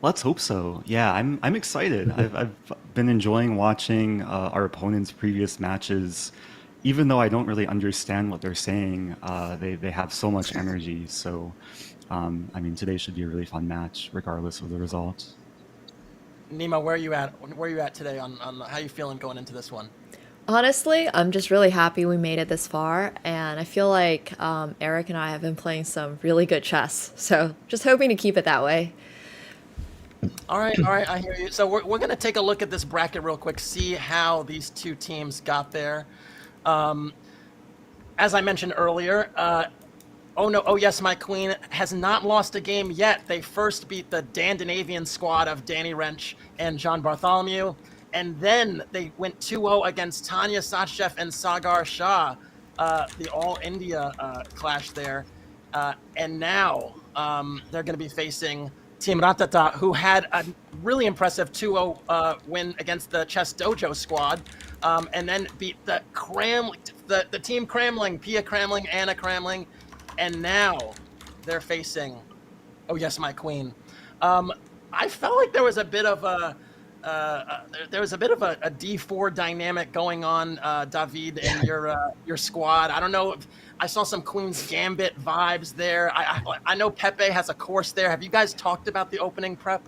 Let's hope so. Yeah, I'm excited. I've been enjoying watching our opponents' previous matches. Even though I don't really understand what they're saying, they have so much energy. So, I mean, today should be a really fun match, regardless of the result. Nemo, where are you at? Where are you at today on how you feeling going into this one? Honestly, I'm just really happy we made it this far, and I feel like Eric and I have been playing some really good chess. So just hoping to keep it that way. All right, I hear you. So we're going to take a look at this bracket real quick, see how these two teams got there. As I mentioned earlier, Oh Yes, My Queen has not lost a game yet. They first beat the Dandinavian squad of Danny Wrench and John Bartholomew, and then they went 2-0 against Tanya Satchev and Sagar Shah, the All India clash there. And now they're going to be facing Team Ratata, who had a really impressive 2-0 win against the Chess Dojo squad, and then beat the Team Cramling, Pia Cramling, Anna Cramling, and now they're facing Oh Yes, My Queen. I felt like there was a bit of a a D4 dynamic going on, David, and your squad. I don't know if I saw some Queen's Gambit vibes there. I know Pepe has a course there. Have you guys talked about the opening prep?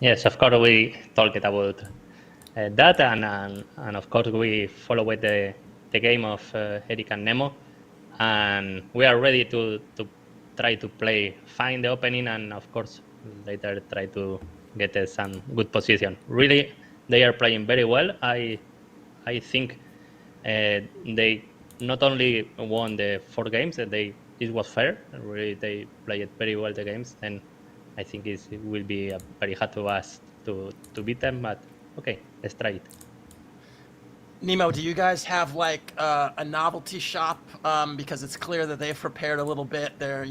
Yes, of course we talked about that, and of course we followed the game of Eric and Nemo, and we are ready to try to find the opening, and of course later try to get some good position. Really, they are playing very well. I think they not only won the 4 games, it was fair. Really, they played very well the games, and I think it will be very hard to us to beat them. But okay, let's try it. Nemo, do you guys have like a novelty shop? Because it's clear that they've prepared a little bit. They're,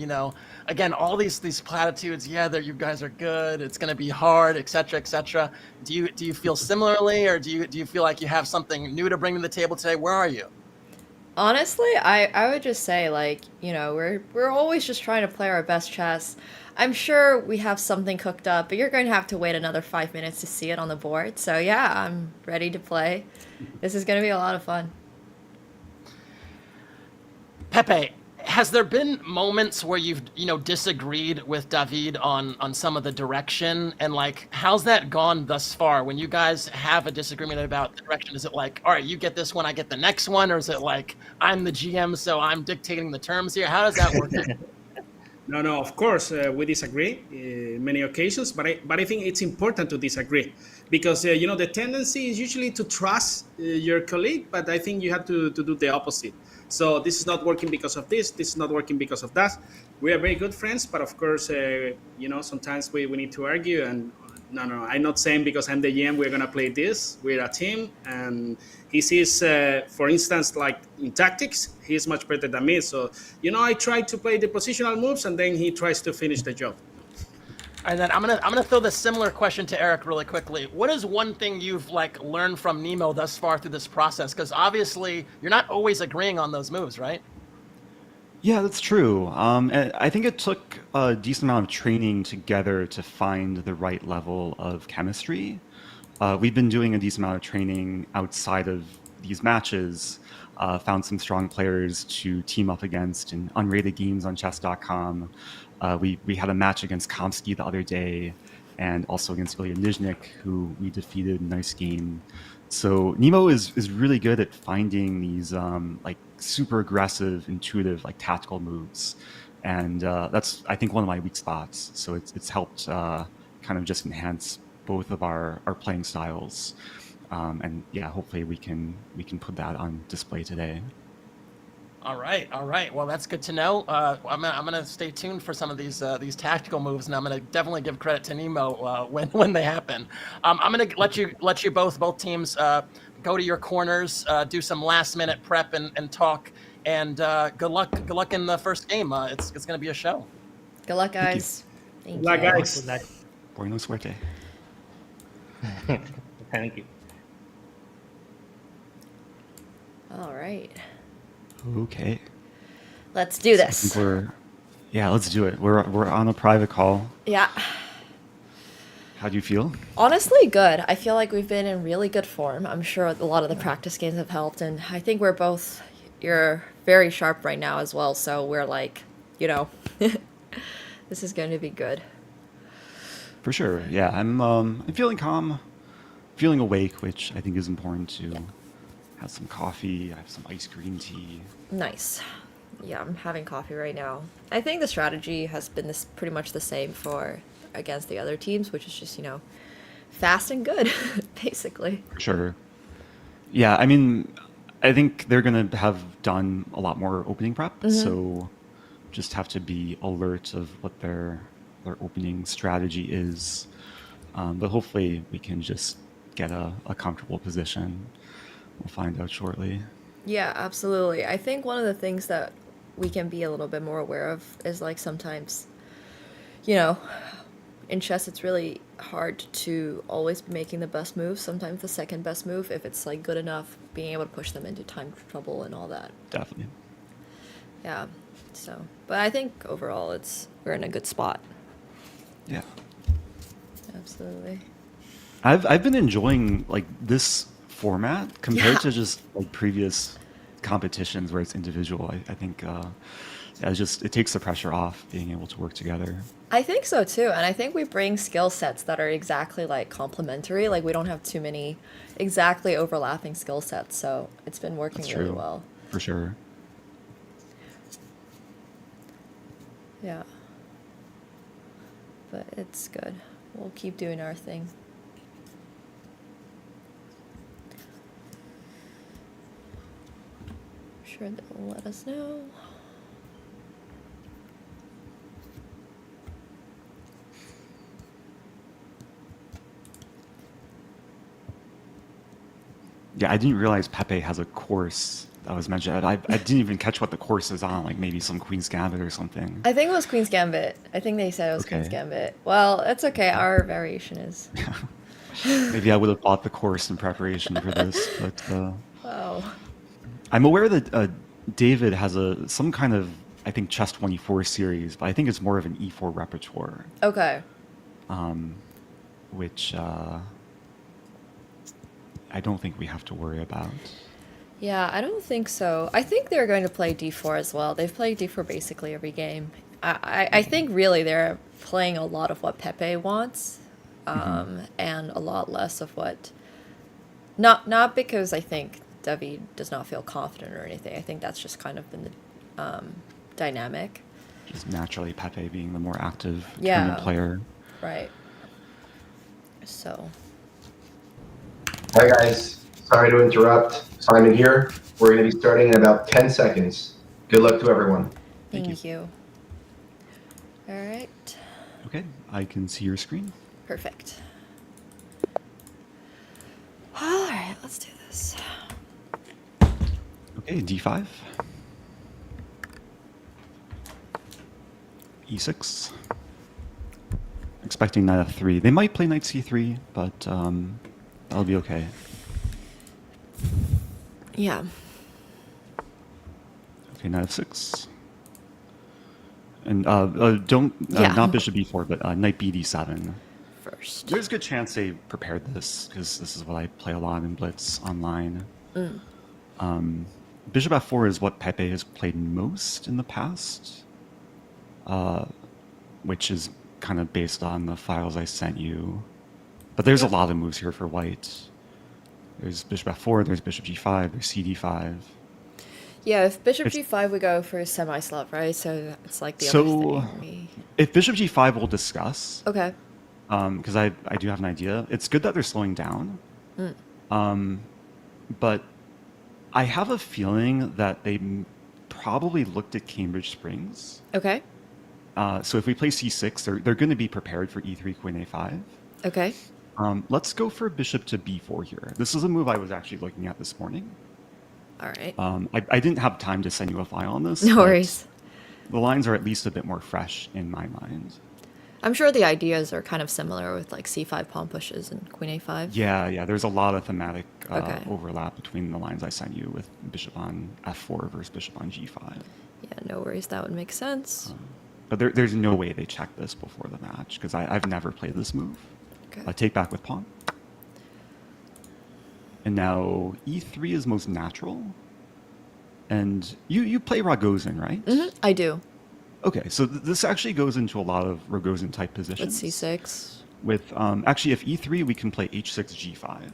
again, all these platitudes. Yeah, you guys are good. It's going to be hard, etc., etc. Do you feel similarly, or do you feel like you have something new to bring to the table today? Where are you? Honestly, I would just say, like, we're always just trying to play our best chess. I'm sure we have something cooked up, but you're going to have to wait another 5 minutes to see it on the board. So yeah, I'm ready to play. This is going to be a lot of fun. Pepe, has there been moments where you've disagreed with David on some of the direction, and like how's that gone thus far? When you guys have a disagreement about the direction, is it like, all right, you get this one, I get the next one, or is it like I'm the GM, so I'm dictating the terms here? How does that work? No, of course, we disagree many occasions, but I think it's important to disagree because, the tendency is usually to trust your colleague, but I think you have to do the opposite. So this is not working because of this is not working because of that. We are very good friends, but of course, sometimes we need to argue, and no, I'm not saying because I'm the GM we're going to play this. We're a team, and he sees, for instance, like in tactics, he's much better than me. So, I try to play the positional moves, and then he tries to finish the job. And then I'm gonna throw this similar question to Eric really quickly. What is one thing you've learned from Nemo thus far through this process? Because obviously you're not always agreeing on those moves, right? Yeah, that's true. I think it took a decent amount of training together to find the right level of chemistry. We've been doing a decent amount of training outside of these matches, found some strong players to team up against in unrated games on chess.com. We had a match against Kamsky the other day, and also against Ilya Nizhnik, who we defeated. Nice game. So Nemo is really good at finding these super aggressive, intuitive, tactical moves, and that's, I think, one of my weak spots. So it's helped kind of just enhance both of our playing styles, and yeah, hopefully we can put that on display today. All right. Well, that's good to know. I'm gonna stay tuned for some of these tactical moves, and I'm gonna definitely give credit to Nemo when they happen. I'm gonna let you both teams go to your corners, do some last minute prep and talk, and good luck in the first game. It's gonna be a show. Good luck, guys. Thank you. Good luck, guys. Good luck. Buena suerte. Thank you. All right. Okay. Let's do this. Let's do it. We're on a private call. Yeah. How do you feel? Honestly, good. I feel like we've been in really good form. I'm sure a lot of the practice games have helped, and I think you're very sharp right now as well, so we're like, this is going to be good. For sure. Yeah, I'm feeling calm, feeling awake, which I think is important to have some coffee, I have some iced green tea. Nice. Yeah, I'm having coffee right now. I think the strategy has been pretty much the same against the other teams, which is just, fast and good, basically. Sure. Yeah, I mean, I think they're going to have done a lot more opening prep, so just have to be alert of what their opening strategy is. But hopefully we can just get a comfortable position. We'll find out shortly. Yeah, absolutely. I think one of the things that we can be a little bit more aware of is like sometimes, in chess it's really hard to always be making the best move. Sometimes the second best move, if it's like good enough, being able to push them into time trouble and all that. Definitely. Yeah. So, but I think overall we're in a good spot. Yeah. Absolutely. I've been enjoying like this format compared to just like previous competitions where it's individual. I think it takes the pressure off being able to work together. I think so too, and I think we bring skill sets that are exactly like complementary. Like we don't have too many exactly overlapping skill sets, so it's been working really well. For sure. Yeah. But it's good. We'll keep doing our thing. Sure they'll let us know. Yeah, I didn't realize Pepe has a course that was mentioned. I didn't even catch what the course is on, like maybe some Queen's Gambit or something. I think it was Queen's Gambit. I think they said it was Queen's Gambit. Well, it's okay. Our variation is. Maybe I would have bought the course in preparation for this, but Oh. I'm aware that David has some kind of, I think, Chess 24 series, but I think it's more of an E4 repertoire. Okay. Which I don't think we have to worry about. Yeah, I don't think so. I think they're going to play D4 as well. They've played D4 basically every game. I think really they're playing a lot of what Pepe wants, and a lot less of what... Not because I think David does not feel confident or anything. I think that's just kind of been the dynamic. Just naturally Pepe being the more active tournament player. Right. So... Hi guys, sorry to interrupt. Simon here. We're going to be starting in about 10 seconds. Good luck to everyone. Thank you. All right. Okay, I can see your screen. Perfect. All right, let's do this. Okay, D5. E6. Expecting knight f3. They might play knight c3, but that'll be okay. Yeah. Okay, knight f6. And not bishop b4, but knight bd7. First. There's a good chance they prepared this, because this is what I play a lot in Blitz online. Bishop f4 is what Pepe has played most in the past, which is kind of based on the files I sent you. But there's a lot of moves here for white. There's bishop f4, there's bishop g5, there's cd5. Yeah, if bishop g5 we go for semi-slot, right? So it's like the other thing. If bishop g5 we'll discuss. Okay. Because I do have an idea. It's good that they're slowing down. But I have a feeling that they probably looked at Cambridge Springs. Okay. So if we play c6, they're going to be prepared for e3, queen a5. Okay. Let's go for bishop to b4 here. This is a move I was actually looking at this morning. All right. I didn't have time to send you a file on this. No worries. The lines are at least a bit more fresh in my mind. I'm sure the ideas are kind of similar with like c5 pawn pushes and queen a5. Yeah. There's a lot of thematic overlap between the lines I sent you with bishop on f4 versus bishop on g5. Yeah, no worries. That would make sense. But there's no way they checked this before the match, because I've never played this move. Okay. Take back with pawn. And now e3 is most natural. And you play Rogozin, right? I do. Okay, so this actually goes into a lot of Rogozin type positions. With c6. With actually, if e3, we can play h6, g5.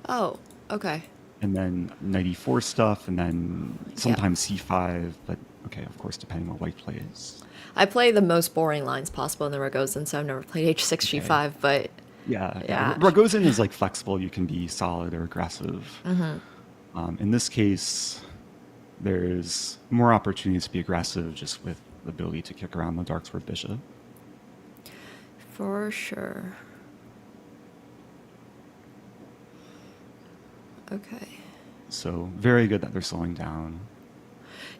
Oh, okay. And then knight e4 stuff, and then sometimes c5. But okay, of course, depending on what white plays. I play the most boring lines possible in the Rogozin, so I've never played h6, g5, but... Yeah. Rogozin is like flexible. You can be solid or aggressive. In this case, there's more opportunities to be aggressive just with the ability to kick around the dark sword bishop. For sure. Okay. So very good that they're slowing down.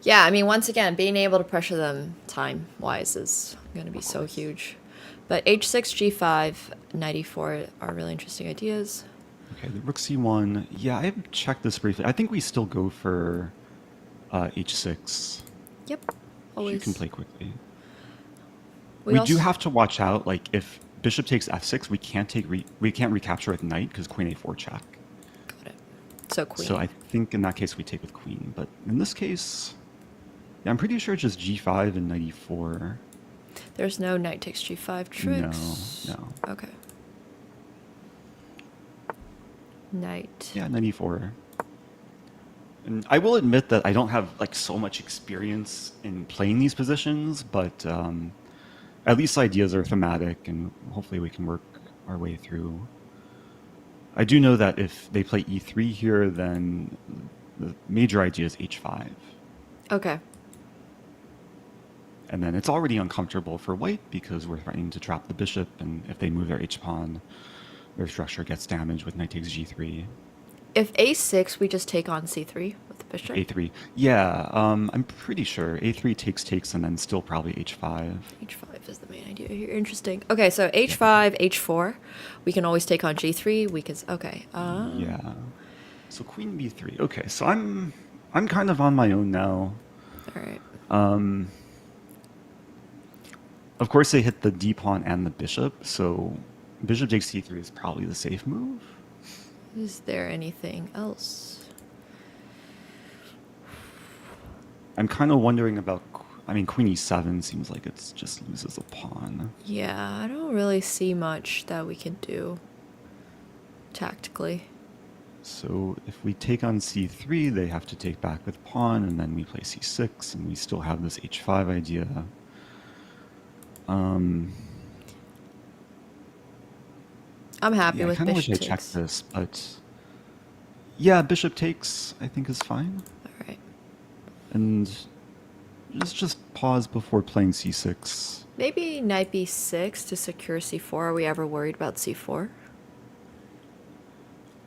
Yeah, I mean, once again, being able to pressure them time-wise is going to be so huge. But h6, g5, knight e4 are really interesting ideas. Okay, the rook c1. Yeah, I have checked this briefly. I think we still go for h6. Yep, always. You can play quickly. We do have to watch out. Like if bishop takes f6, we can't recapture with knight because queen a4 check. Got it. So queen. So I think in that case we take with queen, but in this case, yeah, I'm pretty sure it's just g5 and knight e4. There's no knight takes g5 tricks. No. Okay. Knight. Yeah, knight e4. And I will admit that I don't have like so much experience in playing these positions, but at least ideas are thematic, and hopefully we can work our way through. I do know that if they play e3 here, then the major idea is h5. Okay. And then it's already uncomfortable for white because we're threatening to trap the bishop, and if they move their h-pawn, their structure gets damaged with knight takes g3. If a6, we just take on c3 with the bishop? a3. Yeah, I'm pretty sure. a3 takes, and then still probably h5. h5 is the main idea here. Interesting. Okay, so h5, h4. We can always take on g3. We can... Okay. Yeah. So queen b3. Okay, so I'm kind of on my own now. All right. Of course, they hit the d-pawn and the bishop, so bishop takes c3 is probably the safe move. Is there anything else? I'm kind of wondering about... I mean, queen e7 seems like it's just loses a pawn. Yeah, I don't really see much that we can do tactically. So if we take on c3, they have to take back with pawn, and then we play c6, and we still have this h5 idea. I'm happy with I kind of bishop wish I checked this, but yeah, bishop takes I think is fine. All right. And just pause before playing c6. Maybe knight b6 to secure c4. Are we ever worried about c4?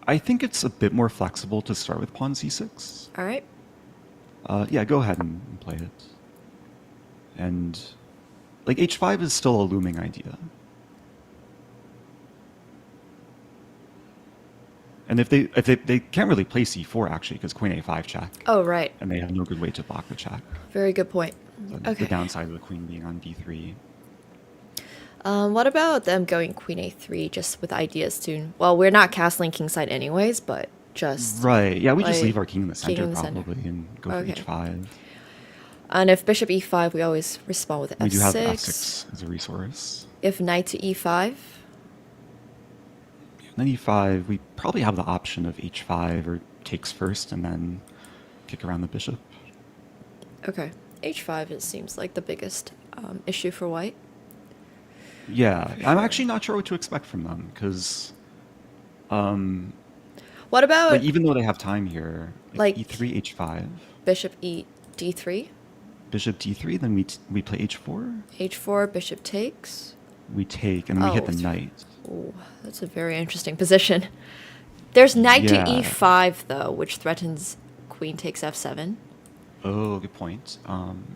I think it's a bit more flexible to start with pawn c6. All right. Yeah, go ahead and play it. And like h5 is still a looming idea. And if they can't really play c4 actually because queen a5 check. Oh, right. And they have no good way to block the check. Very good point. Okay. The downside of the queen being on b3. What about them going queen a3 just with ideas to... Well, we're not castling kingside anyways, but just... Right. Yeah, we just like, leave our king in the center in the probably center. and go for h5. And if bishop e5, we always respond with f6. We do have f6 as a resource. If knight to e5... Knight e5, we probably have the option of h5 or takes first and then kick around the bishop. Okay. h5 it seems like the biggest issue for white. Yeah, I'm actually not sure what to expect from them because... what about... Like, even though they have time here, like e3, h5. Bishop d3? Bishop d3, then we play h4. h4, bishop takes. We take, and then we hit the knight. Oh, that's a very interesting position. There's knight to Yeah. e5, though, which threatens queen takes f7. Oh, good point.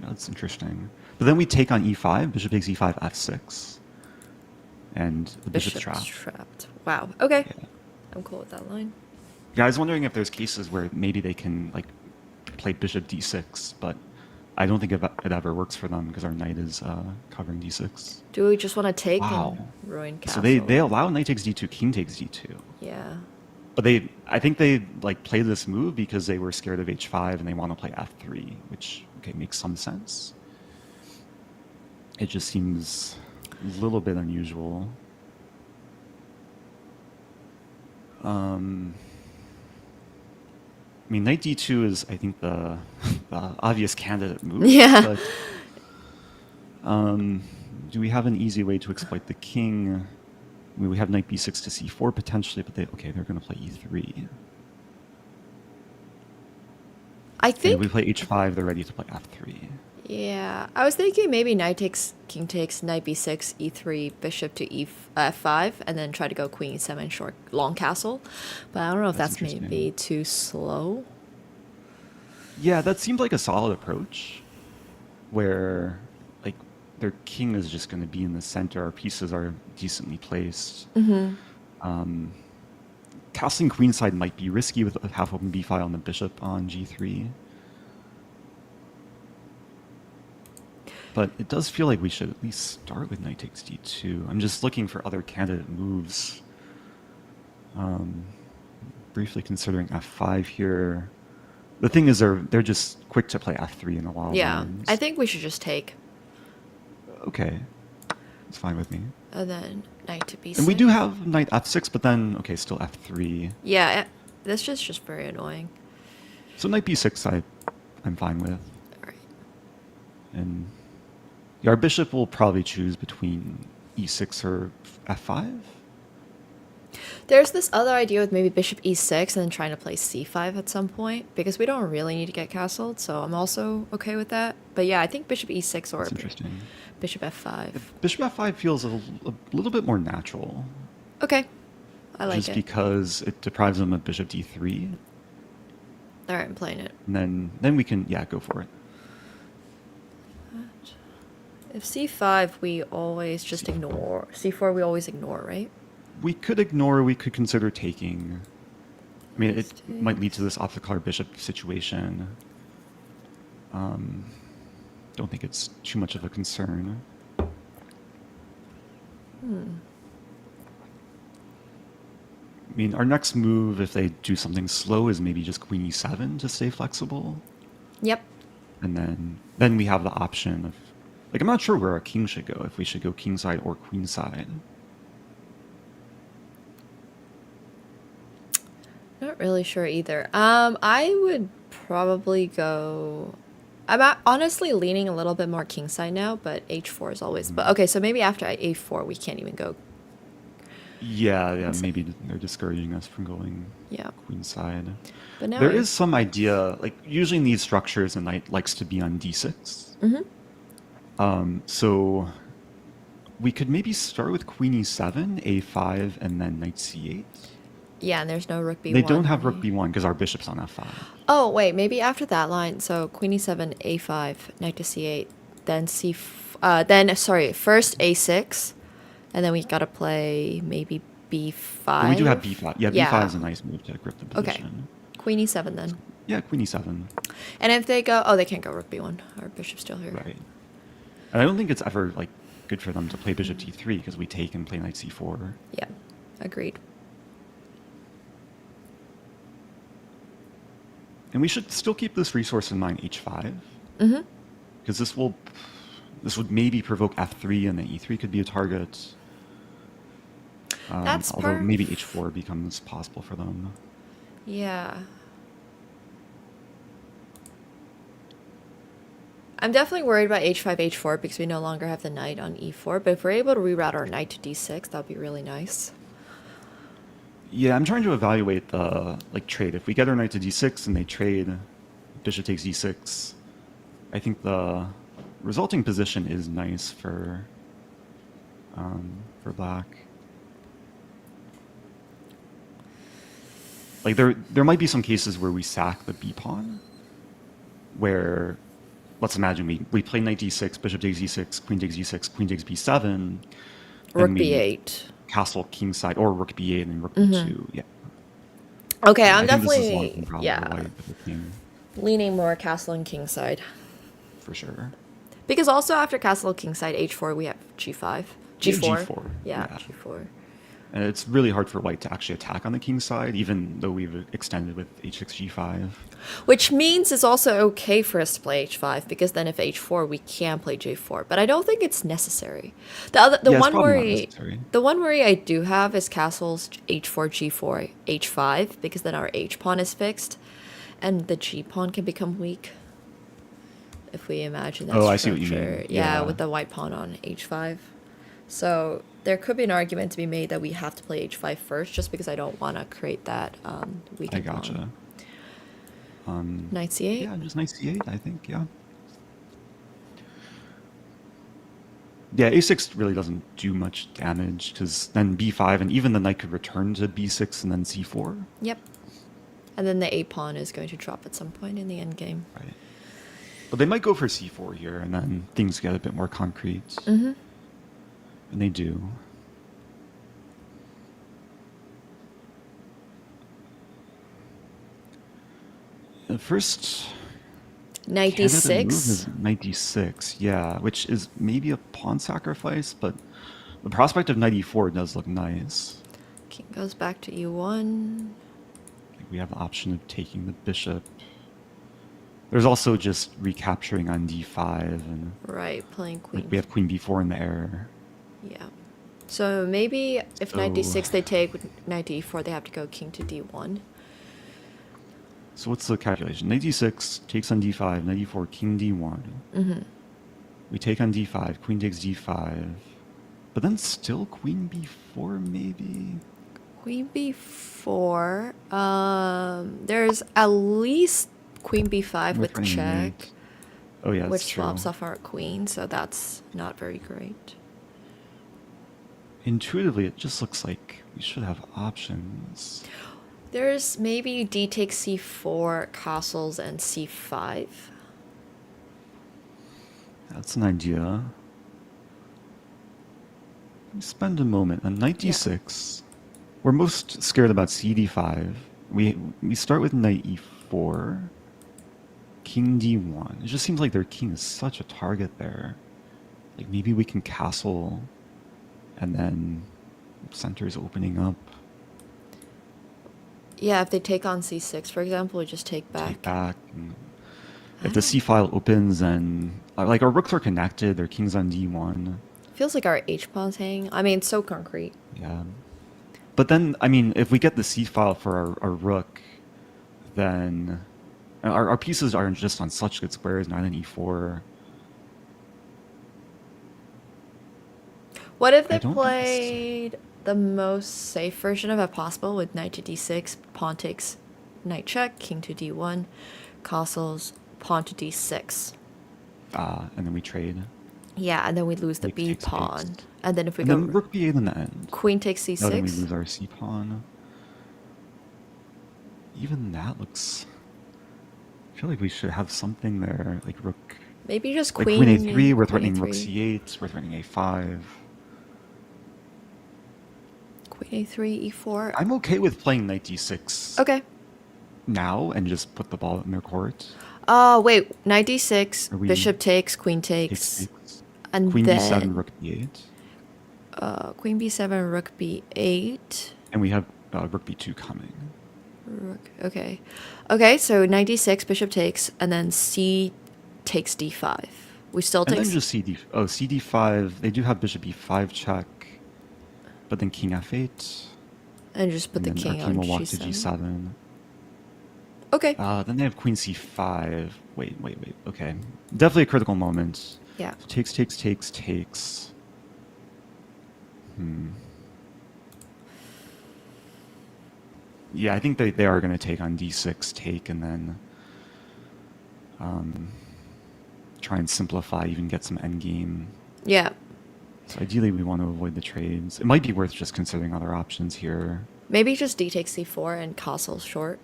That's interesting. But then we take on e5, bishop takes e5, f6. And the bishop's trapped. Wow. Okay. Yeah. I'm cool with that line. Yeah, I was wondering if there's cases where maybe they can like play bishop d6, but I don't think it ever works for them because our knight is covering d6. Do we just want to take Wow. and ruin castle? So they allow knight takes d2, king takes d2. Yeah. But I think they like played this move because they were scared of h5 and they want to play f3, which makes some sense. It just seems a little bit unusual. I mean, knight d2 is, I think, the obvious candidate move. Yeah. But, do we have an easy way to exploit the king? I mean, we have knight b6 to c4 potentially, but they're going to play e3. I think... And if we play h5, they're ready to play f3. Yeah, I was thinking maybe knight takes, king takes, knight b6, e3, bishop to f5, and then try to go queen e7 short long castle. But I don't know if that's maybe too slow. Yeah, that seemed like a solid approach, where like their king is just going to be in the center. Our pieces are decently placed. Mm-hmm. Castling queenside might be risky with a half open b file and the bishop on g3. But it does feel like we should at least start with knight takes d2. I'm just looking for other candidate moves. Briefly considering f5 here. The thing is, they're just quick to play f3 in a lot of lines. I think we should just take. Okay, it's fine with me. And then knight to b6. And we do have knight f6, but then still f3. Yeah, this is just very annoying. So knight b6, I'm fine with. All right. And our bishop will probably choose between e6 or f5. There's this other idea with maybe bishop e6 and then trying to play c5 at some point, because we don't really need to get castled, so I'm also okay with that. But yeah, I think bishop e6 or bishop f5. Bishop f5 feels a little bit more natural. Okay, I like it. Just because it deprives them of bishop d3. All right, I'm playing it. And then we can, go for it. If c5, we always just ignore. c4, we always ignore, right? We could ignore, we could consider taking. I mean, it might lead to this off the color bishop situation. Don't think it's too much of a concern. I mean, our next move, if they do something slow, is maybe just queen e7 to stay flexible. Yep. And then we have the option of, like, I'm not sure where our king should go, if we should go kingside or queenside. Not really sure either. I would probably go... I'm honestly leaning a little bit more kingside now, but h4 is always... But okay, so maybe after a4, we can't even go... Yeah, maybe they're discouraging us from going queenside. But now there is some idea, like, usually in these structures, a knight likes to be on d6. Mm-hmm. So we could maybe start with queen e7, a5, and then knight c8. Yeah, and there's no rook b1. They don't have rook b1 because our bishop's on f5. Oh, wait, maybe after that line. So queen e7, a5, knight to c8, then first a6, and then we gotta play maybe b5. But we do have b5. Yeah, b5 is a nice move to grip the position. Okay, queen e7 then. Yeah, queen e7. And if they go... Oh, they can't go rook b1. Our bishop's still here. Right. And I don't think it's ever, like, good for them to play bishop d3 because we take and play knight c4. Yeah, agreed. And we should still keep this resource in mind, h5. Mm-hmm. Because this would maybe provoke f3, and then e3 could be a target. Although maybe h4 becomes possible for them. Yeah. I'm definitely worried about h5, h4 because we no longer have the knight on e4. But if we're able to reroute our knight to d6, that would be really nice. Yeah, I'm trying to evaluate the trade. If we get our knight to d6 and they trade, bishop takes d6, I think the resulting position is nice for black. Like there might be some cases where we sack the b pawn, where let's imagine we play knight d6, bishop takes e6, queen takes e6, queen takes b7, rook b8. Castle kingside or rook b8 and rook b2. Yeah. Okay, I'm I think definitely white with the king. leaning more castle and kingside. for sure. Because also after castle kingside h4, we have g5. G4. G4. Yeah, g4. And it's really hard for white to actually attack on the king side, even though we've extended with h6, g5. Which means it's also okay for us to play h5, because then if h4, we can play j4. But I don't think it's necessary. The one worry I do have is castles h4, g4, h5, because then our h pawn is fixed, and the g pawn can become weak. If we imagine that structure. I see what you mean. Yeah, with the white pawn on h5. So there could be an argument to be made that we have to play h5 first, just because I don't want to create that weakened I gotcha. pawn. Knight c8? Yeah, just knight c8, I think, yeah. Yeah, a6 really doesn't do much damage, because then b5, and even the knight could return to b6 and then c4. Yep. And then the a pawn is going to drop at some point in the endgame. Right. But they might go for c4 here, and then things get a bit more concrete. Mm-hmm. And they do. The first knight d6. Knight d6, yeah, which is maybe a pawn sacrifice, but the prospect of knight e4 does look nice. King goes back to e1. We have the option of taking the bishop. There's also just recapturing on d5 and right, playing queen. We have queen b4 in the air. Yeah. So maybe if knight d6 they take, with knight d4 they have to go king to d1. So what's the calculation? Knight d6 takes on d5, knight e4, king d1. Mm-hmm. We take on d5, queen takes d5. But then still queen b4 maybe? Queen b4. There's at least queen b5 with check. Knight. Oh yeah, which that's true. swaps off our queen, so that's not very great. Intuitively, it just looks like we should have options. There's maybe d takes c4, castles, and c5. That's an idea. Spend a moment. On knight d6, we're most scared about cd5. We start with knight e4, king d1. It just seems like their king is such a target there. Like maybe we can castle, and then center is opening up. Yeah, if they take on c6, for example, we just take back. Take back. If the c file opens, and like our rooks are connected, their king's on d1. Feels like our h pawn's hanging. I mean, it's so concrete. Yeah. But then, I mean, if we get the c file for our rook, then our pieces are just on such good squares, knight and e4. What if they played the most safe version of it possible with knight to d6, pawn takes knight check, king to d1, castles, pawn to d6. And then we trade. Yeah, and then we lose the b pawn. And then if we and go then rook b8 in the end. Queen takes c6. No, then we lose our c pawn. Even that looks... I feel like we should have something there, like rook... Maybe just like queen... queen a3, we're threatening a3. rook c8, we're threatening a5. Queen a3, e4. I'm okay with playing knight d6 Okay. now and just put the ball in their court. Wait, knight d6, bishop takes, queen takes, and queen then... b7, rook b8. Queen b7, rook b8. And we have rook b2 coming. Rook, okay. Okay, so knight d6, bishop takes, and then c takes d5. We still take... And then just cd5, they do have bishop e5 check, but then king f8. And just put the king on will walk g7. to g7. Okay. Then they have queen c5. Wait. Okay. Definitely a critical moment. Yeah. Takes. Yeah, I think they are going to take on d6, take, and then try and simplify, even get some endgame. Yeah. So ideally, we want to avoid the trades. It might be worth just considering other options here. Maybe just d takes c4 and castles short.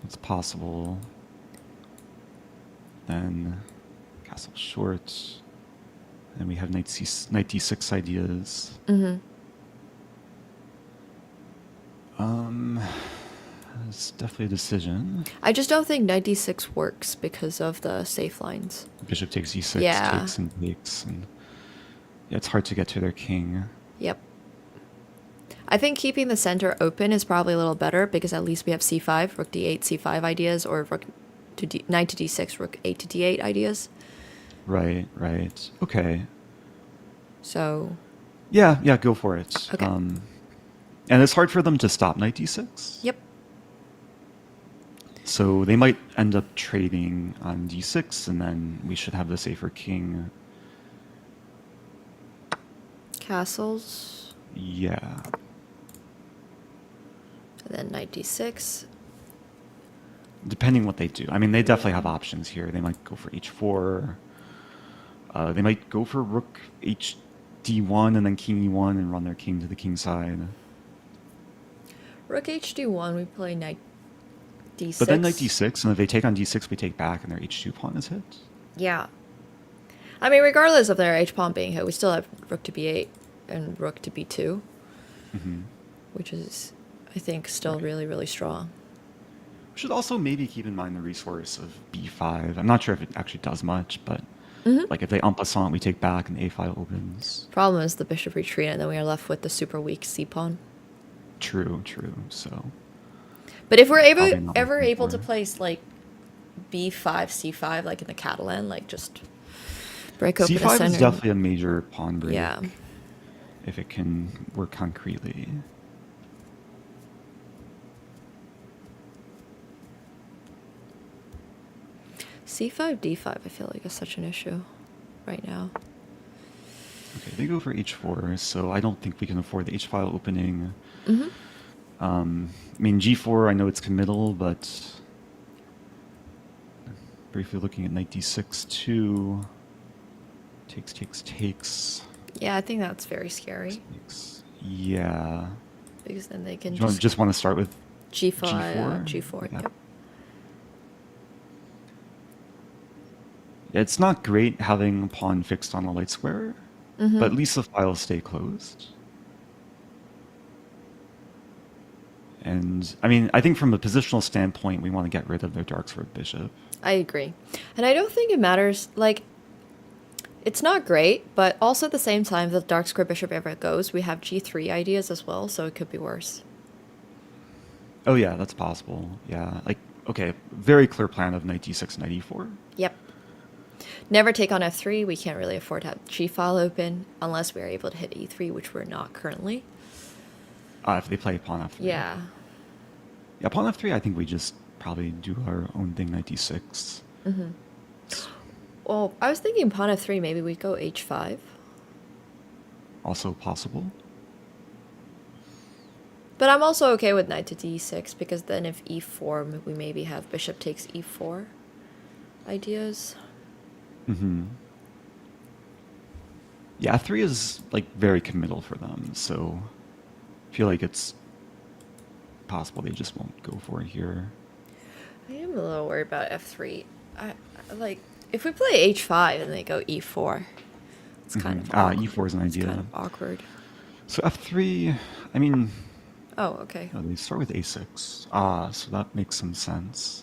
It's possible. Then castle short. And we have knight d6 ideas. Mm-hmm. it's definitely a decision. I just don't think knight d6 works because of the safe lines. Bishop takes e6, Yeah. takes and takes, and yeah, it's hard to get to their king. Yep. I think keeping the center open is probably a little better because at least we have c5, rook d8, c5 ideas, or rook to knight to d6, rook 8 to d8 ideas. Right. Okay. So. Yeah, go for it. Okay. And it's hard for them to stop knight d6. Yep. So they might end up trading on d6, and then we should have the safer king. Castles. Yeah. And then knight d6. Depending what they do. I mean, they definitely have options here. They might go for h4. They might go for rook hd1 and then king e1 and run their king to the king side. Rook hd1, we play knight d6. But then knight d6, and if they take on d6, we take back, and their h2 pawn is hit. Yeah. I mean, regardless of their h-pawn being hit, we still have rook to b8 and rook to b2. Mm-hmm. Which is, I think, still really, really strong. We should also maybe keep in mind the resource of b5. I'm not sure if it actually does much, but like if they en passant, we take back and the a file opens. Problem is the bishop retreat, and then we are left with the super weak c-pawn. True. So. But if we're Probably not ever looking able to for- place like b5, c5, like in the Catalan, like just break open the c5 center. is definitely a major pawn break. Yeah. If it can work concretely. c5, d5, I feel like is such an issue right now. Okay, they go for h4, so I don't think we can afford the h file opening. Mm-hmm. I mean, g4, I know it's committal, but briefly looking at knight d6 too. Takes. Yeah, I think that's very scary Yeah. because then they can Do you just want to start with g5, G4? g4. Yeah. Yep. It's not great having a pawn fixed on a light square, Mm-hmm. but at least the files stay closed. And, I mean, I think from a positional standpoint, we want to get rid of their dark square bishop. I agree. And I don't think it matters, like, it's not great, but also at the same time, if the dark square bishop ever goes, we have g3 ideas as well, so it could be worse. Oh yeah, that's possible. Yeah, like, okay, very clear plan of knight d6, knight e4. Yep. Never take on f3. We can't really afford to have g-file open unless we're able to hit e3, which we're not currently. If they play pawn f3. Yeah. Yeah, pawn f3, I think we just probably do our own thing, knight d6. Mm-hmm. Well, I was thinking pawn f3, maybe we go h5. Also possible. But I'm also okay with knight to d6, because then if e4, we maybe have bishop takes e4 ideas. Mm-hmm. Yeah, f3 is, like, very committal for them, so I feel like it's possible they just won't go for it here. I am a little worried about f3. Like, if we play h5 and they go e4, it's kind of awkward. e4 is an idea. It's kind of awkward. So f3, I mean... Oh, okay. No, they start with a6. So that makes some sense.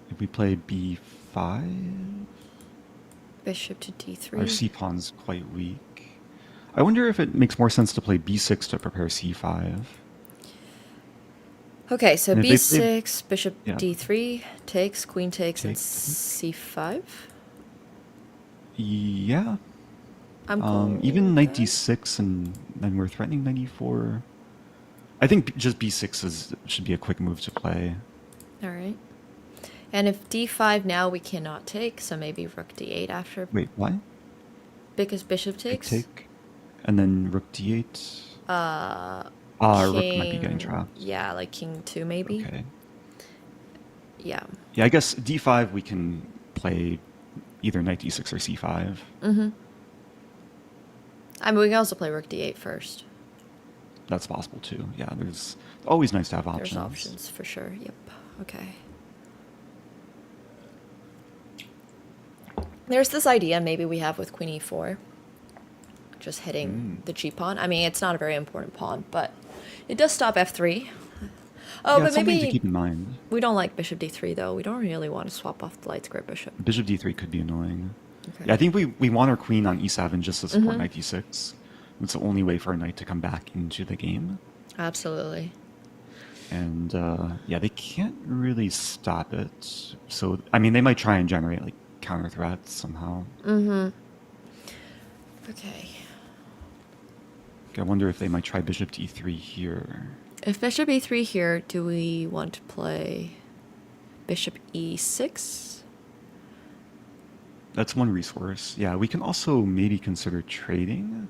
If we play b5... Bishop to d3. Our c-pawn's quite weak. I wonder if it makes more sense to play b6 to prepare c5. Okay, so And if they b6, bishop yeah. d3, takes, queen takes, and Take. c5. Yeah. I'm cool Even with knight that. d6, and then we're threatening knight e4. I think just b6 should be a quick move to play. All right. And if d5 now we cannot take, so maybe rook d8 after. Wait, why? Because bishop takes. Take. And then rook d8. Rook might be getting trapped. Yeah, like king 2 maybe. Okay. Yeah. Yeah, I guess d5 we can play either knight d6 or c5. Mm-hmm. I mean, we can also play rook d8 first. That's possible too. Yeah, there's always nice to have options. There's options for sure. Yep. Okay. There's this idea maybe we have with queen e4. Just hitting the g pawn. I mean, it's not a very important pawn, but it does stop f3, Oh, yeah, but it's something to maybe keep in mind. we don't like bishop d3 though. We don't really want to swap off the light square bishop. Bishop d3 could be annoying. Okay. Yeah, I think we want our queen on e7 just to support Mhm. knight d6. It's the only way for our knight to come back into the game. Absolutely. And yeah, they can't really stop it. So, I mean, they might try and generate like counter threats somehow. Mm-hmm. Okay. I wonder if they might try bishop d3 here. If bishop e3 here, do we want to play bishop e6? That's one resource. Yeah, we can also maybe consider trading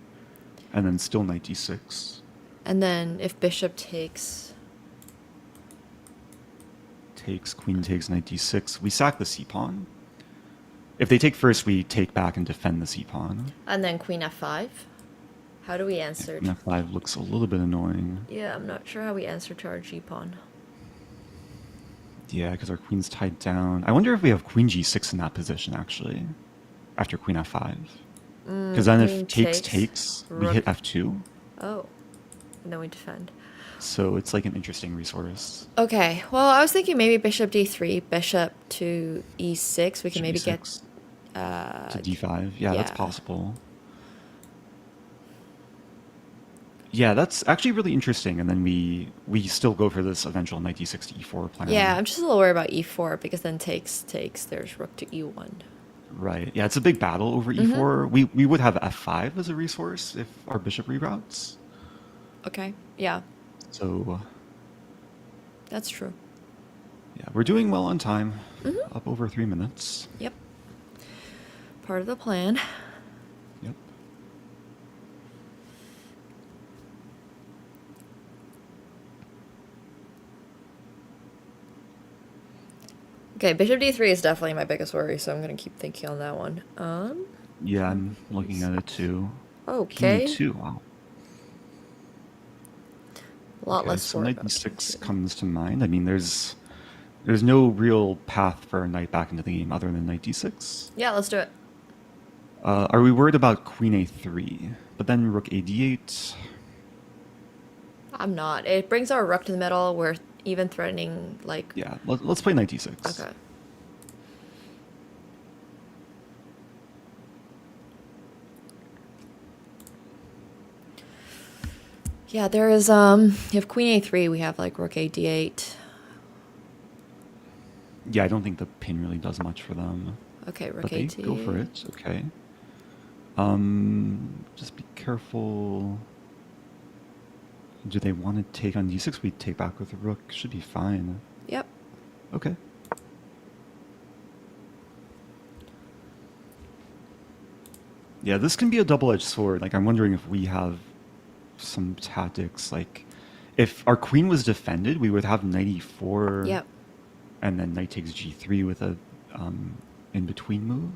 and then still knight d6. And then if bishop takes... Queen takes knight d6, we sack the c-pawn. If they take first, we take back and defend the c-pawn. And then queen f5? How do we answer? Queen f5 looks a little bit annoying. Yeah, I'm not sure how we answer to our g-pawn. Yeah, because our queen's tied down. I wonder if we have queen g6 in that position, actually, after queen f5. Because then if takes, we hit f2. Oh, and then we defend. So it's like an interesting resource. Okay, well, I was thinking maybe bishop d3, bishop to e6. We can maybe get... to d5. Yeah, that's possible. Yeah, that's actually really interesting. And then we still go for this eventual knight d6 to e4 plan. Yeah, I'm just a little worried about e4 because then takes, there's rook to e1. Right. Yeah, it's a big battle over e4. We would have f5 as a resource if our bishop reroutes. Okay, yeah. So... That's true. Yeah, we're doing well on time. Up over 3 minutes. Yep. Part of the plan. Yep. Okay, bishop d3 is definitely my biggest worry, so I'm going to keep thinking on that one. Yeah, I'm looking at it too. Okay. King e2, wow. A lot less so worry knight about d6 comes to mind. I mean, there's no real path for a knight back into the game other than knight d6. Yeah, let's do it. Are we worried about queen a3? But then rook a d8? I'm not. It brings our rook to the middle. We're even threatening, like... Yeah, let's play knight d6. Okay. Yeah, there is, you have queen a3, we have, like, rook a d8. Yeah, I don't think the pin really does much for them. Okay, rook but they a8. go for it, okay. Just be careful. Do they want to take on d6? We take back with the rook. Should be fine. Yep. Okay. Yeah, this can be a double-edged sword. Like, I'm wondering if we have some tactics. Like, if our queen was defended, we would have knight e4. Yep. And then knight takes g3 with a in-between move.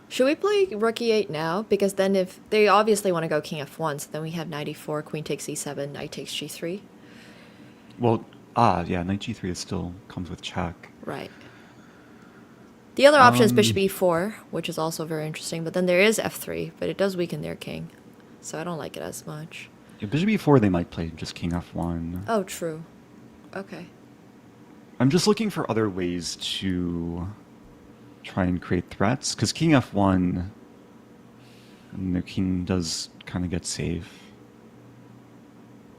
Should we play rook e8 now? Because then if they obviously want to go king f1, so then we have knight e4, queen takes e7, knight takes g3. Well, yeah, knight g3 still comes with check. Right. The other option is bishop e4, which is also very interesting, but then there is f3, but it does weaken their king, so I don't like it as much. Yeah, bishop e4, they might play just king f1. Oh, true. Okay. I'm just looking for other ways to try and create threats, because king f1, and the king does kind of get safe.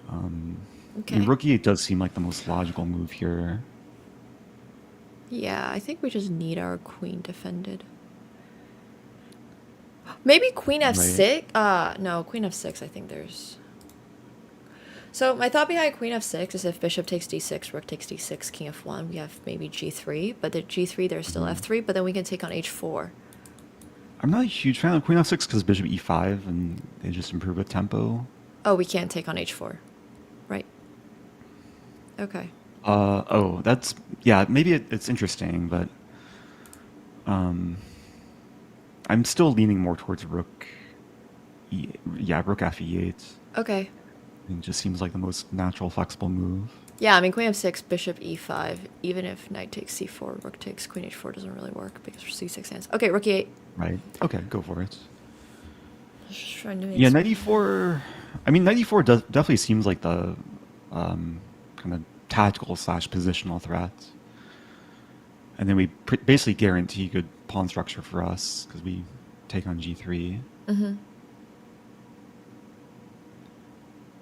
Okay. I mean, rook e8 does seem like the most logical move here. Yeah, I think we just need our queen defended. Maybe queen f6? No, queen f6, I think there's... So my thought behind queen f6 is if bishop takes d6, rook takes d6, king f1, we have maybe g3, but the g3 there's still f3, but then we can take on h4. I'm not a huge fan of queen f6 because bishop e5 and they just improve with tempo. Oh, we can't take on h4. Right. Okay. Oh, that's... Yeah, maybe it's interesting, but... I'm still leaning more towards rook... rook f8. Okay. It just seems like the most natural, flexible move. Yeah, I mean, queen f6, bishop e5, even if knight takes c4, rook takes queen h4 doesn't really work because c6 hands. Okay, rook e8. Right. Okay, go for it. Just trying to make knight e4... I mean, knight e4 definitely seems like the kind of tactical / positional threat. And then we basically guarantee good pawn structure for us because we take on g3. Mm-hmm.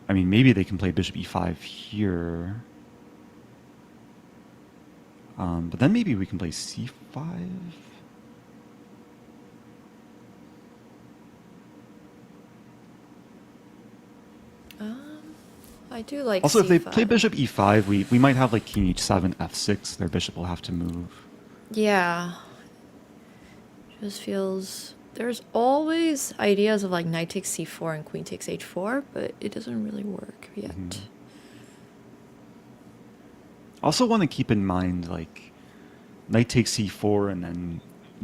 I mean, maybe they can play bishop e5 here. But then maybe we can play c5. I do like Also, C5. if they play bishop e5, we might have like king h7, f6. Their bishop will have to move. Yeah. Just feels... There's always ideas of like knight takes c4 and queen takes h4, but it doesn't really work yet. Mm-hmm. Also want to keep in mind like knight takes c4 and then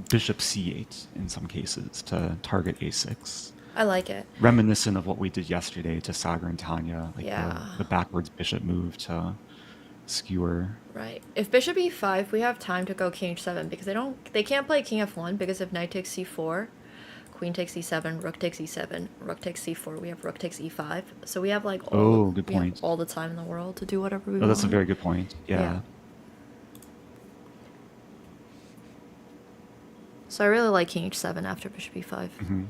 bishop c8 in some cases to target a6. I like it. Reminiscent of what we did yesterday to Sagar and Tanya, like Yeah. the backwards bishop move to skewer. Right. If bishop e5, we have time to go king h7 because they can't play king f1 because if knight takes c4, queen takes e7, rook takes e7, rook takes c4, we have rook takes e5. So we have like all, good we have point. all the time in the world to do whatever we Oh, want. that's a very good point. Yeah. So I really like king h7 after bishop e5. Mm-hmm.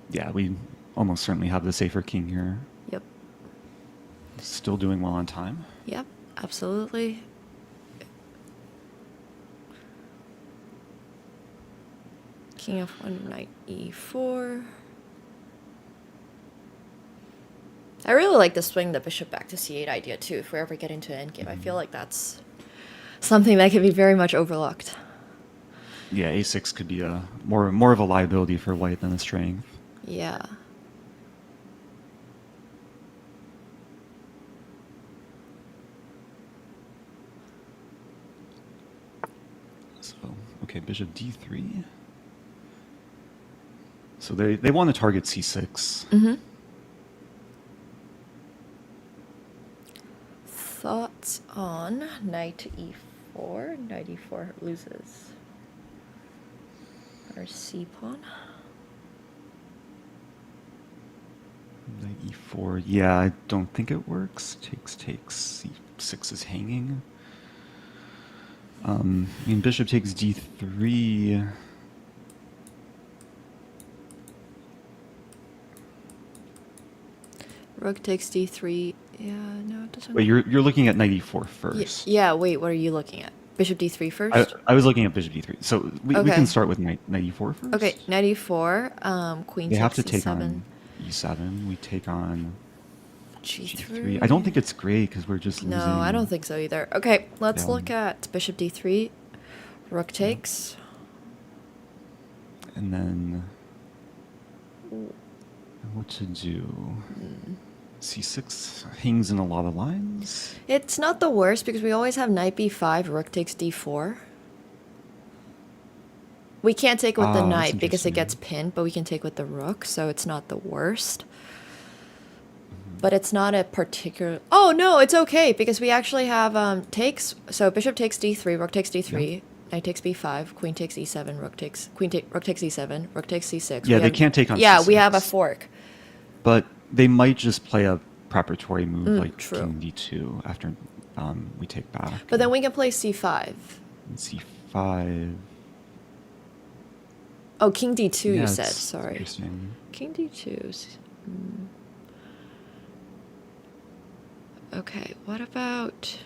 Yeah, we almost certainly have the safer king here. Yep. Still doing well on time. Yep, absolutely. King f1, knight e4. I really like the swing the bishop back to c8 idea too. If we ever get into an endgame, I feel like that's something that can be very much overlooked. Yeah, a6 could be a more of a liability for white than a strength. Yeah. So, okay, bishop d3. So they want to target c6. Mm-hmm. Thoughts on knight to e4? Knight e4 loses. Or c pawn. Knight e4. Yeah, I don't think it works. Takes. c6 is hanging. I mean, bishop takes d3. Rook takes d3. Yeah, no, it doesn't. Wait, you're looking at knight e4 first. Yeah, wait, what are you looking at? Bishop d3 first? I was looking at bishop d3. So we can start with knight e4 first. Okay, knight e4, queen They takes have to c7. take on e7. We take on g3. I don't think it's great because we're just losing. No, I don't think so either. Okay, let's Yeah. look at bishop d3. Rook takes. And then what to do? c6 hangs in a lot of lines. It's not the worst because we always have knight b5, rook takes d4. We can't take with the that's knight because it interesting. gets pinned, but we can take with the rook, so it's not the worst. But it's not a particular... Oh, no, it's okay because we actually have takes. So bishop takes d3, rook takes d3, knight takes b5, queen takes e7, rook takes e7, rook takes c6. Yeah, they can't take on Yeah, we c6. have a fork. But they might just play a preparatory move like true. king d2 after we take back. But then we can play c5. And c5. Oh, king d2 Yeah, you said, it's sorry. interesting. King d2. Okay, what about...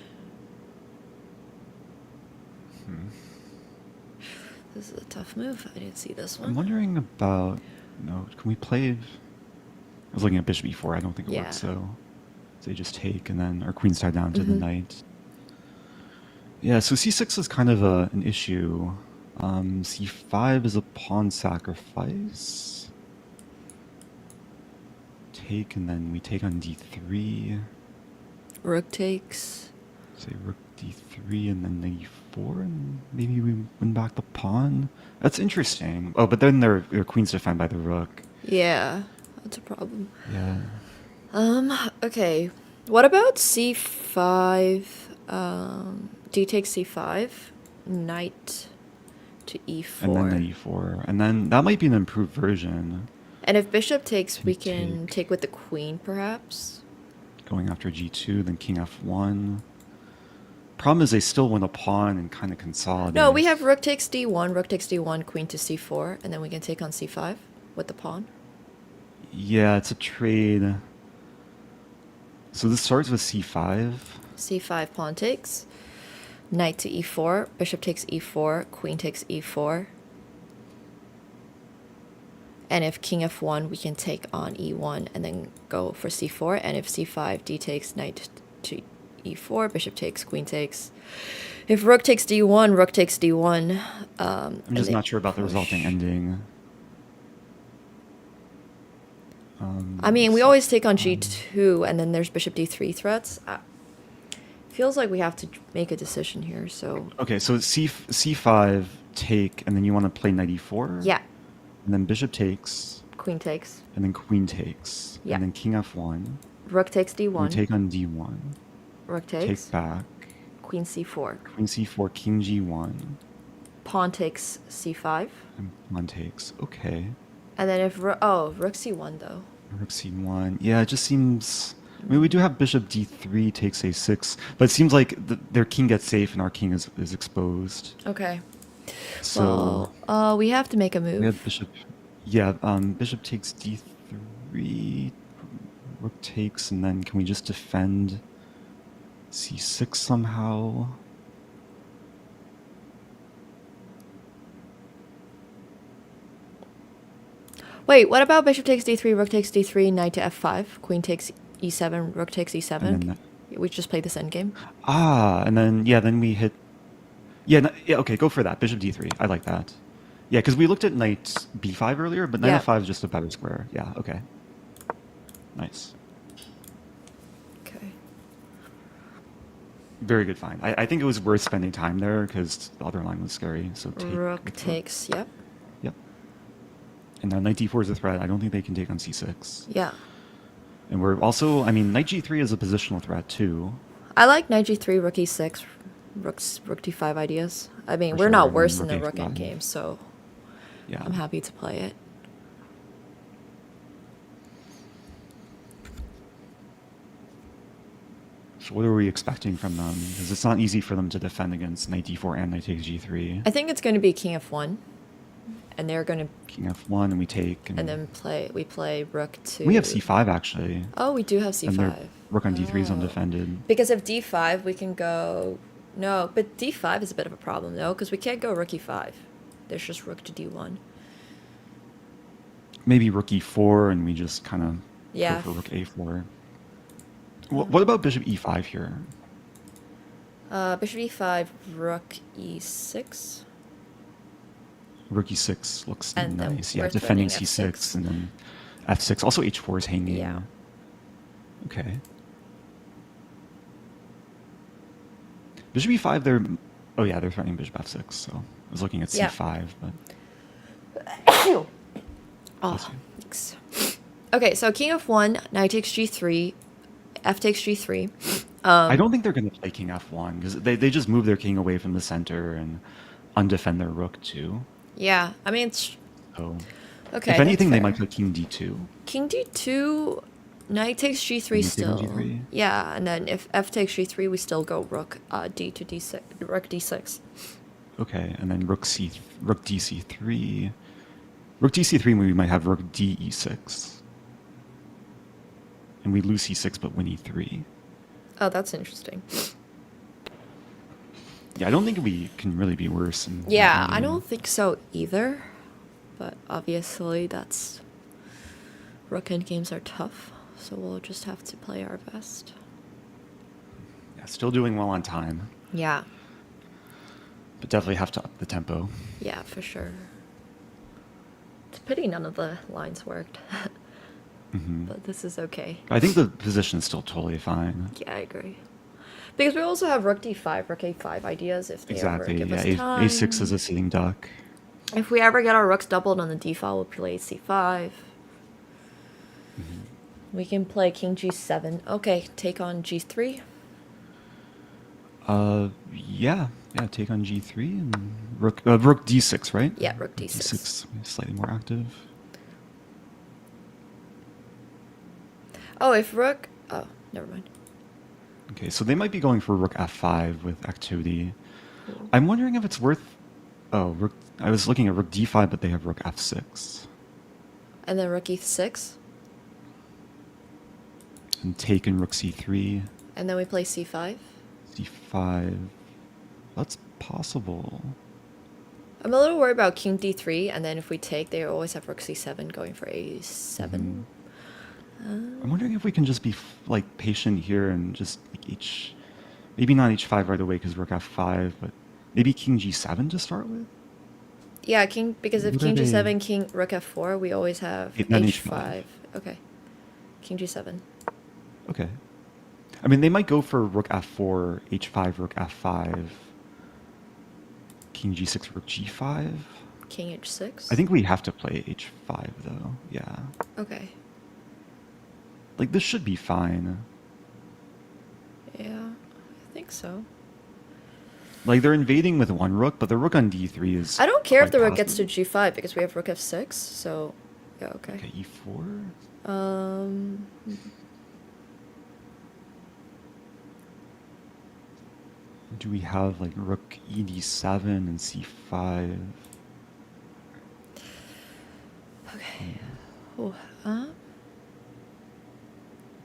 This is a tough move. I didn't see this I'm one. wondering about... No, can we play... I was looking at bishop e4. I don't think it Yeah. works, so they just take and then our queen's tied down to the knight. Yeah, so c6 is kind of an issue. c5 is a pawn sacrifice. Take, and then we take on d3. Rook takes. Say rook d3 and then knight e4, and maybe we win back the pawn. That's interesting. Oh, but then their queen's defined by the rook. Yeah, that's a problem. Yeah. Okay. What about c5? D takes c5. Knight to e4. And then knight e4. And then that might be an improved version. And if bishop takes, we can take with the queen, perhaps. going after g2, then king f1. Problem is they still want a pawn and kind of consolidate. No, we have rook takes d1, rook takes d1, queen to c4, and then we can take on c5 with the pawn. Yeah, it's a trade. So this starts with c5. c5 pawn takes, knight to e4, bishop takes e4, queen takes e4. And if king f1, we can take on e1 and then go for c4. And if c5, d takes, knight to e4, bishop takes, queen takes. If rook takes d1, rook takes d1. I'm just not sure about the resulting ending. I mean, we always take on g2, and then there's bishop d3 threats. Feels like we have to make a decision here, so... Okay, so c5 take, and then you want to play knight e4? Yeah. And then bishop takes. Queen takes. And then queen takes. Yeah. And then king f1. Rook takes d1. We take on d1. Rook takes. Take back. Queen c4. Queen c4, king g1. Pawn takes c5. And pawn takes. Okay. And then if rook c1 though. Rook c1. Yeah, it just seems... I mean, we do have bishop d3 takes a6, but it seems like their king gets safe and our king is exposed. Okay. So... Well, we have to make a move. We have bishop... Yeah, bishop takes d3, rook takes, and then can we just defend c6 somehow? Wait, what about bishop takes d3, rook takes d3, knight to f5, queen takes e7, rook takes e7? We just play this endgame. Ah, and then, yeah, then we hit... Yeah, okay, go for that. Bishop d3. I like that. Yeah, because we looked at knight b5 earlier, but knight f5 is just a better square. Yeah, okay. Nice. Okay. Very good find. I think it was worth spending time there because the other line was scary. So take rook takes, yep. Yep. And now knight d4 is a threat. I don't think they can take on c6. Yeah. And we're also, I mean, knight g3 is a positional threat too. I like knight g3, rook e6, rook d5 ideas. I mean, we're not worse than the rook endgame, so yeah. I'm happy to play it. So what are we expecting from them? Because it's not easy for them to defend against knight d4 and knight takes g3. I think it's going to be king f1, and they're going to king f1, and we take, and then we play rook to. We have c5 actually. Oh, we do have c5. And rook on d3 is undefended. Because if d5, we can go. No, but d5 is a bit of a problem though, because we can't go rook e5. There's just rook to d1. Maybe rook e4, and we just kind of go for rook a4. What about bishop e5 here? Bishop e5, rook e6. Rook e6 looks and nice. Yeah, defending c6 and then f6. Also h4 is hanging. Yeah. Okay. Bishop e5, they're... Oh yeah, they're threatening bishop f6, so I was looking at c5, but... Oh, thanks. Okay, so king f1, knight takes g3, f takes g3. I don't think they're going to play king f1, because they just move their king away from the center and undefend their rook too. Yeah, I mean, it's... So, okay, if anything, they might play king d2. King d2, knight takes g3 still. G3? Yeah, and then if f takes g3, we still go rook d to d6, rook d6. Okay, and then rook dc3. Rook dc3, we might have rook de6. And we lose c6 but win e3. Oh, that's interesting. Yeah, I don't think we can really be worse. Yeah, I don't think so either. But obviously that's... Rook endgames are tough, so we'll just have to play our best. Yeah, still doing well on time. Yeah. But definitely have to up the tempo. Yeah, for sure. It's a pity none of the lines worked. But this is okay. I think the position is still totally fine. Yeah, I agree. Because we also have rook d5, rook a5 ideas if they ever give us time. a6 is a sitting duck. If we ever get our rooks doubled on the d-file, we'll play c5. We can play king g7. Okay, take on g3. Yeah, take on g3 and rook d6, right? Yeah, rook d6. d6 slightly more active. Oh, if rook... Oh, Never mind. Okay, so they might be going for rook f5 with activity. I'm wondering if it's worth... Oh, rook... I was looking at rook d5, but they have rook f6. And then rook e6. And taken rook c3. And then we play c5. c5. That's possible. I'm a little worried about king d3, and then if we take, they always have rook c7 going for a7. I'm wondering if we can just be like patient here and just like maybe not h5 right away because rook f5, but maybe king g7 to start with. Yeah, because if What king are they- g7, king rook f4, we always have Then h5. Okay, king g7. Okay. I mean, they might go for rook f4, h5, rook f5, king g6, rook g5. King h6. I think we have to play h5 though. Yeah. Okay. Like this should be fine. Yeah, I think so. Like they're invading with one rook, but the rook on d3 is. I don't care if quite the rook gets to passive. g5 because we have rook f6. So, yeah, okay. Okay, e4. Do we have like rook ed7 and c5? Okay. Oh,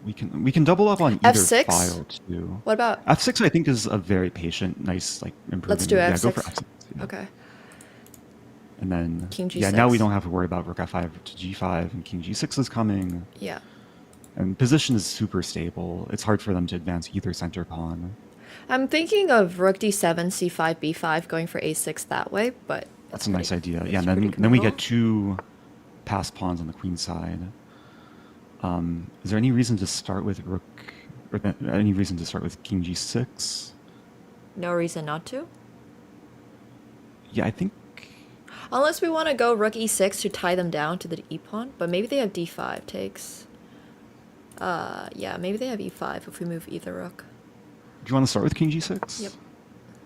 We can double up on either F6? file too. What about f6? I think is a very patient, nice like improvement. Let's do Yeah, f6. go for f6. Yeah. Okay. And then King yeah, now we g6. don't have to worry about rook f5 to g5, and king g6 is coming. Yeah. And position is super stable. It's hard for them to advance either center pawn. I'm thinking of rook d7, c5, b5, going for a6 that way, but That's a nice idea. Yeah, it's and pretty then we cool. get two passed pawns on the queen side. Is there any reason to start with rook, or any reason to start with king g6? No reason not to. Yeah, I think. Unless we want to go rook e6 to tie them down to the e pawn, but maybe they have d5 takes. Yeah, maybe they have e5 if we move either rook. Do you want to start with king g6? Yep,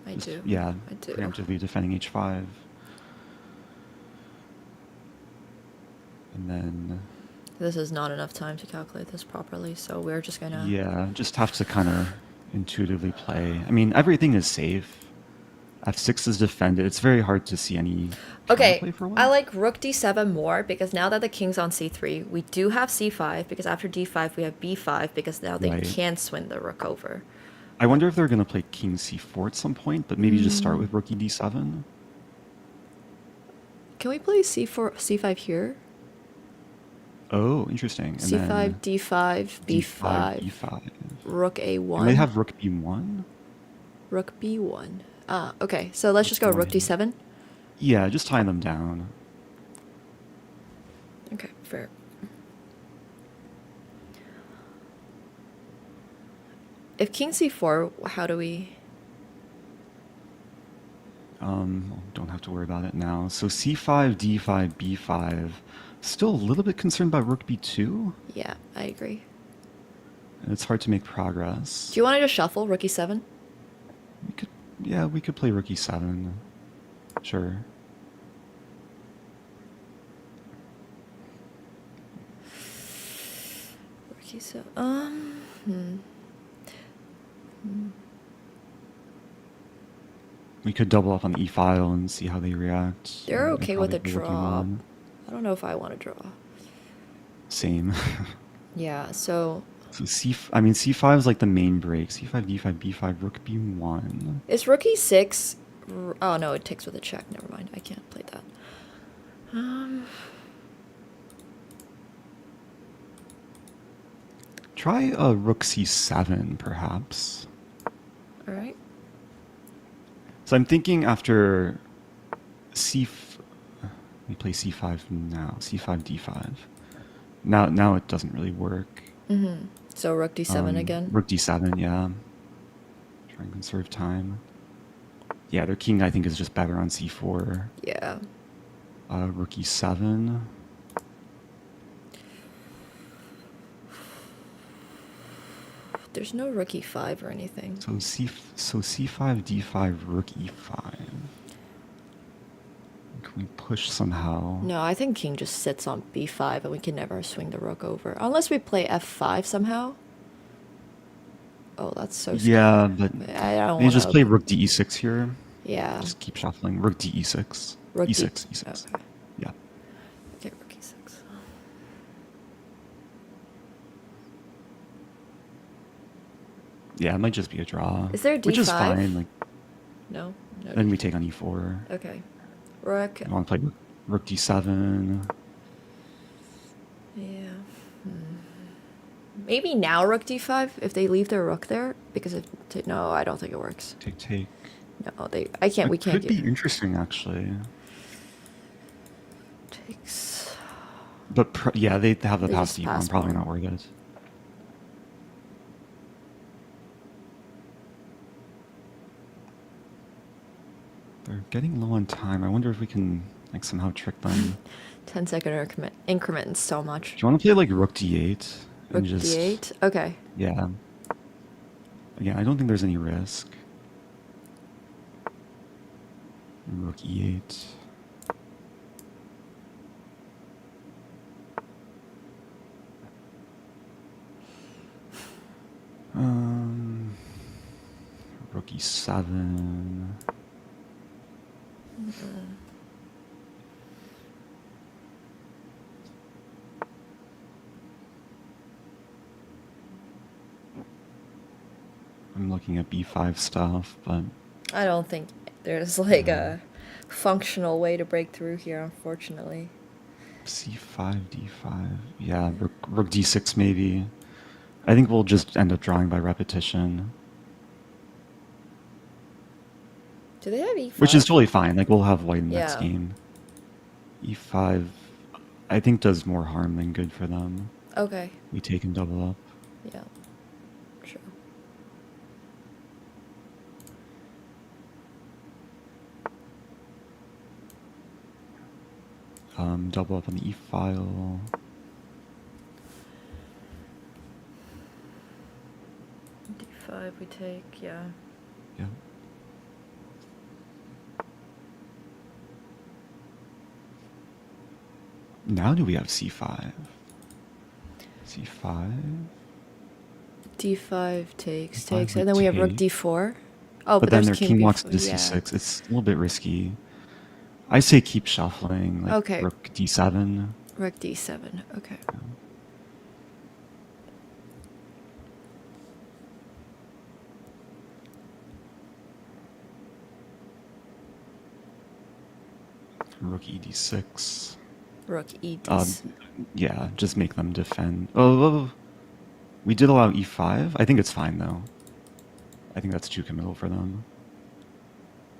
I do. Yeah, I do. preemptively defending h5. And then. This is not enough time to calculate this properly, so we're just gonna... Yeah, just have to kind of intuitively play. I mean, everything is safe. f6 is defended. It's very hard to see any Okay, counterplay for one. I like rook d7 more because now that the king's on c3, we do have c5 because after d5 we have b5 because now they Right. can swing the rook over. I wonder if they're going to play king c4 at some point, but maybe just start with rook d7. Can we play c4, c5 here? Oh, interesting. And c5, then d5, b5, e5. rook a1. And they have rook b1. Rook b1. Ah, okay. So let's just go rook d7. Yeah, just tie them down. Okay, fair. If king c4, how do we... Don't have to worry about it now. So c5, d5, b5. Still a little bit concerned about rook b2. Yeah, I agree. And it's hard to make progress. Do you want to just shuffle rook e7? We could play rook e7. Sure. Rook e7. We could double up on the e file and see how they react. They're They'd okay with a probably play rook draw. e1. I don't know if I want to draw. Same. Yeah, so... So c5 is like the main break. c5, d5, b5, rook b1. Is rook e6... Oh, no, it takes with a check. Never mind. I can't play that. Try a rook c7, perhaps. Alright. So I'm thinking after we play c5 now. c5, d5. Now it doesn't really work. Mm-hmm. So rook d7 again? Rook d7, yeah. Try and conserve time. Yeah, their king, I think, is just better on c4. Yeah. Rook e7. There's no rook e5 or anything. So c5, d5, rook e5. Can we push somehow? No, I think king just sits on b5 and we can never swing the rook over. Unless we play f5 somehow. Oh, that's so Yeah, scary. but I don't maybe want just to. play rook d6 here. Yeah. Just keep shuffling. Rook d6. Rook D- e6, e6. Okay. Yeah. Okay, rook e6. Yeah, it might just be a draw. Is there a Which is d5? fine. Like, No. No. then we take on e4. Okay. Rook. You want to play rook d7. Yeah. Maybe now rook d5 if they leave their rook there, because if no, I don't think it works. Take. No, I can't. We can't Could be interesting actually. Takes. But yeah, they have the They pass just d1. pass Probably pawn. not worth it. They're getting low on time. I wonder if we can like somehow trick them. 10-second increment so much. Do you want to play like rook d8? Rook And just, d8. Okay. Yeah. Again, I don't think there's any risk. Rook e8. Rook e7. I'm looking at b5 stuff, but I don't think there's like a functional way to break through here, unfortunately. c5, d5. Yeah, rook d6 maybe. I think we'll just end up drawing by repetition. Do they have e5? Which is totally fine. Like, we'll have white in the next Yeah. game. e5, I think, does more harm than good for them. Okay. We take and double up. Yeah. Sure. Double up on the e-file. d5 we take, yeah. Yeah. Now do we have c5? c5? d5 takes, D5 takes, we and then we have rook take. d4. Oh, But then there's their king walks b4, to yeah. c6. It's a little bit risky. I say keep shuffling. Like Okay. rook d7. Rook d7, okay. Rook ed6. Rook e6. Yeah, just make them defend. Oh, we did allow e5. I think it's fine though. I think that's too committal for them.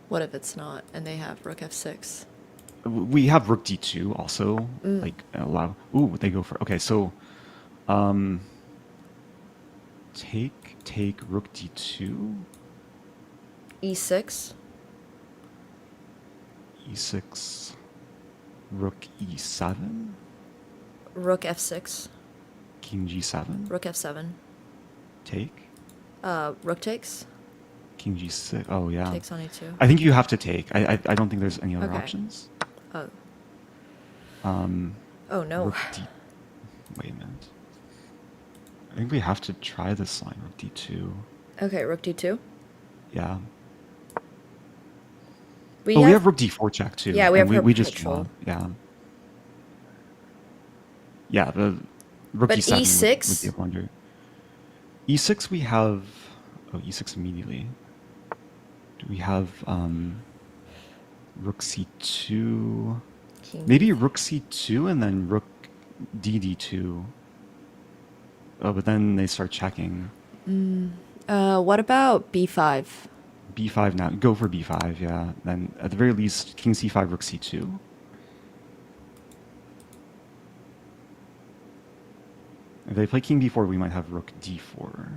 What if it's not, and they have rook f6? We have rook d2 also. Mm. Like allow. Ooh, they go for. Okay, so, take rook d2. e6. e6. Rook e7. Rook f6. King g7. Rook f7. Take. Rook takes. King g6. Oh yeah. Takes on e2. I think you have to take. I don't think there's any other Okay. options. Oh. Oh no. Rook d. Wait a minute. I think we have to try this line. Rook d2. Okay, rook d2. Yeah. We we have rook d4 check too. Yeah, we and have we just control. draw. Yeah. Yeah, the rook But d7 e6? would be a blunder. e6 we have. Oh, e6 immediately. Do we have rook c2? King. Maybe rook c2 and then rook dd2. Oh, but then they start checking. What about b5? b5 now. Go for b5, yeah. Then at the very least, king c5, rook c2. If they play king b4, we might have rook d4.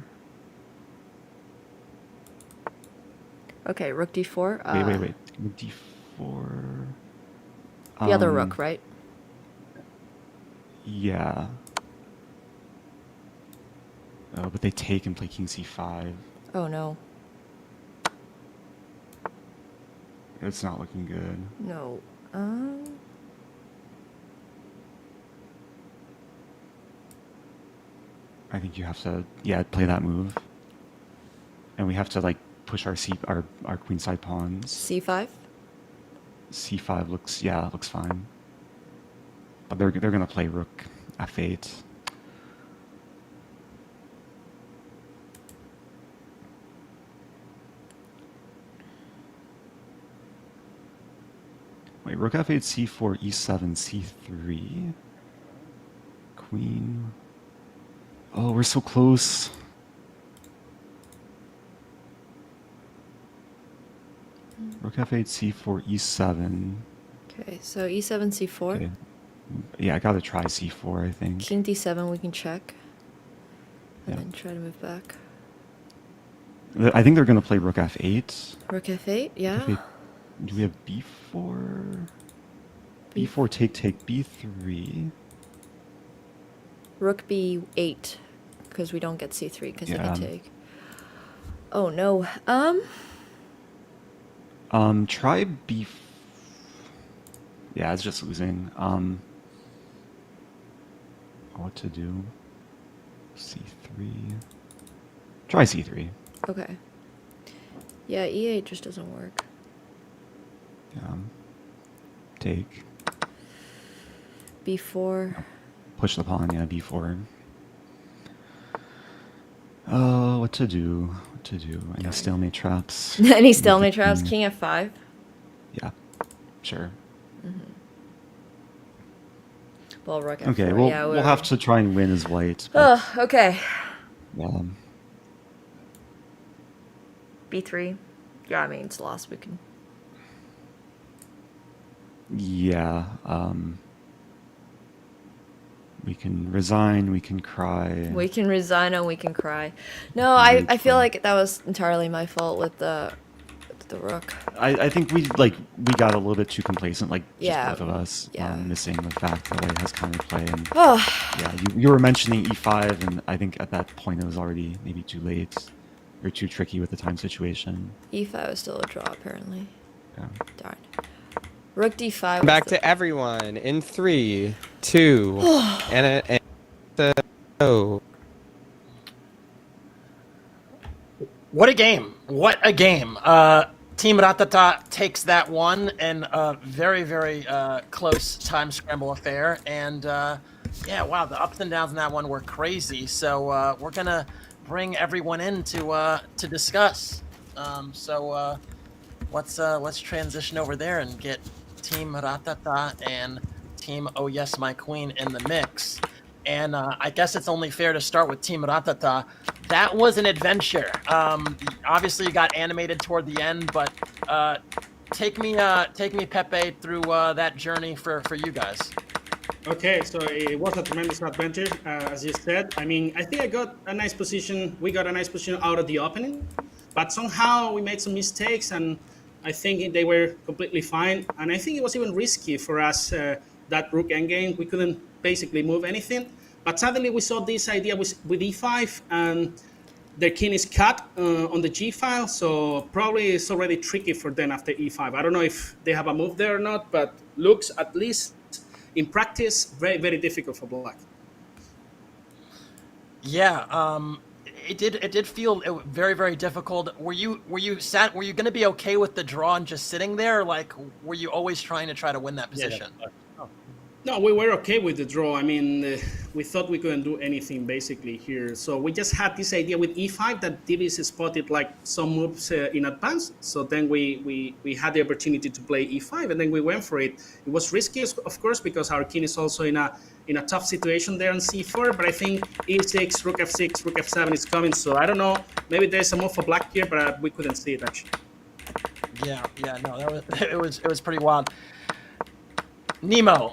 Okay, rook d4. Wait. Rook d4. The other rook, right? Yeah. Oh, but they take and play king c5. Oh no. It's not looking good. No. I think you have to, yeah, play that move. and we have to like push our our queenside pawns. C5. C5 looks fine. But they're gonna play rook F8. Wait, rook F8, C4, E7, C3. Queen. Oh, we're so close. Rook F8, C4, E7. Okay, so E7, C4. Okay. Yeah, I gotta try C4, I think. King D7, we can check. And Yeah. then try to move back. I think they're gonna play rook F8. Rook F8, yeah. F8. Do we have B4? B4, take, B3. Rook B8, because we don't get C3 because they Yeah. can take. Oh no. Try B. Yeah, it's just losing. What to do? C3. Try C3. Okay. Yeah, E8 just doesn't work. Yeah. Take. B4. Push the pawn, yeah, B4. Oh, what to do? What to do? Any stalemate traps? Any stalemate traps? King F5. Yeah, sure. Well, rook F4. Okay, well, yeah, we'll have to try and win as white. But, Oh, okay. B3. Yeah, I mean, it's lost. We can. Yeah, we can resign, we can cry. We can resign and we can cry. No, I feel like that was entirely my fault with the rook. I think we got a little bit too complacent, like just Yeah, both of us, yeah. missing the fact that white has counterplay. And Oh. yeah, you were mentioning E5, and I think at that point it was already maybe too late or too tricky with the time situation. E5 is still a draw, apparently. Yeah. Darn. Rook D5. was Back the- to everyone in 3, 2, and oh. What a game! What a game! Team Ratata takes that one in a very, very close time scramble affair. And yeah, wow, the ups and downs in that one were crazy. So we're gonna bring everyone in to discuss. Let's transition over there and get Team Ratata and Team Oh Yes My Queen in the mix. And I guess it's only fair to start with Team Ratata. That was an adventure. Obviously, you got animated toward the end, but take me, Pepe, through that journey for you guys. Okay, so it was a tremendous adventure, as you said. I mean, I think I got a nice position. We got a nice position out of the opening, but somehow we made some mistakes, and I think they were completely fine. And I think it was even risky for us, that rook endgame. We couldn't basically move anything. But suddenly we saw this idea with e5, and their king is cut on the g file, so probably it's already tricky for them after e5. I don't know if they have a move there or not, but looks, at least in practice, very, very difficult for black. Yeah, it did feel very, very difficult. Were you going to be okay with the draw and just sitting there? Like, were you always trying to win that position? Yeah, no, we were okay with the draw. I mean, we thought we couldn't do anything basically here. So we just had this idea with e5 that Divis spotted like some moves in advance. So then we had the opportunity to play e5, and then we went for it. It was risky, of course, because our king is also in a tough situation there on c4. But I think e6, rook f6, rook f7 is coming. So I don't know. Maybe there's a move for black here, but we couldn't see it actually. Yeah, no, it was pretty wild. Nemo,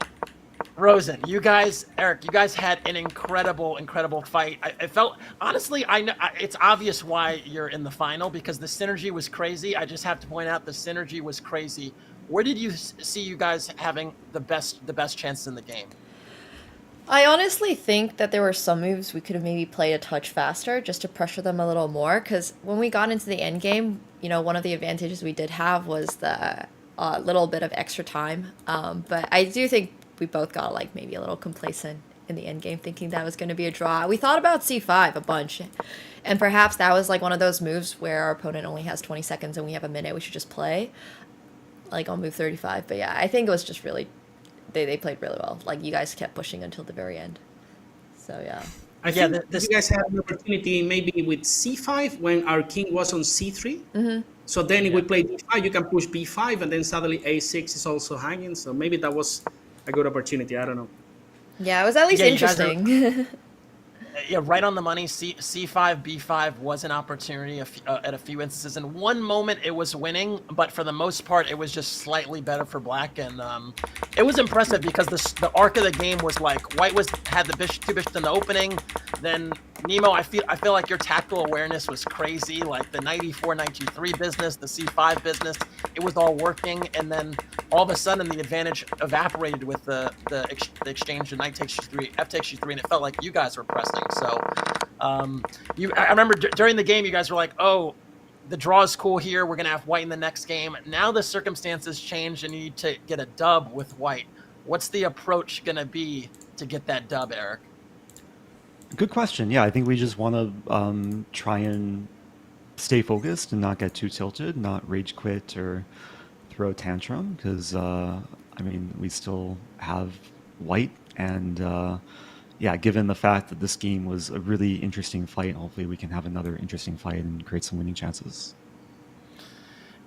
Rosen, Eric, you guys had an incredible fight. I felt, honestly, I know it's obvious why you're in the final, because the synergy was crazy. I just have to point out the synergy was crazy. Where did you see you guys having the best chances in the game? I honestly think that there were some moves we could have maybe played a touch faster just to pressure them a little more, because when we got into the end game, you know, one of the advantages we did have was the little bit of extra time. But I do think we both got like maybe a little complacent in the end game, thinking that was going to be a draw. We thought about c5 a bunch, and perhaps that was like one of those moves where our opponent only has 20 seconds and we have a minute. We should just play, like on move 35. But yeah, I think it was just really, they played really well. Like you guys kept pushing until the very end. So yeah. I think you guys had an opportunity maybe with c5 when our king was on c3. Mm-hmm. So then if we play d5, you can push b5, and then suddenly a6 is also hanging. So maybe that was a good opportunity. I don't know. Yeah, it was at least interesting. Yeah, right on the money. C5, B5 was an opportunity at a few instances. In one moment, it was winning, but for the most part, it was just slightly better for Black. And it was impressive because the arc of the game was like White had the two bishops in the opening. Then Nemo, I feel like your tactical awareness was crazy. Like the knight e4, knight g3 business, the c5 business, it was all working. And then all of a sudden, the advantage evaporated with the exchange. The knight takes g3, f takes g3, and it felt like you guys were pressing. So I remember during the game, you guys were like, oh, the draw is cool here. We're going to have White in the next game. Now the circumstances change and you need to get a dub with White. What's the approach going to be to get that dub, Eric? Good question. Yeah, I think we just want to try and stay focused and not get too tilted, not rage quit or throw a tantrum, because, I mean, we still have White and... yeah, given the fact that this game was a really interesting fight, hopefully we can have another interesting fight and create some winning chances.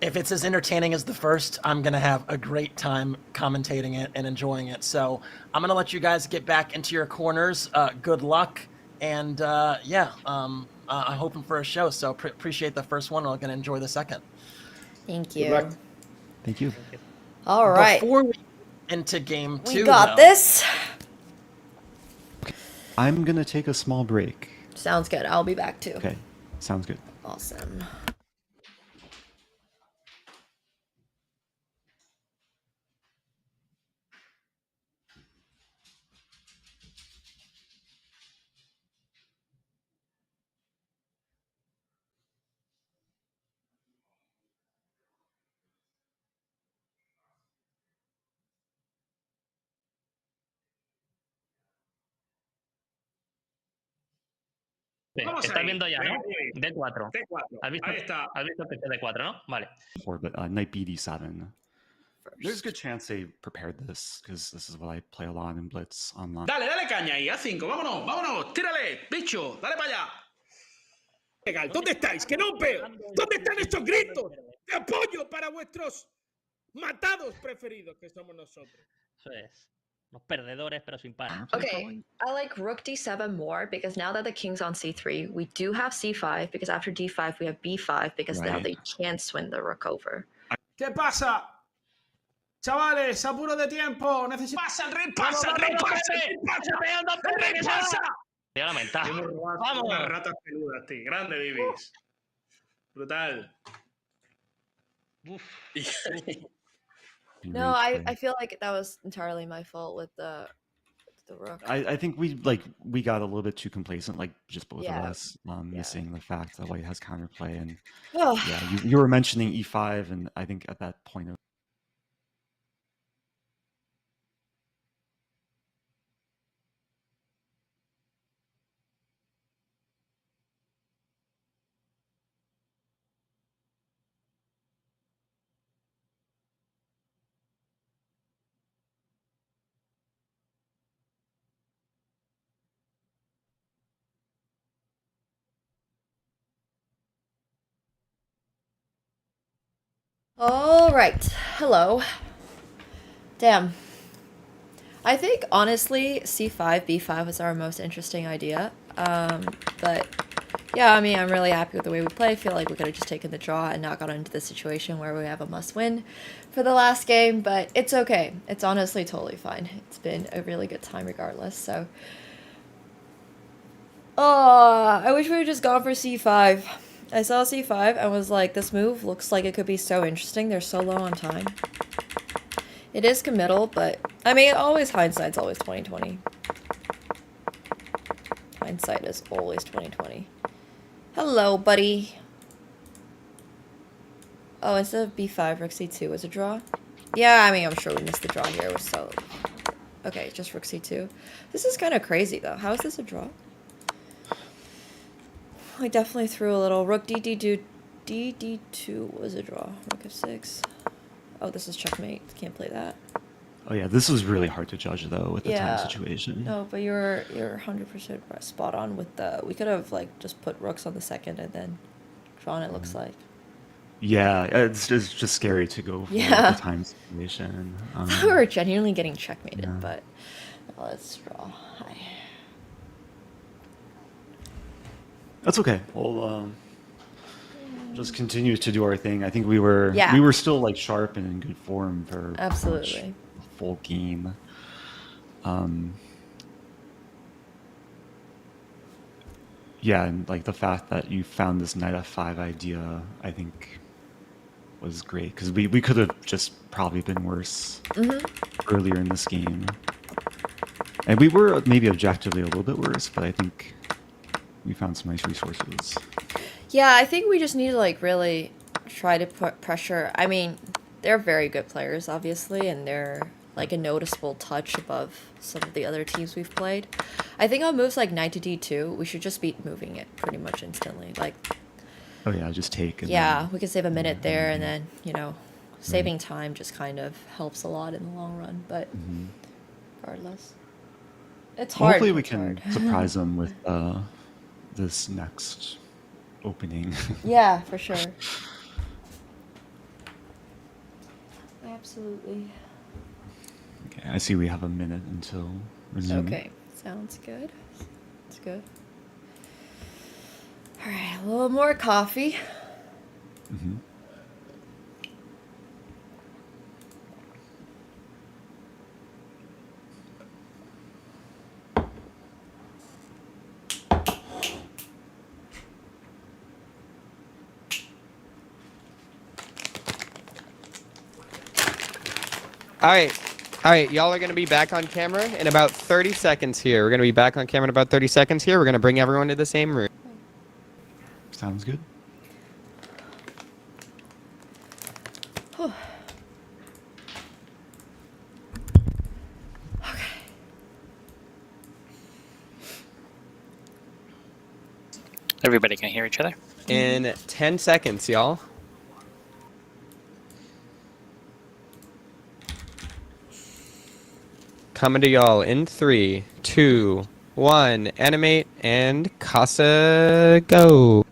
If it's as entertaining as the first, I'm going to have a great time commentating it and enjoying it. So I'm going to let you guys get back into your corners. Good luck. And I'm hoping for a show. So appreciate the first one. I'm going to enjoy the second. Thank you. Good luck. Thank you. All right. Before we get into game two, we got this. I'm going to take a small break. Sounds good. I'll be back too. Okay, sounds good. Awesome. Estás viendo ya, ¿no? D4. D4. ¿Has visto, Ahí está. has visto que es D4, ¿no? Vale. But knight bd7. There's a good chance they prepared this, because this is what I play a lot in Blitz online. Dale caña ahí, A5. Vámonos. Tírale, bicho. Dale para allá. Legal, ¿dónde estáis? Que no os veo. ¿Dónde están esos gritos de apoyo para vuestros matados preferidos que somos nosotros? Eso es. Los perdedores, pero sin par. Okay, I like rook d7 more because now that the king's on c3, we do have c5 because after d5 we have b5 because now they can swing the rook over. ¿Qué pasa? Chavales, apuro de tiempo. ¡Pasa el rey! ¡Pasa el rey! ¡Pasa el rey! ¡Pasa! Te voy a lamentar. ¡Vamos! Unas ratas peludas, tío. Grande, Vivis. Brutal. No, I feel like that was entirely my fault with the rook. I think we got a little bit too complacent, like just both of us, missing the fact that White has counterplay. And you were mentioning e5, and I think at that point All right. Hello. Damn. I think, honestly, c5, b5 was our most interesting idea. But, yeah, I mean, I'm really happy with the way we play. I feel like we could have just taken the draw and not gotten into the situation where we have a must-win for the last game. But it's okay. It's honestly totally fine. It's been a really good time regardless, so... Oh, I wish we had just gone for c5. I saw c5 and was like, this move looks like it could be so interesting. They're so low on time. It is committal, but I mean, always hindsight's always 20/20. Hindsight is always 20/20. Hello, buddy. Oh, instead of b5, rook c2 was a draw? Yeah, I mean, I'm sure we missed the draw here. We're so Okay, just rook c2. This is kind of crazy though. How is this a draw? I definitely threw a little rook dd2 was a draw. Rook f6. Oh, this is checkmate. Can't play that. Oh yeah, this was really hard to judge though with the Yeah. time situation. No, but you're 100% spot on with the. We could have like just put rooks on the second and then drawn. It looks like. Yeah, it's just scary to go for Yeah. the time situation. We were genuinely getting checkmated, yeah. but let's draw. Hi. That's okay. We'll just continue to do our thing. I think we were still like sharp and in good form for pretty much Absolutely. a full game. Yeah, and like the fact that you found this knight f5 idea, I think was great because we could have just probably been worse earlier in this game. And we were maybe objectively a little bit worse, but I think we found some nice resources. Yeah, I think we just need to like really try to put pressure. I mean, they're very good players, obviously, and they're like a noticeable touch above some of the other teams we've played. I think on moves like knight to d2, we should just be moving it pretty much instantly. Like, oh yeah, just take. And yeah, we could save a minute there, and then saving time just kind of helps a lot in the long run. But regardless, it's hard. Hopefully we it's can hard. surprise them with this next opening. Yeah, for sure. Absolutely. Okay, I see we have a minute until resume. Okay, sounds good. That's good. All right, a little more coffee. Mm-hmm. All right, y'all are gonna be back on camera in about 30 seconds here. We're gonna be back on camera in about 30 seconds here. We're gonna bring everyone to the same room. Sounds good. Whew. Everybody can hear each other? In 10 seconds, y'all. Coming to y'all in 3, 2, 1. Animate and Casa go.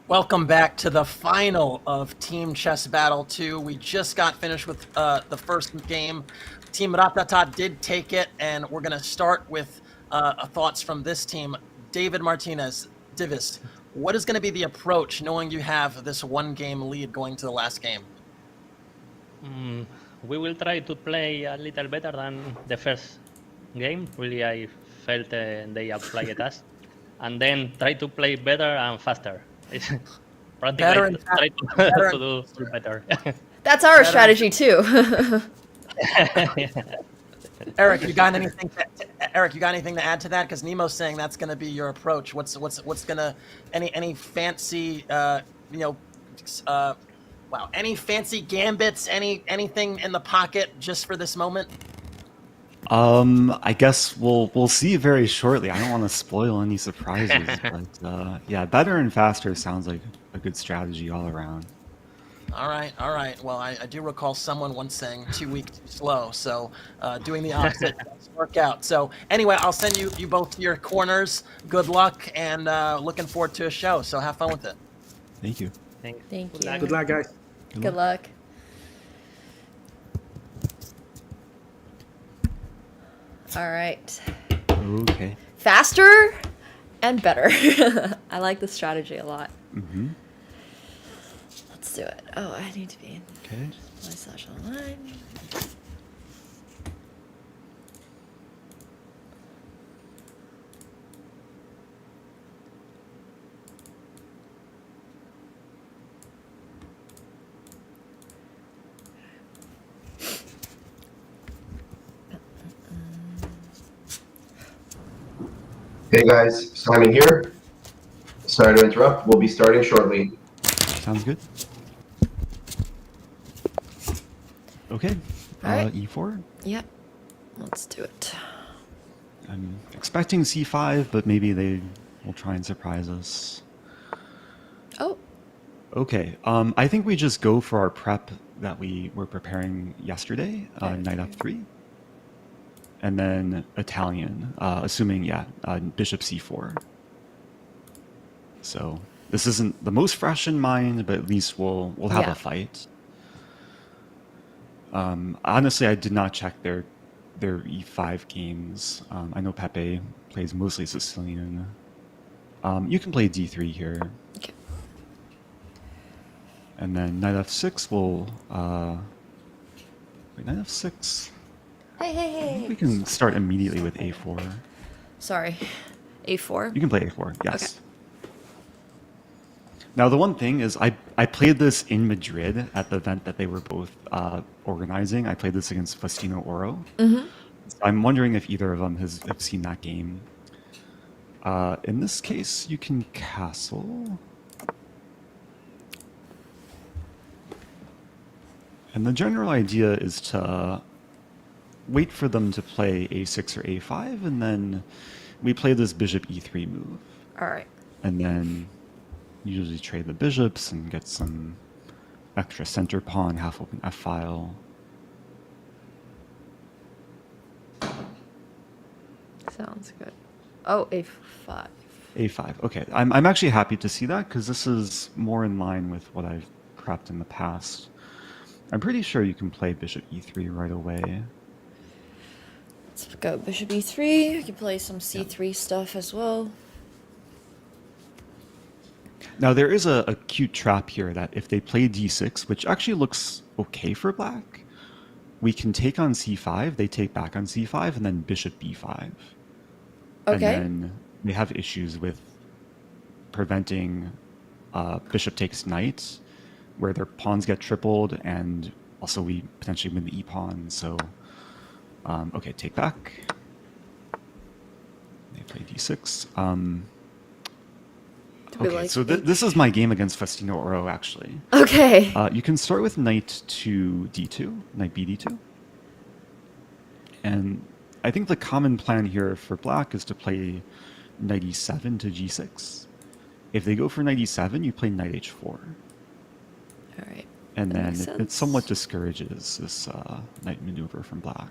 Welcome back to the final of Team Chess Battle 2. We just got finished with the first game. Team RATATA did take it, and we're going to start with thoughts from this team. David Martinez, Divis, what is going to be the approach knowing you have this one-game lead going to the last game? We will try to play a little better than the first game. Really, I felt they outplayed us. And then try to play better and faster. It's Better and try better to do better. That's our strategy too. Eric, you got anything? Eric, you got anything to add to that? Because Nemo's saying that's going to be your approach. What's going to any fancy any fancy gambits? Anything in the pocket just for this moment? I guess we'll see very shortly. I don't want to spoil any surprises, but yeah, better and faster sounds like a good strategy all around. All right. Well, I do recall someone once saying 2 weeks too slow, so doing the opposite does work out. So anyway, I'll send you both to your corners. Good luck, and looking forward to a show. So have fun with it. Thank you. Thank Good you. luck. Good luck, guys. Good luck. All right. Okay. Faster and better. I like the strategy a lot. Mm-hmm. Let's do it. Oh, I need to be in Okay. play/online. Hey guys, Simon here. Sorry to interrupt. We'll be starting shortly. Sounds good. Okay. All right. E4. Yep. Let's do it. I'm expecting c5, but maybe they will try and surprise us. Oh, Okay, I think we just go for our prep that we were preparing yesterday, knight f3. And then Italian, assuming, bishop c4. So this isn't the most fresh in mind, but at least we'll have a fight. Honestly, I did not check their e5 games. I know Pepe plays mostly Sicilian. You can play d3 here. Okay. And then knight f6 will... wait, knight f6... I think we can start immediately with a4. Sorry. A4? You can play a4, yes. Okay. Now, the one thing is I played this in Madrid at the event that they were both organizing. I played this against Faustino Oro. Mm-hmm. I'm wondering if either of them have seen that game. In this case, you can castle. And the general idea is to wait for them to play a6 or a5, and then we play this bishop e3 move. All right. And then usually trade the bishops and get some extra center pawn, half open f file. Sounds good. Oh, a5. A5. Okay, I'm actually happy to see that because this is more in line with what I've prepped in the past. I'm pretty sure you can play bishop e3 right away. Let's go bishop e3. You can play some c3 stuff as well. Now there is a cute trap here that if they play d6, which actually looks okay for black, we can take on c5, they take back on c5, and then bishop b5. Okay. And then they have issues with preventing bishop takes knight, where their pawns get tripled, and also we potentially win the e-pawn, so... okay, take back. They play d6. Okay, so this is my game against Faustino Oro, actually. Okay. You can start with knight to d2, knight bd2. And I think the common plan here for black is to play knight e7 to g6. If they go for knight e7, you play knight h4. All right. And then it somewhat discourages this knight maneuver from black.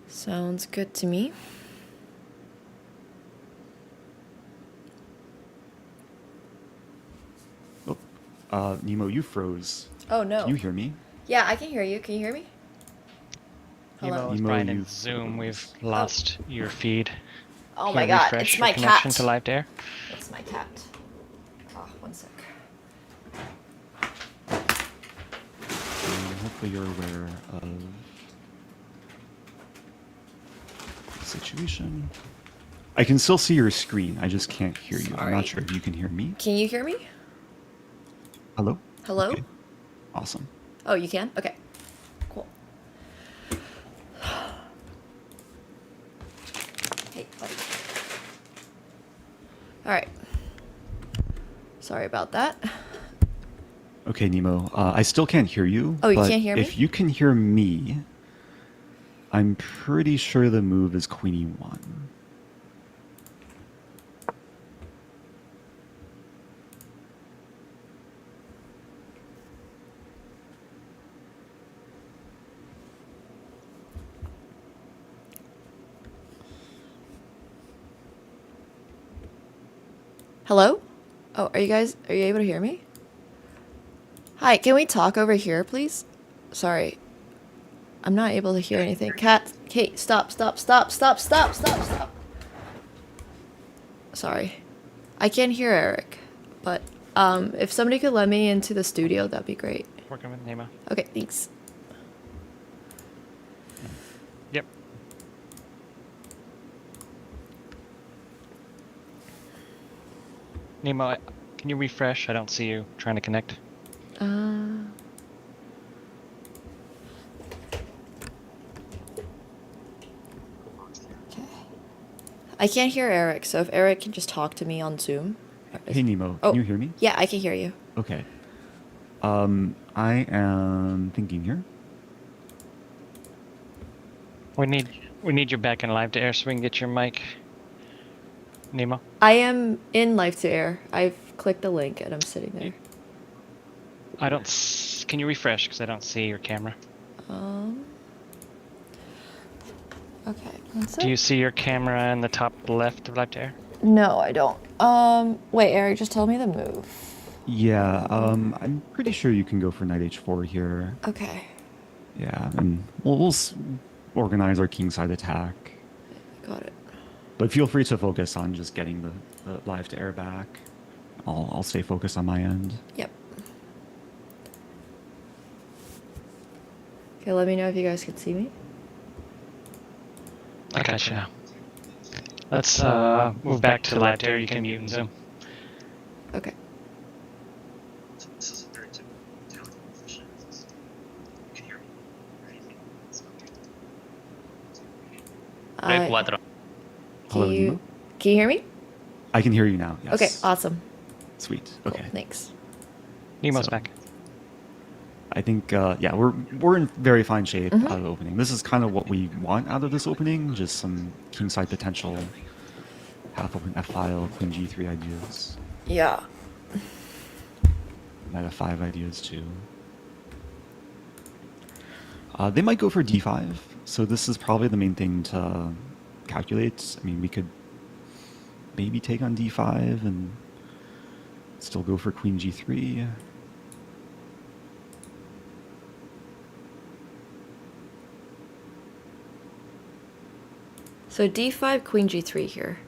Sounds good to me. Oh, Nemo, you froze. Oh no. Can you hear me? Yeah, I can hear you. Can you hear me? Hello. Nemo, Brian in Zoom, we've lost your feed. Oh Can my you god, refresh it's your my connection cat. to live dare? It's my cat. Oh, one sec. Hopefully you're aware of the situation. I can still see your screen. I just can't hear you. I'm not sure if you can hear me. Can you hear me? Hello? Hello? Okay. Awesome. Oh, you can? Okay. Cool. Hey, buddy. Alright. Sorry about that. Okay, Nemo. I still can't hear you. Oh, you but can't hear me? If you can hear me, I'm pretty sure the move is queen e1. Hello? Oh, are you able to hear me? Hi, can we talk over here, please? Sorry. I'm not able to hear anything. Cat, Kate, stop. Sorry. I can't hear Eric, but if somebody could let me into the studio, that'd be great. Working with Nemo. Okay, thanks. Yep. Nemo, can you refresh? I don't see you trying to connect. Okay. I can't hear Eric, so if Eric can just talk to me on Zoom. Hey, Nemo. Can you hear me? Yeah, I can hear you. Okay. I am thinking here. We need you back in live to air so we can get your mic. Nemo. I am in live to air. I've clicked the link and I'm sitting there. I don't. Can you refresh? Because I don't see your camera. Okay. One sec. Do you see your camera in the top left of live to air? No, I don't. Wait, Eric just told me to move. Yeah, I'm pretty sure you can go for knight h4 here. Okay. Yeah, and we'll organize our kingside attack. Got it. But feel free to focus on just getting the live to air back. I'll stay focused on my end. Yep. Okay, let me know if you guys can see me. I got you now. Let's move back to live to air. You can mute and zoom. Okay. Hello, Nemo? Can you hear me? I can hear you now. Yes. Okay, awesome. Sweet. Cool, Okay. thanks. Nemo's back. I think yeah, we're in very fine shape out of the opening. This is kind of what we want out of this opening, just some kingside potential, half open f-file, queen g3 ideas. Yeah. Knight f5 ideas too. They might go for d5, so this is probably the main thing to calculate. I mean, we could maybe take on d5 and still go for queen g3. So d5, queen g3 here.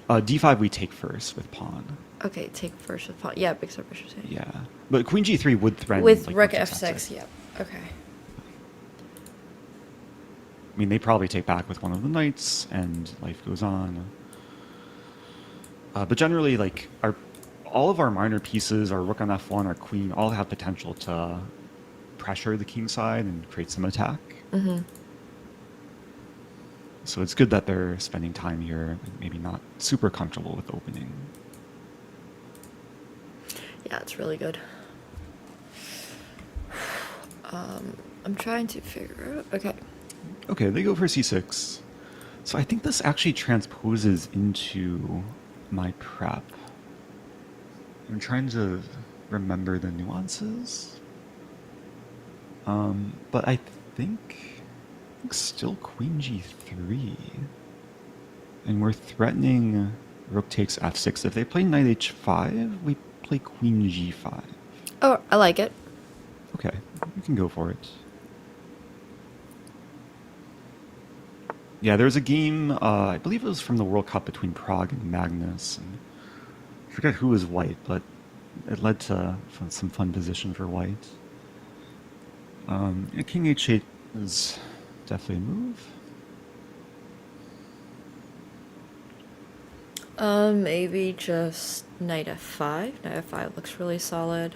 D5 we take first with pawn. Okay, take first with pawn. Yeah, because our bishop's here. Yeah, but queen g3 would threaten With like, rook f6. f6, yep. Okay. I mean, they probably take back with one of the knights, and life goes on. But generally, like all of our minor pieces, our rook on f1, our queen, all have potential to pressure the king side and create some attack. Mm-hmm. So it's good that they're spending time here, maybe not super comfortable with opening. Yeah, it's really good. I'm trying to figure out. Okay. Okay, they go for c6. So I think this actually transposes into my prep. I'm trying to remember the nuances. But I think still queen g3. And we're threatening rook takes f6. If they play knight h5, we play queen g5. Oh, I like it. Okay, we can go for it. Yeah, there was a game, I believe it was from the World Cup between Prague and Magnus. And I forget who was white, but it led to some fun position for white. Yeah, king h8 is definitely a move. Maybe just knight f5. Knight f5 looks really solid.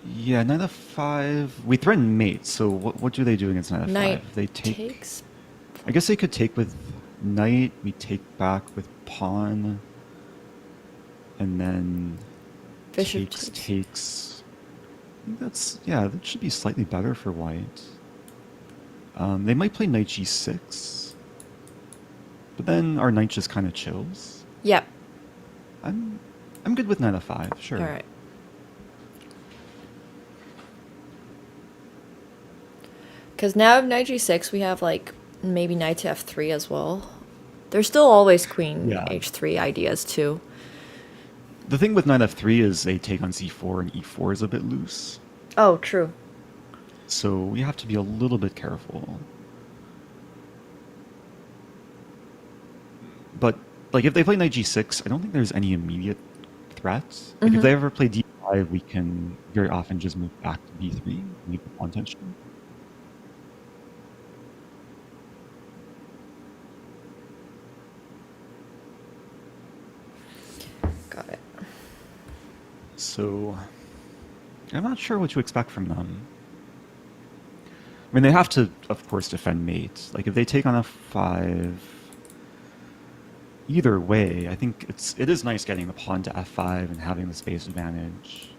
Yeah, knight f5. We threaten mate, so what do they do against knight f5? Knight They take. takes. I guess they could take with knight. We take back with pawn, and then Bishop takes. I think that's that should be slightly better for white. They might play knight g6, but then our knight just kind of chills. Yep. I'm good with knight f5. Sure. All right. Because now knight g6, we have like maybe knight to f3 as well. There's still always queen h3 ideas too. The thing with knight f3 is they take on c4 and e4 is a bit loose. Oh, true. So we have to be a little bit careful. But like if they play knight g6, I don't think there's any immediate threats. Like if they ever play d5, we can very often just move back to b3 and leave the pawn tension. Got it. So I'm not sure what to expect from them. I mean, they have to, of course, defend mate. Like if they take on f5, either way, I think it is nice getting the pawn to f5 and having the space advantage.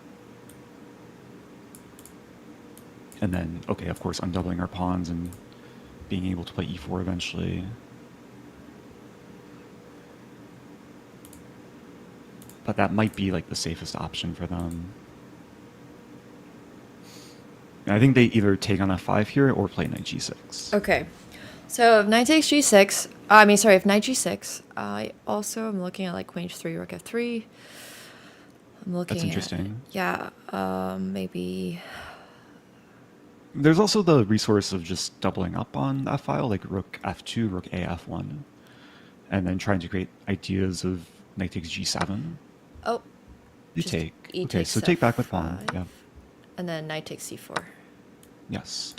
And then, okay, of course, undoubling our pawns and being able to play e4 eventually. But that might be like the safest option for them. I think they either take on f5 here or play knight g6. Okay. So if knight takes g6, I mean, sorry, if knight g6, I also am looking at like queen h3, rook f3. I'm looking That's interesting. Yeah, maybe... There's also the resource of just doubling up on that file, like rook f2, rook a f1, and then trying to create ideas of knight takes g7. Oh. You just take. E Okay, takes so take back with pawn. f5. Yeah. And then knight takes c4. Yes.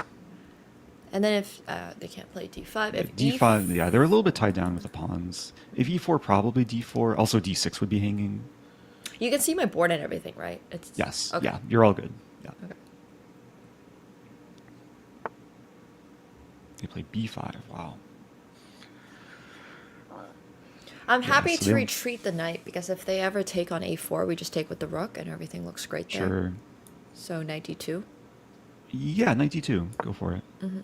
And then if they can't play d5, if d5, yeah, they're a little bit tied down with the pawns. If e4, probably d4. Also, d6 would be hanging. You can see my board and everything, right? It's Yes. okay. Yeah, you're all good. Yeah. Okay. They play b5. Wow. I'm Yeah, happy so to they- retreat the knight because if they ever take on a4, we just take with the rook and everything looks great there. Sure. So knight d2. Yeah, knight d2. Go for it. Mm-hmm.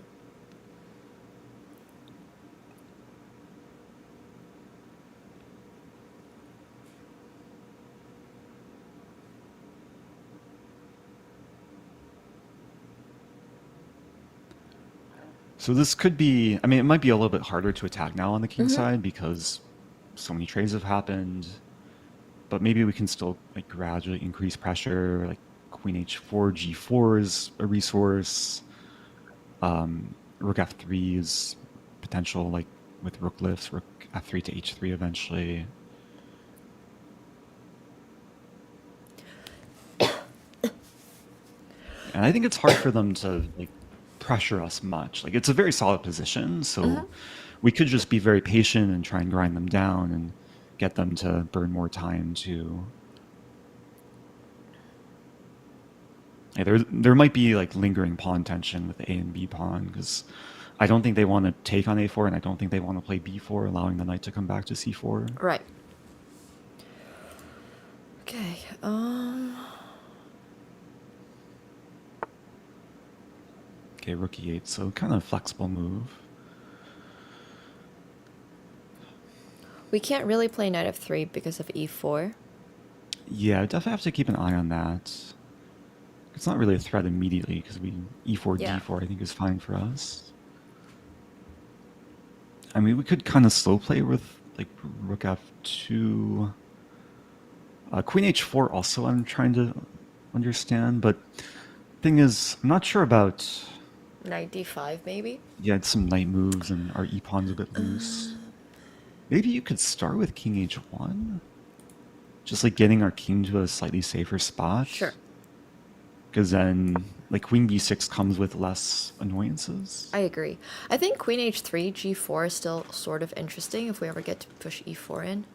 So this could be, I mean, it might be a little bit harder to attack now on the king Mhm. side because so many trades have happened. But maybe we can still like gradually increase pressure. Like queen h4, g4 is a resource. Rook f3 is potential, like with rook lifts, rook f3 to h3 eventually. And I think it's hard for them to like pressure us much. Like it's a very solid position, so we could just be very patient and try and grind them down and get them to burn more time to. Yeah, there might be like lingering pawn tension with A and B pawn because I don't think they want to take on A4 and I don't think they want to play B4, allowing the knight to come back to C4. Right. Okay. Okay, rook E8, so kind of flexible move. We can't really play knight f3 because of e4. Yeah, definitely have to keep an eye on that. It's not really a threat immediately because we E4, Yeah. D4 I think is fine for us. I mean, we could kind of slow play with like rook f2. Queen h4 also I'm trying to understand, but thing is, I'm not sure about... Knight d5 maybe? Yeah, it's some knight moves and our e-pawn's a bit loose. Maybe you could start with king h1? Just like getting our king to a slightly safer spot? Sure. Because then, like, queen b6 comes with less annoyances. I agree. I think queen h3, g4 is still sort of interesting if we ever get to push e4 in.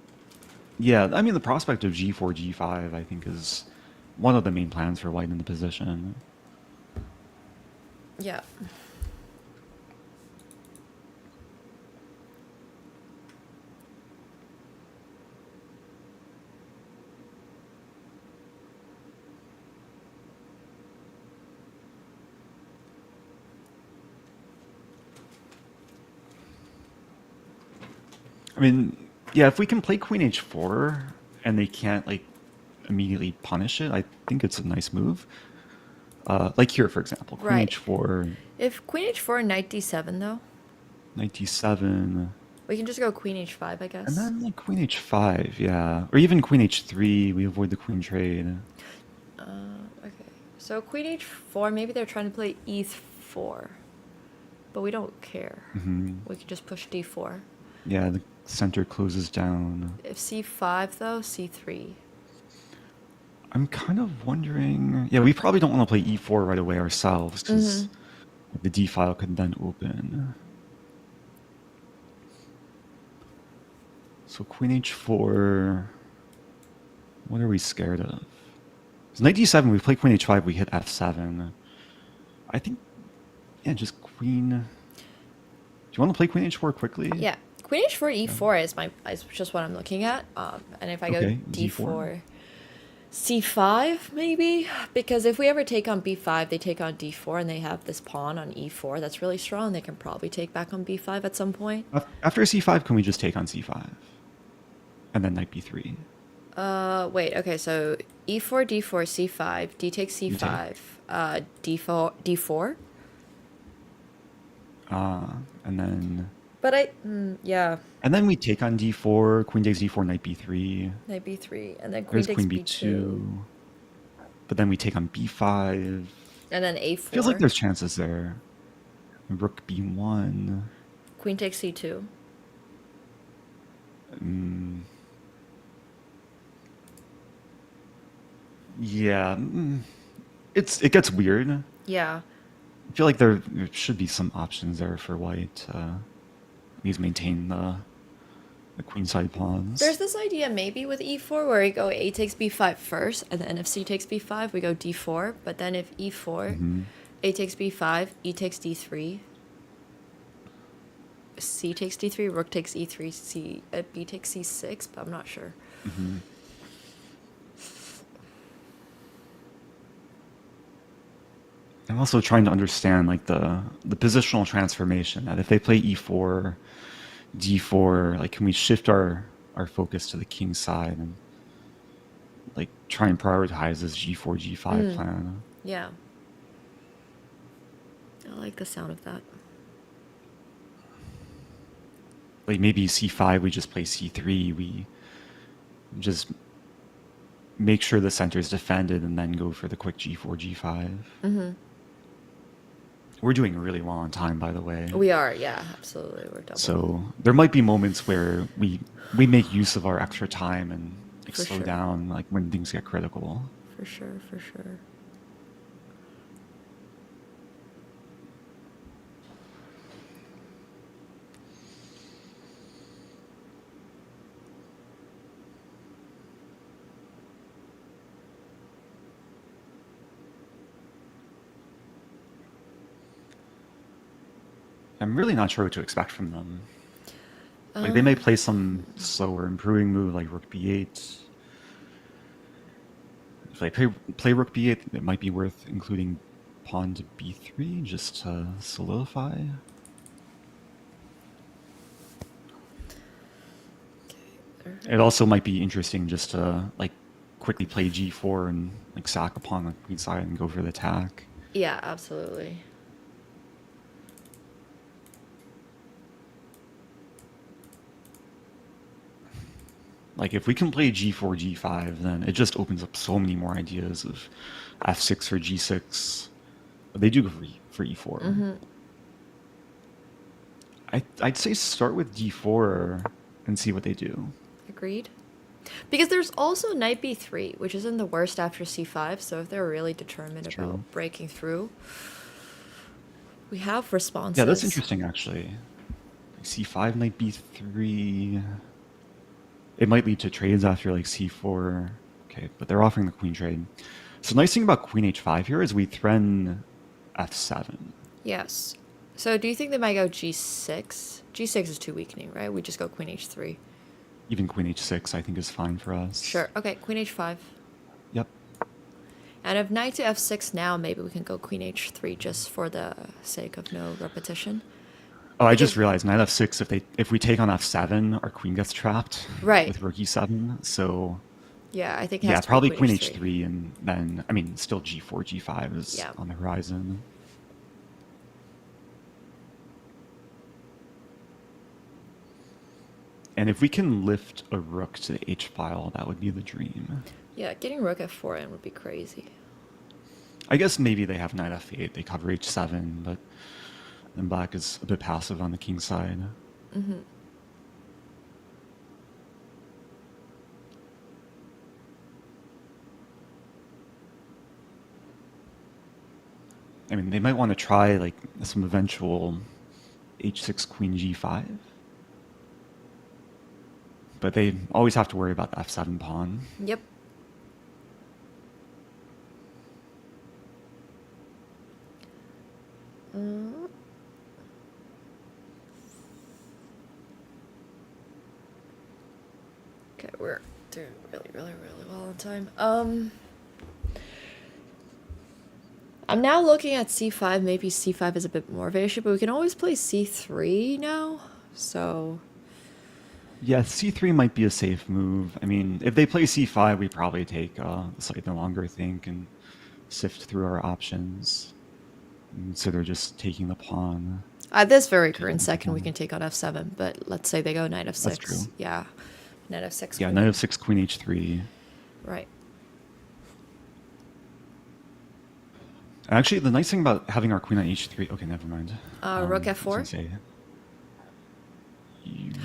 Yeah, I mean, the prospect of g4, g5, I think, is one of the main plans for white in the position. Yeah. I mean, yeah, if we can play queen h4 and they can't, like, immediately punish it, I think it's a nice move. Like here, for example, queen Right. h4, If queen h4, knight d7 though, knight d7, we can just go queen h5, I guess. and then like queen h5, yeah. Or even queen h3, we avoid the queen trade. Okay. So queen h4, maybe they're trying to play e4, but we don't care. We can just push d4. Yeah, the center closes down. If c5 though, c3. I'm kind of wondering... Yeah, we probably don't want to play e4 right away ourselves, because the d file could then open. So queen h4... What are we scared of? So knight d7, we play queen h5, we hit f7. I think... Yeah, just queen... Do you want to play queen h4 quickly? Yeah. Queen h4, e4 is just what I'm looking at. And if I go Okay, d4. d4. C5 maybe, because if we ever take on B5, they take on D4, and they have this pawn on E4 that's really strong. They can probably take back on B5 at some point. After C5, can we just take on C5? And then knight B3. Wait, okay, so E4, D4, C5, D takes C5, D4, D4. And then... But yeah. And then we take on D4, queen takes D4, knight B3. Knight B3, and then queen There's takes queen B2. But then we take on B5. And then A4. Feels like there's chances there. Rook B1. Queen takes C2. Yeah. It gets weird. Yeah. I feel like there should be some options there for white. He's maintain the queenside pawns. There's this idea maybe with E4 where we go A takes B5 first, and then if C takes B5, we go D4. But then if E4, A takes B5, E takes D3, C takes D3, Rook takes E3, B takes C6, but I'm not sure. I'm also trying to understand like the positional transformation. That if they play E4, D4, like can we shift our focus to the king side and like try and prioritize this G4, G5 plan? Yeah. I like the sound of that. Like maybe C5, we just play C3, we just make sure the center is defended and then go for the quick G4, G5. We're doing really well on time, by the way. We are, yeah, absolutely. We're double. So there might be moments where we make use of our extra time and like, slow down, like when things get critical. For sure, for sure. I'm really not sure what to expect from them. Like they may play some slower improving move like Rook B8. If they play Rook B8, it might be worth including pawn to B3 just to solidify. It also might be interesting just to like quickly play G4 and like sack a pawn on the queen side and go for the attack. Yeah, absolutely. Like if we can play G4, G5, then it just opens up so many more ideas of F6 or G6. They do go for E4. I'd say start with D4 and see what they do. Agreed. Because there's also knight B3, which isn't the worst after C5, so if they're really determined about breaking through, we have responses. Yeah, that's interesting actually. C5, knight B3... It might lead to trades after like C4. Okay, but they're offering the queen trade. So the nice thing about queen H5 here is we threaten F7. Yes. So do you think they might go G6? G6 is too weakening, right? We just go queen H3. Even queen H6 I think is fine for us. Sure. Okay, queen H5. Yep. And if knight to F6 now, maybe we can go queen H3 just for the sake of no repetition. Oh, I just realized knight F6. If we take on F7, our queen gets trapped. Right. With rook E7. So. Yeah, I think. It has to probably be queen H3, and then I mean, still G4, G5 is on the horizon. And if we can lift a rook to the H file, that would be the dream. Yeah, getting rook F4 in would be crazy. I guess maybe they have knight F8. They cover H7, but. And black is a bit passive on the king side. I mean, they might want to try like some eventual H6 queen G5. But they always have to worry about the F7 pawn. Yep. Okay, we're do really, really, really well on time. I'm now looking at c5. Maybe c5 is a bit more of an issue, but we can always play c3 now. So Yeah, c3 might be a safe move. I mean, if they play c5, we probably take slightly longer think and sift through our options. So they're just taking the pawn. at this very current second, we can take on f7. But let's say they go knight f6. That's true. Yeah, knight f6. Yeah, queen. knight f6, queen h3. Right. Actually, the nice thing about having our queen on h3... Okay, never mind. Rook I was gonna f4? say,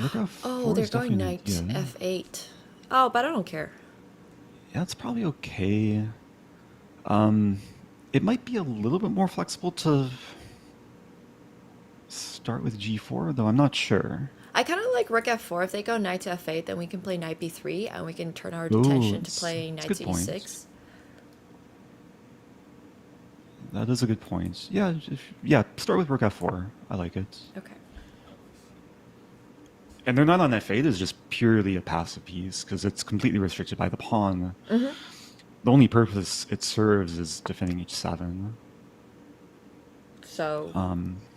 rook f4 Oh, they're is going definitely knight good. f8. Oh, but I don't care. Yeah, it's probably okay. It might be a little bit more flexible to start with g4, though I'm not sure. I kind of like rook f4. If they go knight to f8, then we can play knight b3, and we can turn our Ooh, attention to that's playing a knight good to point. e6. That is a good point. Yeah, yeah, start with rook f4. I like it. Okay. And they're not on f8 is just purely a passive piece, because it's completely restricted by the pawn. Mm-hmm. The only purpose it serves is defending h7. So,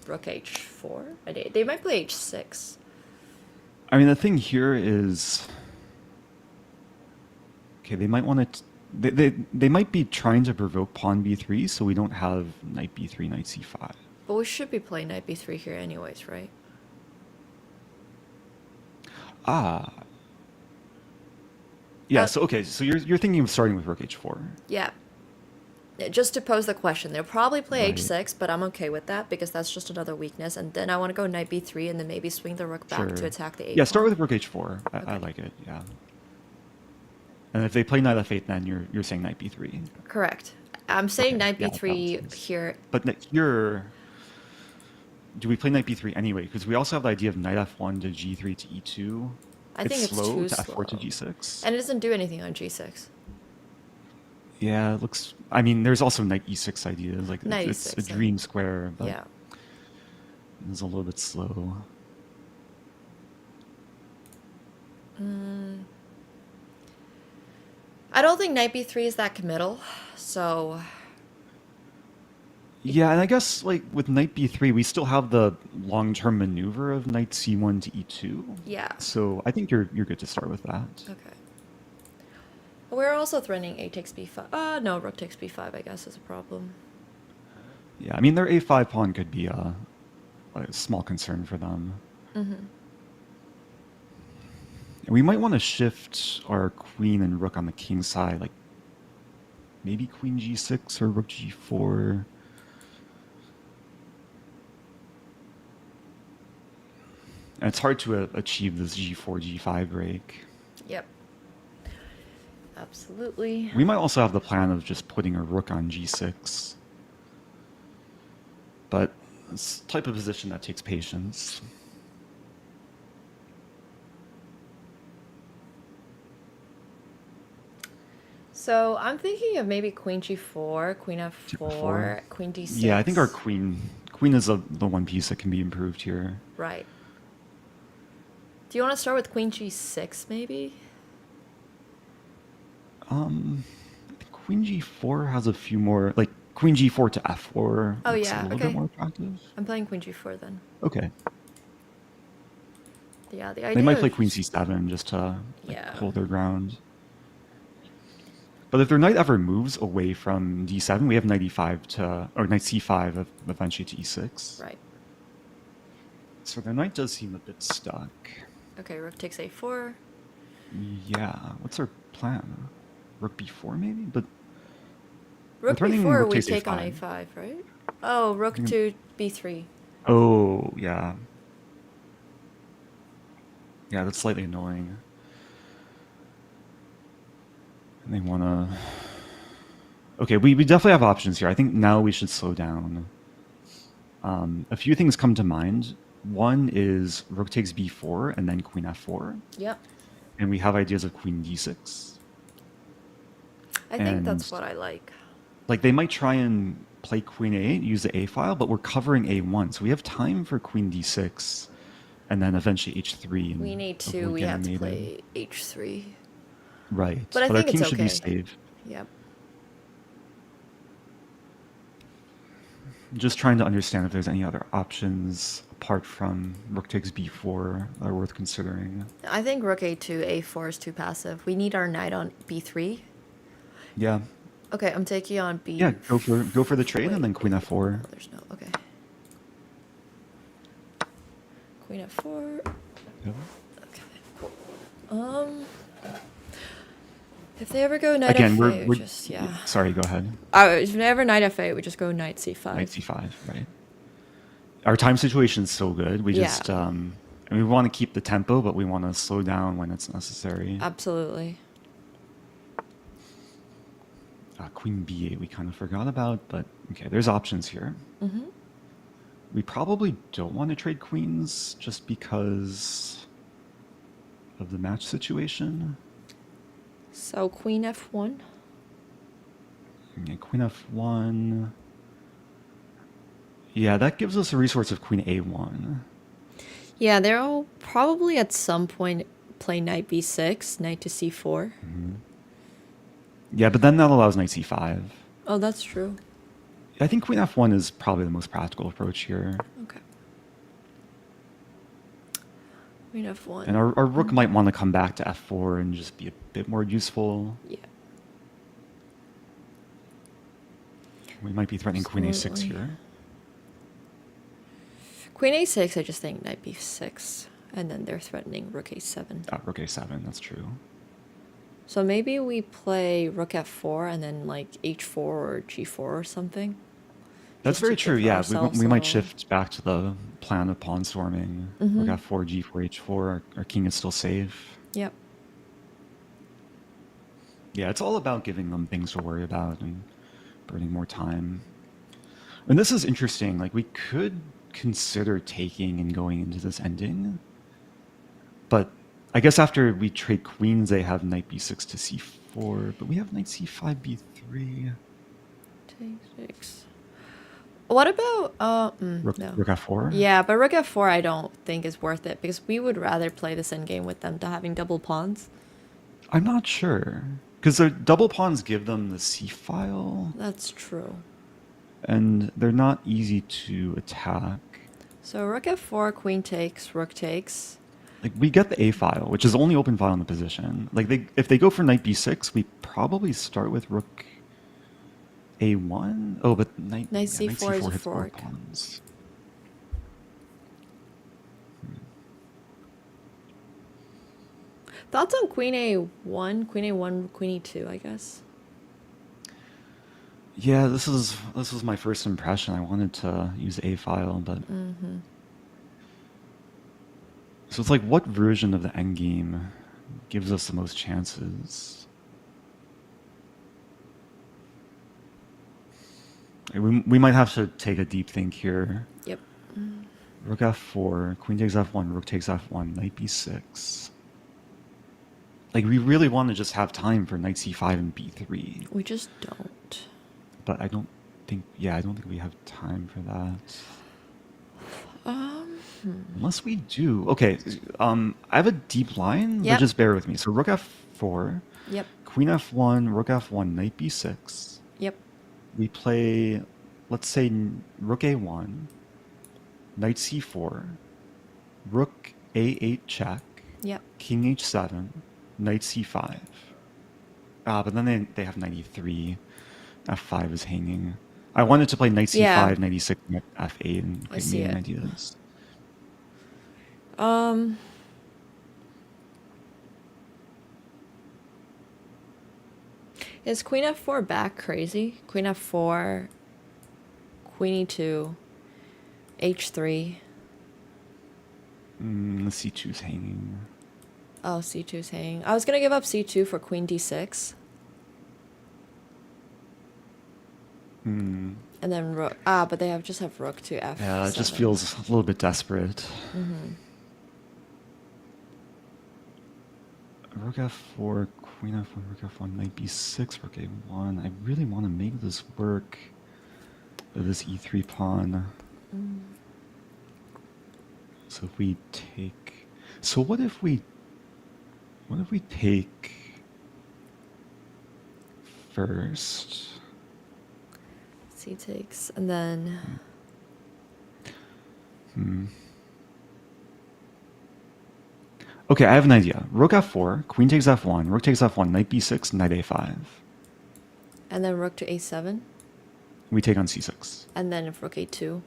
rook h4? They might play h6. I mean, the thing here is... Okay, they might want to... They might be trying to provoke pawn b3, so we don't have knight b3, knight c5. But we should be playing knight b3 here anyways, right? Ah. Yeah, so okay, so you're thinking of starting with rook h4. Yeah. Just to pose the question, they'll probably play Right. h6, but I'm okay with that because that's just another weakness. And then I want to go knight b3 and then maybe swing the rook back to Sure. attack the a Yeah, start pawn. with rook h4. I like it, yeah. And if they play knight f8, then you're saying knight b3. Correct. I'm saying Okay, knight yeah, b3 that makes sense. here. But here... Do we play knight b3 anyway? Because we also have the idea of knight f1 to g3 to e2. I think it's slow too to f4 to slow. g6. And it doesn't do anything on g6. Yeah, it looks... I mean, there's also knight e6 ideas. Like, Knight it's a e6, yeah. dream square, but Yeah. it's a little bit slow. I don't think knight b3 is that committal, so Yeah, and I guess, like, with knight b3, we still have the long-term maneuver of knight c1 to e2. yeah. So I think you're good to start with that. Okay. We're also threatening a takes b5. No, rook takes b5, I guess, is a problem. Yeah, I mean, their a5 pawn could be a small concern for them. Mm-hmm. We might want to shift our queen and rook on the king side, like maybe queen g6 or rook g4. And it's hard to achieve this g4, g5 break. Yep. Absolutely. We might also have the plan of just putting a rook on g6. But it's the type of position that takes patience. So I'm thinking of maybe queen g4, queen f4, G4. queen d6. Yeah, I think our queen is the one piece that can be improved here. Right. Do you want to start with queen g6, maybe? I think queen g4 has a few more, like queen g4 to f4. Oh, looks yeah, a little okay. bit more attractive. I'm playing queen g4 then. Okay. Yeah, the idea They might play of- queen c7 just to Yeah. hold their ground. But if their knight ever moves away from d7, we have knight e5 to, or knight c5 eventually to e6. Right. So their knight does seem a bit stuck. Okay, rook takes a4. Yeah, what's our plan? Rook b4 maybe? But Rook threatening b4, rook we takes take on a5. a5, right? Oh, rook think- to b3. Oh, yeah. Yeah, that's slightly annoying. And they want to... Okay, we definitely have options here. I think now we should slow down. A few things come to mind. One is rook takes b4 and then queen f4. Yep. And we have ideas of queen d6. I think that's And- what I like. Like, they might try and play queen a8, use the a file, but we're covering a1. So we have time for queen d6 and then eventually h3. And Queen a2, avoid we have getting to mated. play h3. Right. But I our think king it's should be okay. safe. Yep. Just trying to understand if there's any other options apart from rook takes b4 that are worth considering. I think rook a2, a4 is too passive. We need our knight on b3. Yeah. Okay, I'm taking on b. Yeah, go for the trade Wait. and then queen f4. Oh, there's no. Okay. Queen f4. Yep. Okay. If they ever go knight Again, f8, we're just yeah. Sorry, go ahead. If they ever knight f8, we just go knight c5. Knight c5, right. Our time situation is so good. We just and we want to keep the tempo, but we want to slow down when it's necessary. Absolutely. Queen b8 we kind of forgot about, but okay, there's options here. Mm-hmm. We probably don't want to trade queens just because of the match situation. So queen f1. Yeah, queen f1. Yeah, that gives us a resource of queen a1. Yeah, they'll probably at some point play knight b6, knight to c4. Mm-hmm. Yeah, but then that allows knight c5. Oh, that's true. I think queen f1 is probably the most practical approach here. Okay. Queen f1. And our rook might want to come back to f4 and just be a bit more useful. Yeah. We might be threatening queen a6 here. Queen a6, I just think knight b6. And then they're threatening rook a7. Rook a7, that's true. So maybe we play rook f4 and then like h4 or g4 or something. That's very true, yeah. We a might shift back to the plan of pawn storming. Mhm. Rook f4, g4, h4. Our king is still safe. Yep. Yeah, it's all about giving them things to worry about and burning more time. And this is interesting. Like, we could consider taking and going into this ending. But I guess after we trade queens, they have knight b6 to c4. But we have knight c5, b3. T6. What about Rook, no. rook f4? Yeah, but rook f4 I don't think is worth it because we would rather play this endgame with them to having double pawns. I'm not sure. Because their double pawns give them the c-file. That's true. And they're not easy to attack. So rook f4, queen takes, rook takes. Like, we get the a-file, which is the only open file in the position. Like, if they go for knight b6, we probably start with rook a1. Oh, but knight c4 is a hits fork. both pawns. Thoughts on queen a1, queen e2, I guess. Yeah, this was my first impression. I wanted to use a-file, but so it's like, what version of the endgame gives us the most chances? We might have to take a deep think here. Yep. Rook f4, queen takes f1, rook takes f1, knight b6. Like, we really want to just have time for knight c5 and b3. We just don't. But I don't think we have time for that. Unless we do. Okay, I have a deep line, but Yep. just bear with me. So rook f4, Yep. queen f1, rook f1, knight b6. Yep. We play, let's say, rook a1, knight c4, rook a8 check, Yep. king h7, knight c5. But then they have knight e3, f5 is hanging. I wanted to play knight c5, Yeah. knight e6, knight f8, and I get see main it. ideas. Is queen f4 back crazy? Queen f4, queen e2, h3. C2's hanging. Oh, c2's hanging. I was gonna give up c2 for queen d6. And then rook. But they just have rook to f7. Yeah, it just feels a little bit desperate. Rook f4, queen f1, rook f1, knight b6, rook a1. I really want to make this work with this e3 pawn. So if we take... So what if we take first. C takes, and then Okay, I have an idea. Rook f4, queen takes f1, rook takes f1, knight b6, knight a5. and then rook to a7, We take on c6. and then if rook a2.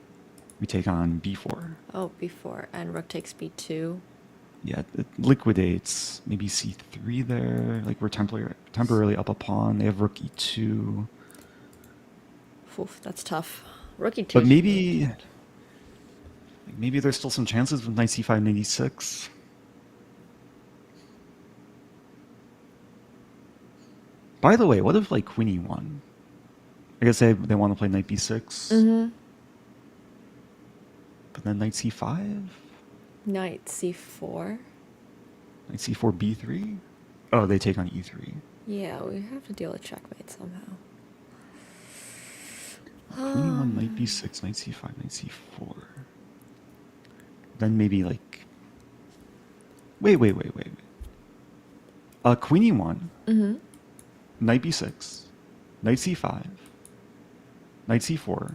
We take on b4. Oh, b4, and rook takes b2. Yeah, it liquidates. Maybe c3 there. Like we're temporarily up a pawn. They have rook e2. Oof, that's tough. Rook e2. But maybe there's still some chances with knight c5, knight e6. By the way, what if like queen e1? I guess they want to play knight b6. Mm-hmm. But then knight c5? Knight c4. Knight c4, b3? Oh, they take on e3. Yeah, we have to deal with checkmate somehow. Queen e1, knight b6, knight c5, knight c4. Then maybe like... Wait. Queen e1. Mm-hmm. Knight b6. Knight c5. Knight c4.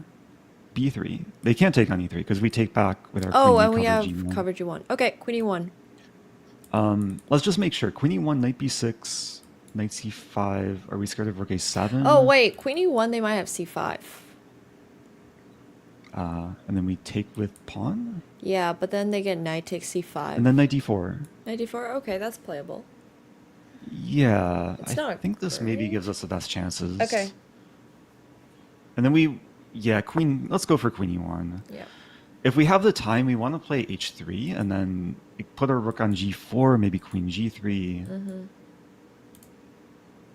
b3. They can't take on e3 because we take back with our Oh, queen and we have e1. covered g1. Okay, queen e1. Let's just make sure. Queen e1, knight b6, knight c5. Are we scared of rook a7? Oh, wait. Queen e1, they might have c5. And then we take with pawn? Yeah, but then they get knight takes c5. And then knight d4. Knight d4? Okay, that's playable. Yeah, It's I not think this maybe great. gives us the best chances. Okay. And then let's go for queen e1. Yeah. If we have the time, we want to play h3 and then put our rook on g4, maybe queen g3. Mm-hmm.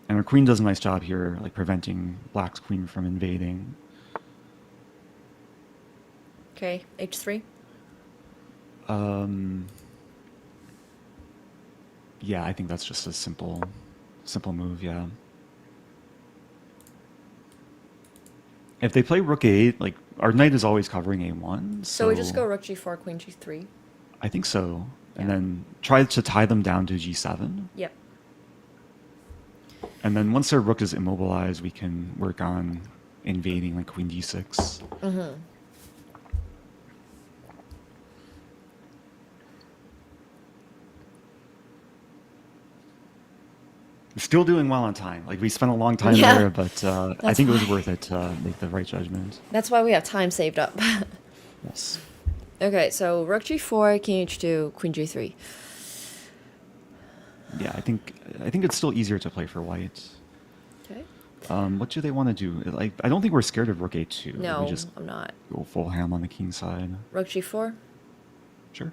And our queen does a nice job here, like preventing black's queen from invading. Okay, h3. Yeah, I think that's just a simple move, yeah. If they play rook a8, like, our knight is always covering a1, So we just go rook g4, queen g3. I think so. And then try to tie them down to g7. Yep. And then once their rook is immobilized, we can work on invading, like, queen d6. Mm-hmm. Still doing well on time. Like, we spent a long time Yeah. there, but I think it was worth it to make the right judgment. That's why we have time saved up. Yes. Okay, so rook g4, king h2, queen g3. Yeah, I think it's still easier to play for white. Okay. What do they want to do? Like, I don't think we're scared of rook a2. No, we just I'm not. go full ham on the king side. Rook g4? Sure.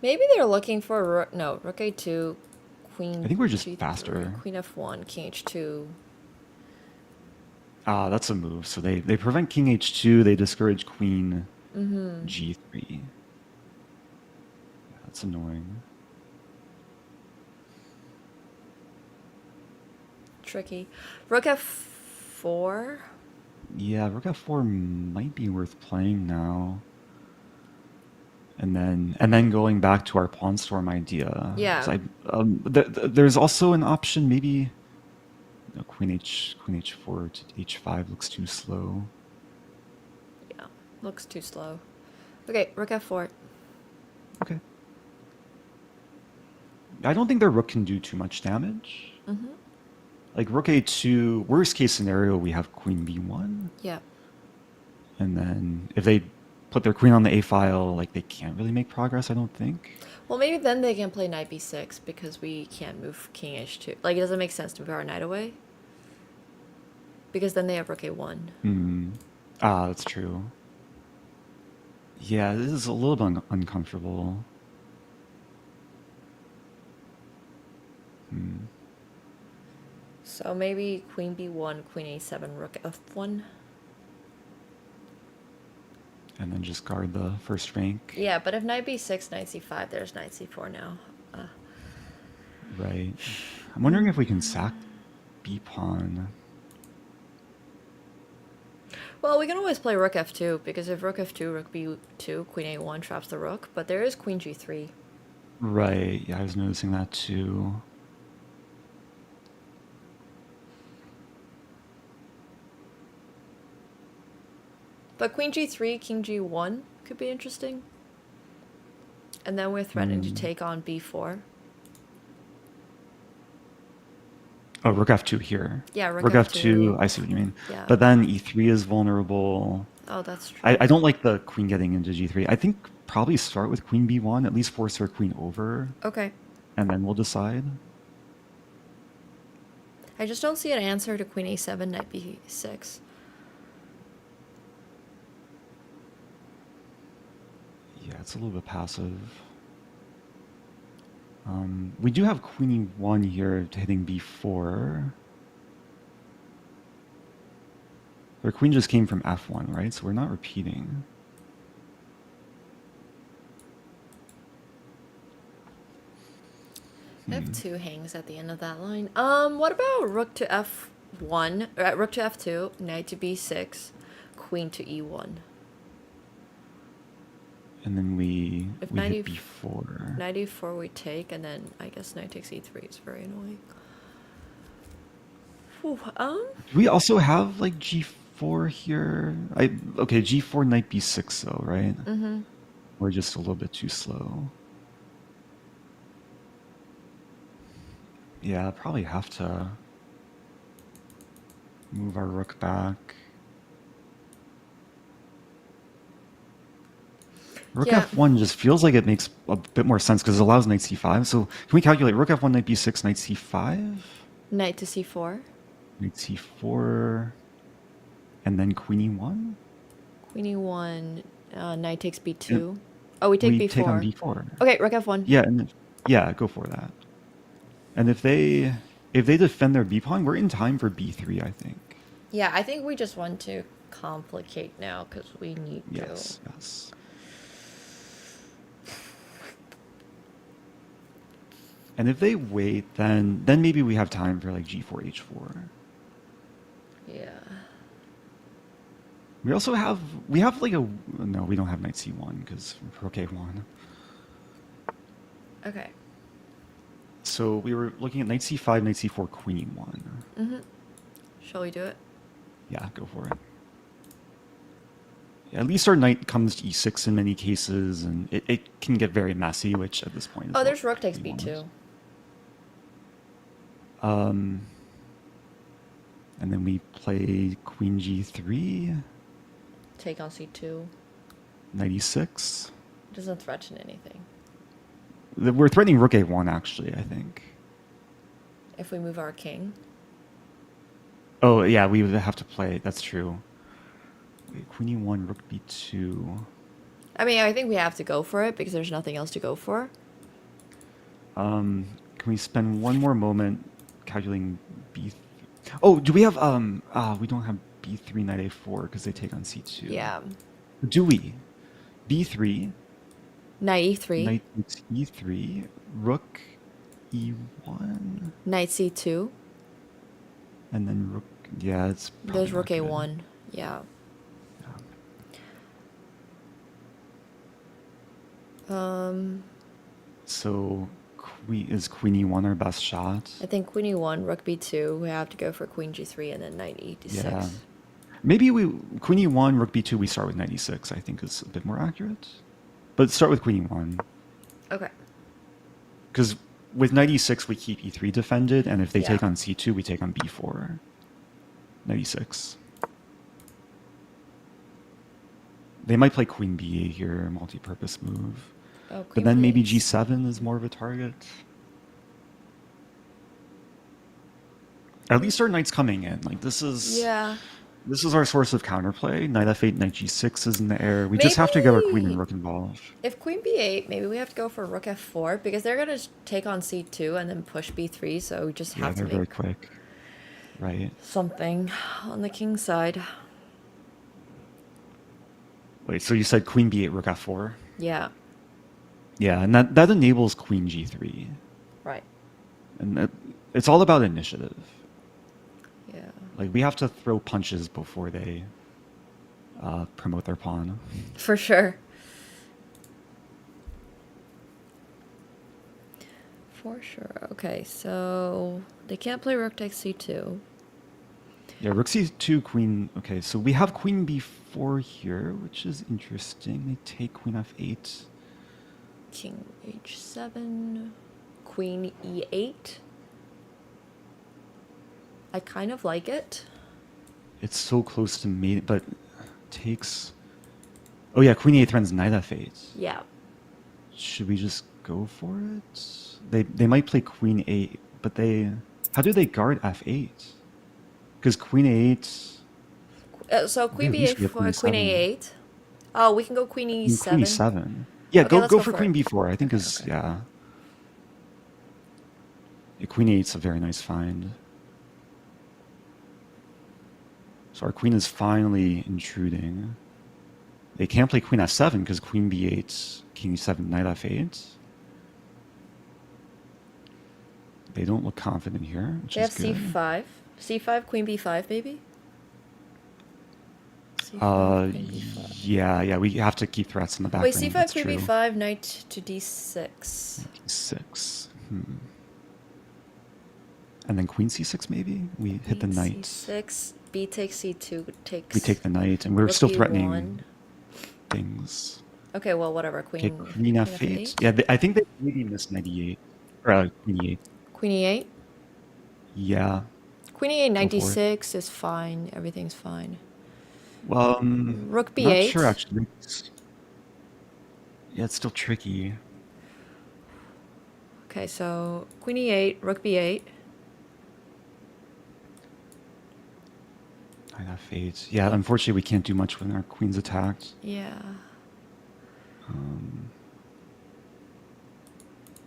Maybe they're looking for rook a2, queen I think we're just g3, faster. Queen f1, king h2. That's a move. So they prevent king h2. They discourage queen Mm-hmm. g3. That's annoying. Tricky. Rook f4? Yeah, rook f4 might be worth playing now. And then going back to our pawn storm idea. Yeah. 'Cause there's also an option, maybe queen h4 to h5 looks too slow. Yeah, looks too slow. Okay, rook f4. Okay. I don't think their rook can do too much damage. Mm-hmm. Like rook a2, worst case scenario, we have queen b1. Yeah. And then if they put their queen on the a file, like they can't really make progress, I don't think. Well, maybe then they can play knight b6 because we can't move king h2. Like, it doesn't make sense to move our knight away. Because then they have rook a1. That's true. Yeah, this is a little bit uncomfortable. So maybe queen b1, queen a7, rook f1. And then just guard the first rank. Yeah, but if knight b6, knight c5, there's knight c4 now. Right. I'm wondering if we can sack b-pawn. Well, we can always play rook f2, because if rook f2, rook b2, queen a1 traps the rook, but there is queen g3. Right, yeah, I was noticing that too. But queen g3, king g1 could be interesting. And then we're threatening to take on b4. Oh, rook f2 here. Yeah, rook f2. f2. I see what you mean. Yeah. But then e3 is vulnerable. Oh, that's true. I don't like the queen getting into g3. I think probably start with queen b1, at least force her queen over. Okay. And then we'll decide. I just don't see an answer to queen a7, knight b6. Yeah, it's a little bit passive. We do have queen e1 here hitting b4. Our queen just came from f1, right? So we're not repeating. f2 hangs at the end of that line. What about rook to f1, rook to f2, knight to b6, queen to e1? And then we knight hit b4. Knight e4 we take, and then I guess knight takes e3 is very annoying. Whew, Do we also have like g4 here? Okay, g4 knight b6 though, right? Mm-hmm. We're just a little bit too slow. Yeah, probably have to move our rook back. Rook f1 just feels like it makes a bit more sense because it allows knight c5. So can we calculate rook f1, knight b6, knight c5? Knight to c4. Knight c4. And then queen e1? Queen e1, knight takes b2. Oh, we take b4. Take on b4. Okay, rook f1. Yeah, yeah, go for that. And if they defend their b pawn, we're in time for b3, I think. Yeah, I think we just want to complicate now because we need to. Yes, yes. And if they wait, then maybe we have time for like g4, h4. Yeah. We also have like a no, we don't have knight c1 because rook a1. Okay. So we were looking at knight c5, knight c4, queen e1. Mm-hmm. Shall we do it? Yeah, go for it. Yeah, at least our knight comes to e6 in many cases, and it can get very messy, which at this point is Oh, there's rook takes b2. And then we play queen g3. Take on c2. Knight e6. Doesn't threaten anything. We're threatening rook a1, actually, I think. If we move our king. Oh, yeah, we would have to play. That's true. Wait, queen e1, rook b2. I mean, I think we have to go for it because there's nothing else to go for. Can we spend one more moment calculating b? Oh, do we have we don't have b3 knight a4 because they take on c2. Yeah. Do we? b3. Knight e3. Knight e3. Rook e1. Knight c2. And then rook. Yeah, it's. There's rook a1. Yeah. So, is queen e1 our best shot? I think queen e1, rook b2. We have to go for queen g3 and then knight e6. Yeah. Maybe queen e1, rook b2. We start with knight e6. I think is a bit more accurate. But start with queen e1. Okay. Because with knight e6 we keep e3 defended, and if they take on c2, we take on b4. Knight e6. They might play queen b8 here, multi-purpose move. Oh, but then maybe g7 is more of a target. At least our knight's coming in. Like this is. Yeah. This is our source of counterplay. Knight f8, knight g6 is in the air. We just have to get our queen and rook involved. If queen b8, maybe we have to go for rook f4 because they're going to take on c2 and then push b3. So we just have to make very quick. Right. something on the king's side. Wait, so you said queen b8, rook f4? Yeah. Yeah, and that enables queen g3. Right. And it's all about initiative. Yeah. Like, we have to throw punches before they promote their pawn. For sure. For sure. Okay, so they can't play rook takes c2. Yeah, rook c2, queen. Okay, so we have queen b4 here, which is interesting. They take queen f8. King h7, queen e8. I kind of like it. It's so close to mate, but takes. Oh yeah, queen e8 threatens knight f8. Yeah. Should we just go for it? They might play queen 8, but they. How do they guard f8? Because queen a8. So queen at least we b8 have for queen queen e7. a8. Oh, we can go queen e7. Queen e7. Yeah, Okay, let's go go for for queen it. b4. I think is yeah. Yeah, queen e8's a very nice find. So our queen is finally intruding. They can't play queen f7 because queen b8, king e7, knight f8. They don't look confident here, which They have is good. c5. c5, queen b5, maybe? Yeah, we have to keep threats in the back. Wait, range, c5, that's queen true. b5, knight to d6. D6. And then queen c6 maybe? We hit the Queen knight. c6, b takes c2, takes... We take the knight, and we're rook still e1. threatening things. Okay, well, whatever. Okay, Queen queen f8. Yeah, I think they maybe missed knight e8. Or queen e8. Queen e8? Yeah. Queen e8, knight Go for it. d6 is fine. Everything's fine. Well, Rook not b8. sure actually. Yeah, it's still tricky. Okay, so queen e8, rook b8. Knight f8. Yeah, unfortunately we can't do much when our queen's attacked. Yeah.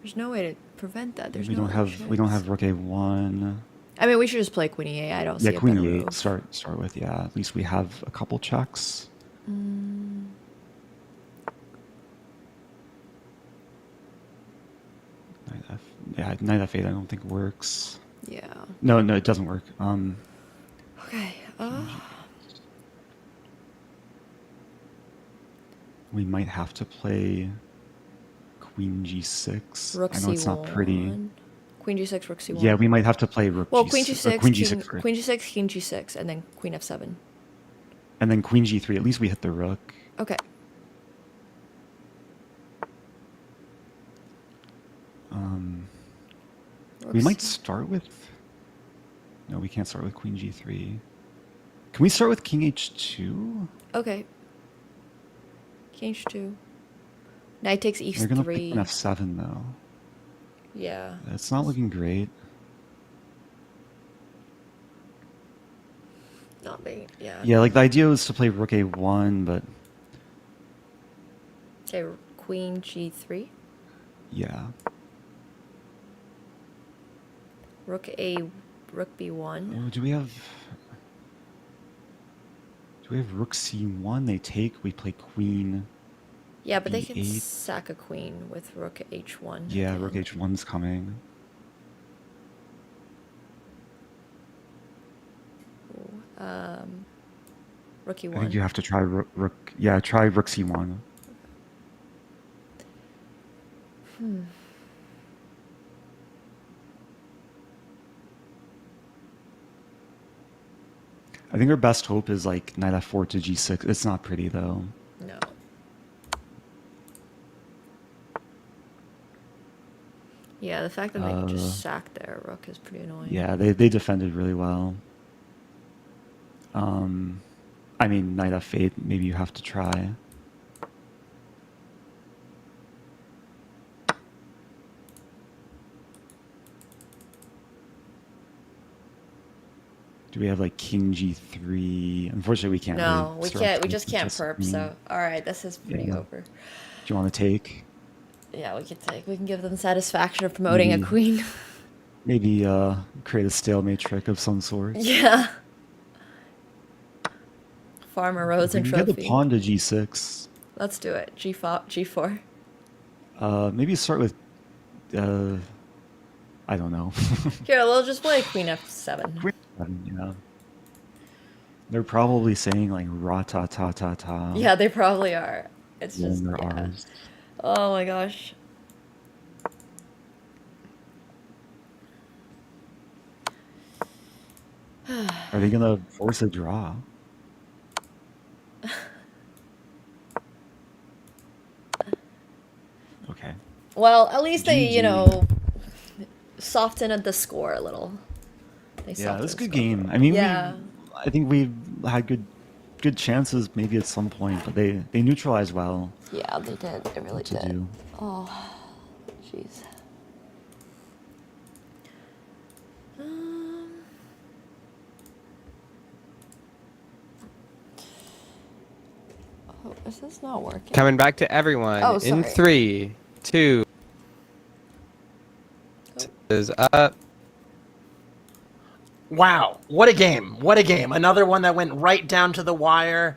There's no way to prevent that. There's we no don't other have chance. rook a1. I mean, we should just play queen e8. I don't see Yeah, a queen better e8. move. Start with. Yeah, at least we have a couple checks. Mm. Knight f8 I don't think works. Yeah. No, it doesn't work. Okay. We might have to play queen g6. Rook I know it's not pretty. c1. Queen g6, rook c1. Yeah, we might have to play rook well, g6. queen g6, Queen king, g6 first. queen g6, king g6, and then queen f7. And then queen g3. At least we hit the rook. Okay. We might start with... No, we can't start with queen g3. Can we start with king h2? Okay. King h2. Knight takes e3. They're gonna pick an f7 though. Yeah. It's not looking great. Not being, yeah. Yeah, like the idea was to play rook a1, but Okay, queen g3. yeah. Rook b1. Oh, do we have rook c1? They take. We play queen. Yeah, but they can e8. sack a queen with rook h1. Yeah, again. rook h1's coming. Rook e1. I think you have to try rook. Yeah, try rook c1. I think our best hope is like knight f4 to g6. It's not pretty though. No. Yeah, the fact that they can just sack their rook is pretty annoying. Yeah, they defended really well. I mean, knight f8, maybe you have to try. Do we have like king g3? Unfortunately, we can't. No, really we start can't. We with just can't just perp. queen. So, all right, this is pretty Yeah. over. Do you want to take? Yeah, we can take. We can give them satisfaction of promoting a queen. Maybe create a stalemate trick of some sort. Yeah. Farmer Rosen We can get the trophy. pawn to g6. Let's do it. G4. Maybe start with. I don't know. Here, we'll just play queen f7. Queen f7, yeah. They're probably saying like RATATA. Yeah, they probably are. It's Yeah, just. they're Yeah. ours. Oh my gosh. Are they gonna force a draw? Okay. Well, at least they, GG. soften up the score a little. They Yeah, it was softened a the good score. game. I mean, Yeah. I think we had good chances maybe at some point, but they neutralized well. Yeah, they did. They really What to did. do. Oh, jeez. Oh, is this not working? Coming back to everyone Oh, in sorry. 3, 2. Is up. Wow, what a game. What a game. Another one that went right down to the wire.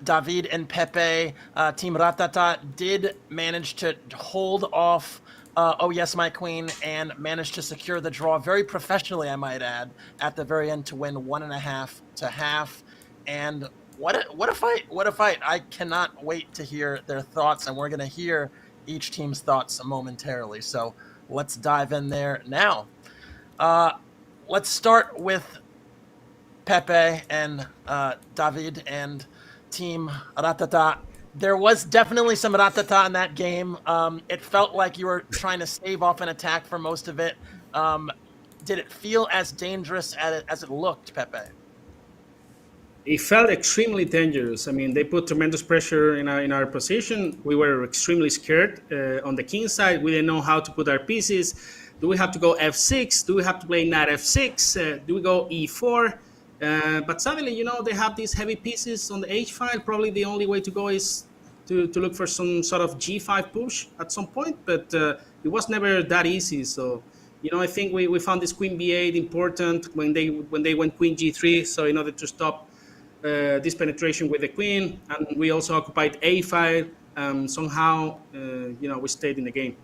David and Pepe, Team Ratata, did manage to hold off Oh Yes, My Queen, and managed to secure the draw very professionally, I might add, at the very end to win 1.5 to half. And what a fight. What a fight. I cannot wait to hear their thoughts, and we're going to hear each team's thoughts momentarily. So let's dive in there now. Let's start with Pepe and David and Team Ratata. There was definitely some Ratata in that game. It felt like you were trying to stave off an attack for most of it. Did it feel as dangerous as it looked, Pepe? It felt extremely dangerous. I mean, they put tremendous pressure in our position. We were extremely scared. On the king side, we didn't know how to put our pieces. Do we have to go f6? Do we have to play knight f6? Do we go e4? But suddenly, they have these heavy pieces on the h file. Probably the only way to go is to look for some sort of g5 push at some point. But it was never that easy. So, I think we found this queen b8 important when they went queen g3. So in order to stop this penetration with the queen, and we also occupied a file. Somehow, we stayed in the game.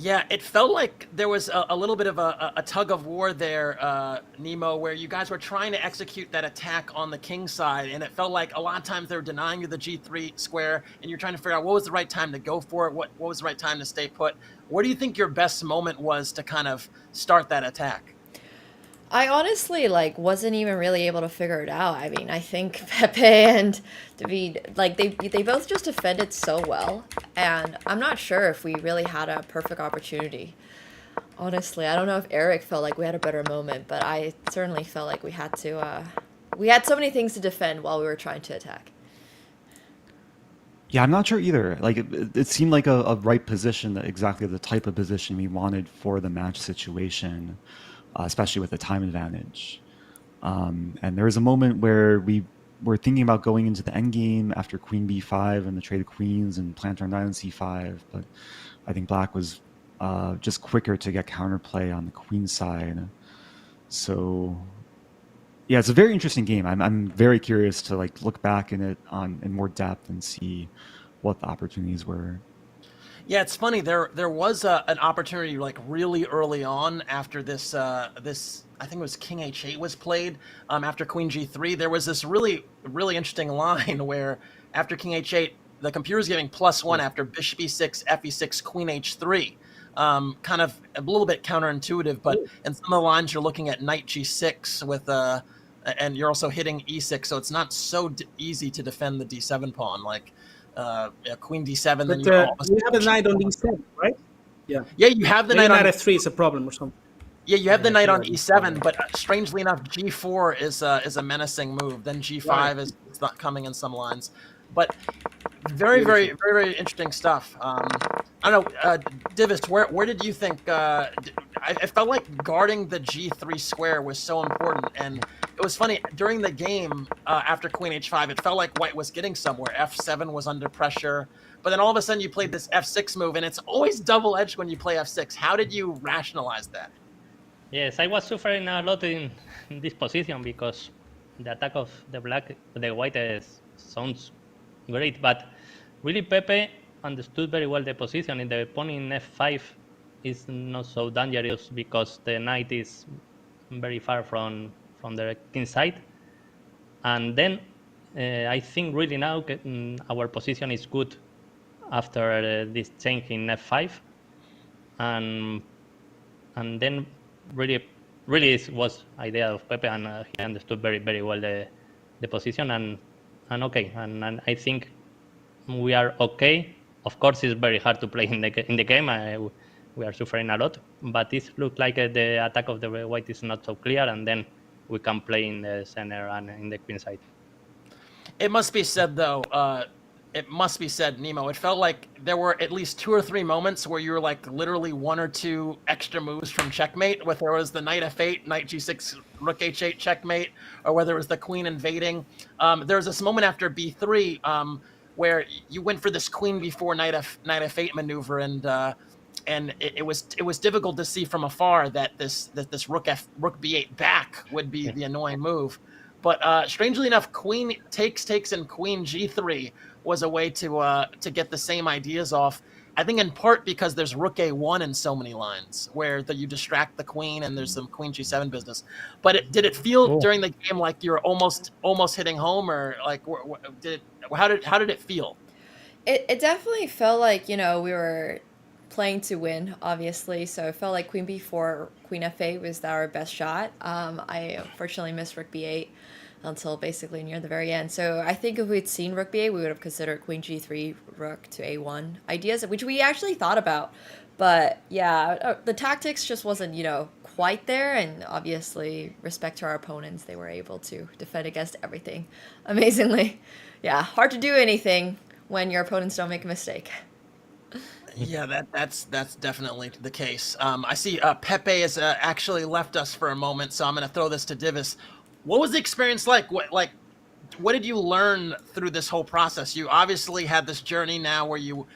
Yeah, it felt like there was a little bit of a tug of war there, Nemo, where you guys were trying to execute that attack on the king side, and it felt like a lot of times they were denying you the g3 square, and you're trying to figure out what was the right time to go for it, what was the right time to stay put. What do you think your best moment was to kind of start that attack? I honestly wasn't even really able to figure it out. I mean, I think Pepe and David they both just defended so well, and I'm not sure if we really had a perfect opportunity. Honestly, I don't know if Eric felt like we had a better moment, but I certainly felt like we had so many things to defend while we were trying to attack. Yeah, I'm not sure either. Like it seemed like a right position, exactly the type of position we wanted for the match situation. Especially with the time advantage. And there was a moment where we were thinking about going into the endgame after queen b5 and the trade of queens and plant our knight on c5, but I think black was just quicker to get counterplay on the queen side. So yeah, it's a very interesting game. I'm very curious to look back in it in more depth and see what the opportunities were. Yeah, it's funny. There was an opportunity really early on after this I think it was King H8 was played. After Queen G3, there was this really interesting line where after King H8, the computer's giving +1 after Bishop E6, Fe6, Queen H3. Kind of a little bit counterintuitive, but in some of the lines you're looking at Knight G6 with and you're also hitting E6, so it's not so easy to defend the D7 pawn Queen D7. But then you have a knight on D7, right? Yeah. Yeah, you have the knight on F3 is a problem or something. Yeah, you have the knight on E7, but strangely enough, G4 is a menacing move. Then G5 is not coming in some lines, but very interesting stuff. I don't know, Divis, where did you think? I felt like guarding the G3 square was so important, and it was funny during the game after Queen H5. It felt like White was getting somewhere. F7 was under pressure, but then all of a sudden you played this F6 move, and it's always double-edged when you play F6. How did you rationalize that? Yes, I was suffering a lot in this position because the attack of the white sounds great, but really Pepe understood very well the position. In the pawn in f5 is not so dangerous because the knight is very far from the king side. And then I think really now our position is good after this change in f5, and then really really it was idea of Pepe, and he understood very well the position, and okay, and I think we are okay. Of course, it's very hard to play in the game. We are suffering a lot, but it looks like the attack of the white is not so clear, and then we can play in the center and in the queen side. It must be said, though, Nemo, it felt like there were at least 2 or 3 moments where you were like literally 1 or 2 extra moves from checkmate, whether it was the knight f8, knight g6, rook h8 checkmate, or whether it was the queen invading. There was this moment after b3 where you went for this queen before knight f8 maneuver, and it was difficult to see from afar that this rook b8 back would be the annoying move. But strangely enough, queen takes, and queen g3 was a way to get the same ideas off. I think in part because there's rook a1 in so many lines where you distract the queen and there's some queen g7 business. But did it feel during the game like you were almost hitting home, or like how did it feel? It definitely felt like, we were playing to win, obviously. So it felt like queen b4, queen f8 was our best shot. I unfortunately missed rook b8 until basically near the very end. So I think if we'd seen rook b8, we would have considered queen g3, rook to a1 ideas, which we actually thought about. But yeah, the tactics just wasn't, quite there. And obviously, respect to our opponents, they were able to defend against everything amazingly. Yeah, hard to do anything when your opponents don't make a mistake. Yeah, that's definitely the case. I see Pepe has actually left us for a moment, so I'm going to throw this to Divis. What was the experience like? What did you learn through this whole process? You obviously had this journey now where you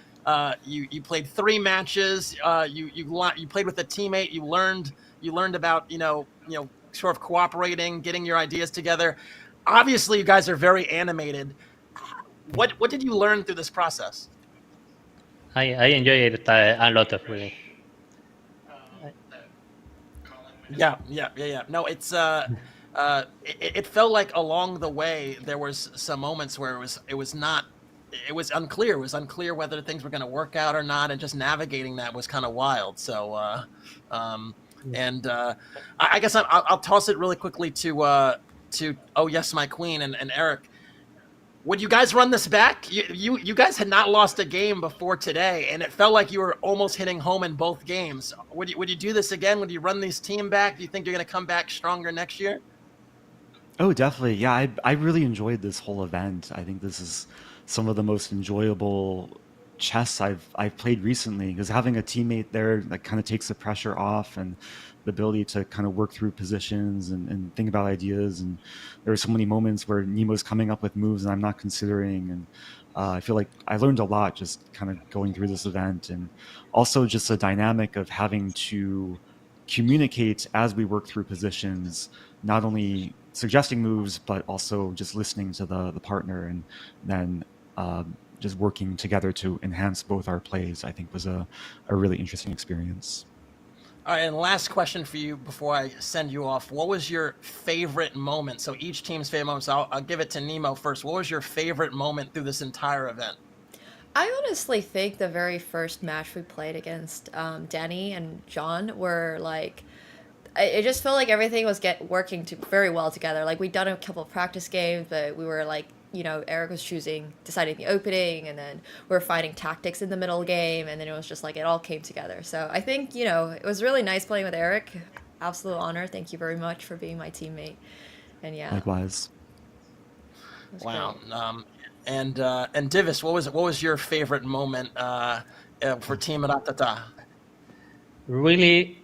played 3 matches. You played with a teammate. You learned about sort of cooperating, getting your ideas together. Obviously, you guys are very animated. What did you learn through this process? I enjoy it a lot, really. Yeah. No, it's it felt like along the way there was some moments where it was unclear. It was unclear whether things were going to work out or not, and just navigating that was kind of wild. So, I guess I'll toss it really quickly to Oh Yes My Queen and Eric. Would you guys run this back? You guys had not lost a game before today, and it felt like you were almost hitting home in both games. Would you do this again? Would you run this team back? Do you think you're going to come back stronger next year? Oh, definitely. Yeah, I really enjoyed this whole event. I think this is some of the most enjoyable chess I've played recently, because having a teammate there that kind of takes the pressure off, and the ability to kind of work through positions and think about ideas. And there were so many moments where Nemo's coming up with moves and I'm not considering. And I feel like I learned a lot just kind of going through this event, and also just the dynamic of having to communicate as we work through positions, not only suggesting moves, but also just listening to the partner, and then just working together to enhance both our plays, I think was a really interesting experience. All right, and last question for you before I send you off. What was your favorite moment? So each team's favorite moment. So I'll give it to Nemo first. What was your favorite moment through this entire event? I honestly think the very first match we played against Danny and John were like, it just felt like everything was working very well together. Like, we'd done a couple of practice games, but we were like, Eric was deciding the opening, and then we were fighting tactics in the middle game, and then it was just like it all came together. So I think, it was really nice playing with Eric. Absolute honor. Thank you very much for being my teammate. And yeah. Likewise. Wow. And Divis, what was your favorite moment for Team RATATA? Really,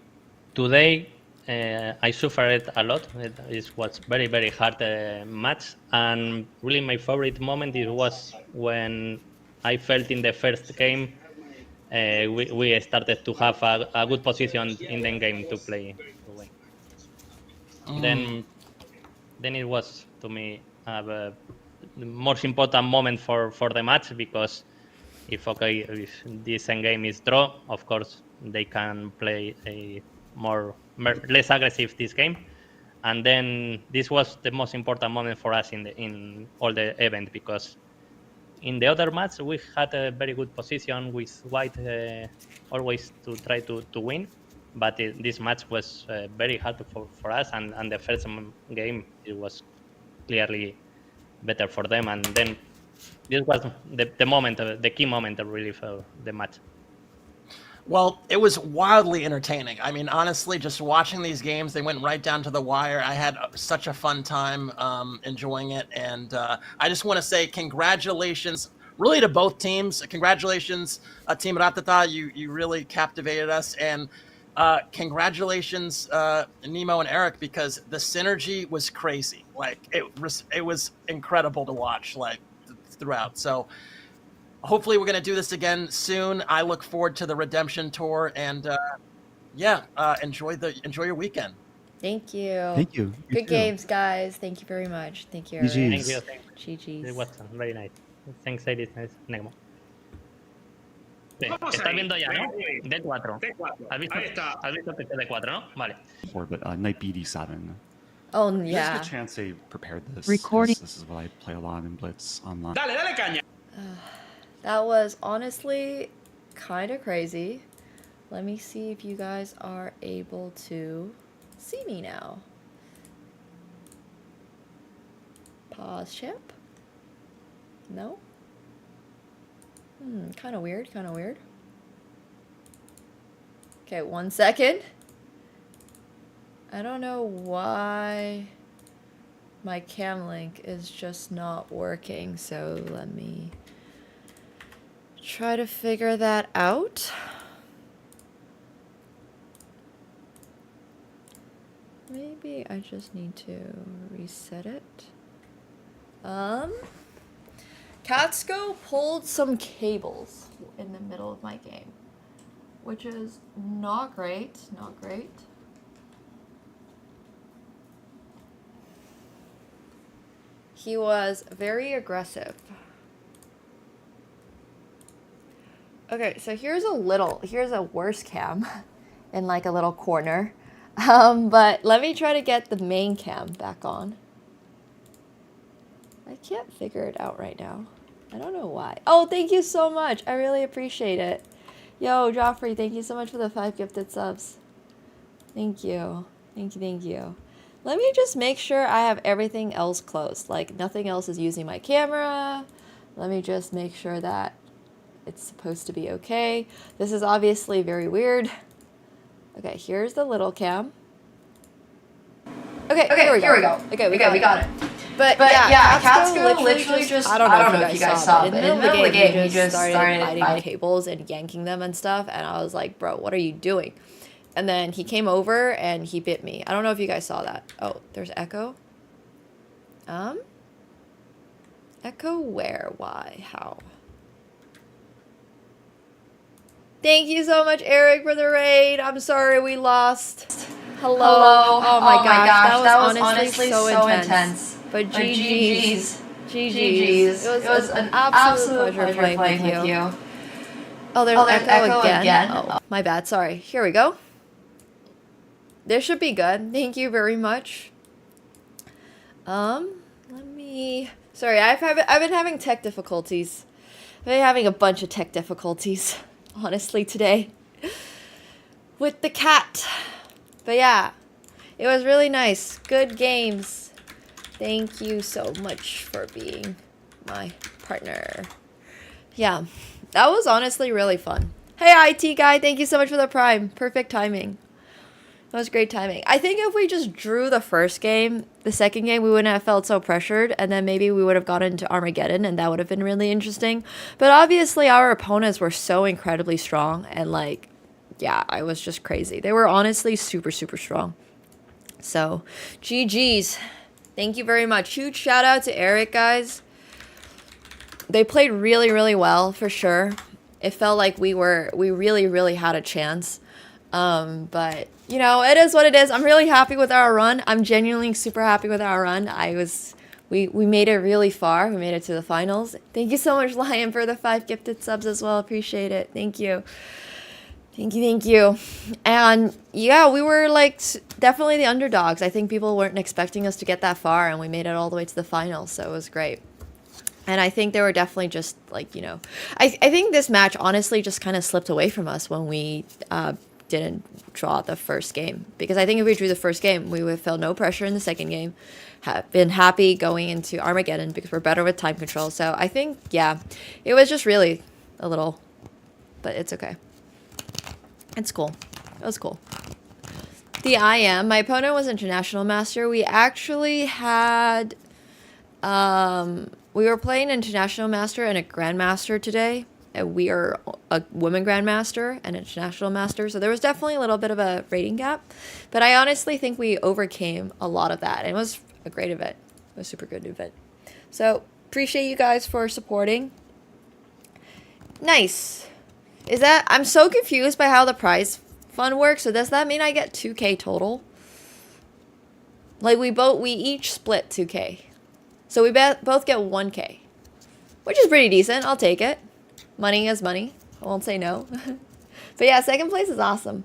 today I suffered a lot. It was very, very hard match, and really my favorite moment was when I felt in the first game we started to have a good position in the game to play. Then it was to me the most important moment for the match, because if this game is draw, of course they can play a less aggressive this game, and then this was the most important moment for us in all the event, because in the other match we had a very good position with white always to try to win, but this match was very hard for us, and the first game it was clearly better for them, and then this was the moment, the key moment really for the match. Well, it was wildly entertaining. I mean, honestly, just watching these games, they went right down to the wire. I had such a fun time enjoying it. And I just want to say congratulations, really, to both teams. Congratulations, Team Ratata. You really captivated us. And congratulations, Nemo and Eric, because the synergy was crazy. Like, it was incredible to watch, like, throughout. So hopefully we're going to do this again soon. I look forward to the Redemption Tour, and enjoy your weekend. Thank you. Thank you. You Good too. games, guys. Thank you very much. Thank you. Eric. GGs. Thank you. GGs. It was very nice. Thanks, Edith. Nemo. Sí, Vamos estás ahí. viendo ya, ¿no? Ahí. D4. D4. ¿Has visto, Ahí está. ¿Has visto PC D4, no? Vale. But knight BD7. Oh, There's a yeah. good chance they prepared this. Recording. 'cause This is what I play a lot in Blitz online. Dale, dale caña. That was honestly kind of crazy. Let me see if you guys are able to see me now. Pause chip. No? Kind of weird, kind of weird. Okay, 1 second. I don't know why my cam link is just not working, so let me try to figure that out. Maybe I just need to reset it. Catsko pulled some cables in the middle of my game, which is not great, not great. He was very aggressive. Okay, so here's a worse cam in like a little corner. But let me try to get the main cam back on. I can't figure it out right now. I don't know why. Oh, thank you so much. I really appreciate it. Yo, Joffrey, thank you so much for the 5 gifted subs. Thank you. Thank you, thank you. Let me just make sure I have everything else closed. Like, nothing else is using my camera. Let me just make sure that it's supposed to be okay. This is obviously very weird. Okay, here's the little cam. Okay, here we go. Okay, we got it. But yeah, Catsko literally just, I don't know if you guys saw, but in the middle of the game, he just started biting cables and yanking them and stuff, and I was like, bro, what are you doing? And then he came over and he bit me. I don't know if you guys saw that. Oh, there's echo. Echo where? Why? How? Thank you so much, Eric, for the raid. I'm sorry we lost. Hello. Oh my gosh, that was honestly so intense. But GG's. GG's. It was an absolute pleasure playing with you. Oh, there's echo again. Oh, my bad. Sorry. Here we go. This should be good. Thank you very much. Let me... Sorry, I've been having tech difficulties. I've been having a bunch of tech difficulties, honestly, today. With the cat. But yeah, it was really nice. Good games. Thank you so much for being my partner. Yeah, that was honestly really fun. Hey, IT guy, thank you so much for the prime. Perfect timing. That was great timing. I think if we just drew the first game, the second game, we wouldn't have felt so pressured, and then maybe we would have gotten into Armageddon, and that would have been really interesting. But obviously, our opponents were so incredibly strong, and like, yeah, I was just crazy. They were honestly super, super strong. So, GG's. Thank you very much. Huge shout out to Eric, guys. They played really, really well, for sure. It felt like we really, really had a chance. But, you know, it is what it is. I'm really happy with our run. I'm genuinely super happy with our run. We made it really far. We made it to the finals. Thank you so much, Lion, for the 5 gifted subs as well. Appreciate it. Thank you. Thank you, thank you. And yeah, we were like definitely the underdogs. I think people weren't expecting us to get that far, and we made it all the way to the finals, so it was great. And I think they were definitely just like, you know, I think this match honestly just kind of slipped away from us when we didn't draw the first game, because I think if we drew the first game, we would have felt no pressure in the second game, have been happy going into Armageddon because we're better with time control. So I think, yeah, it was just really a little, but it's okay. It's cool. It was cool. The my opponent was International Master. We actually had, we were playing International Master and a Grandmaster today. And we are a woman Grandmaster and International Master. So there was definitely a little bit of a rating gap. But I honestly think we overcame a lot of that. And it was a great event. It was a super good event. So appreciate you guys for supporting. Nice. Is that, I'm so confused by how the prize fund works. So does that mean I get 2K total? Like we each split 2K. So we both get 1K. Which is pretty decent. I'll take it. Money is money. I won't say no. But yeah, second place is awesome.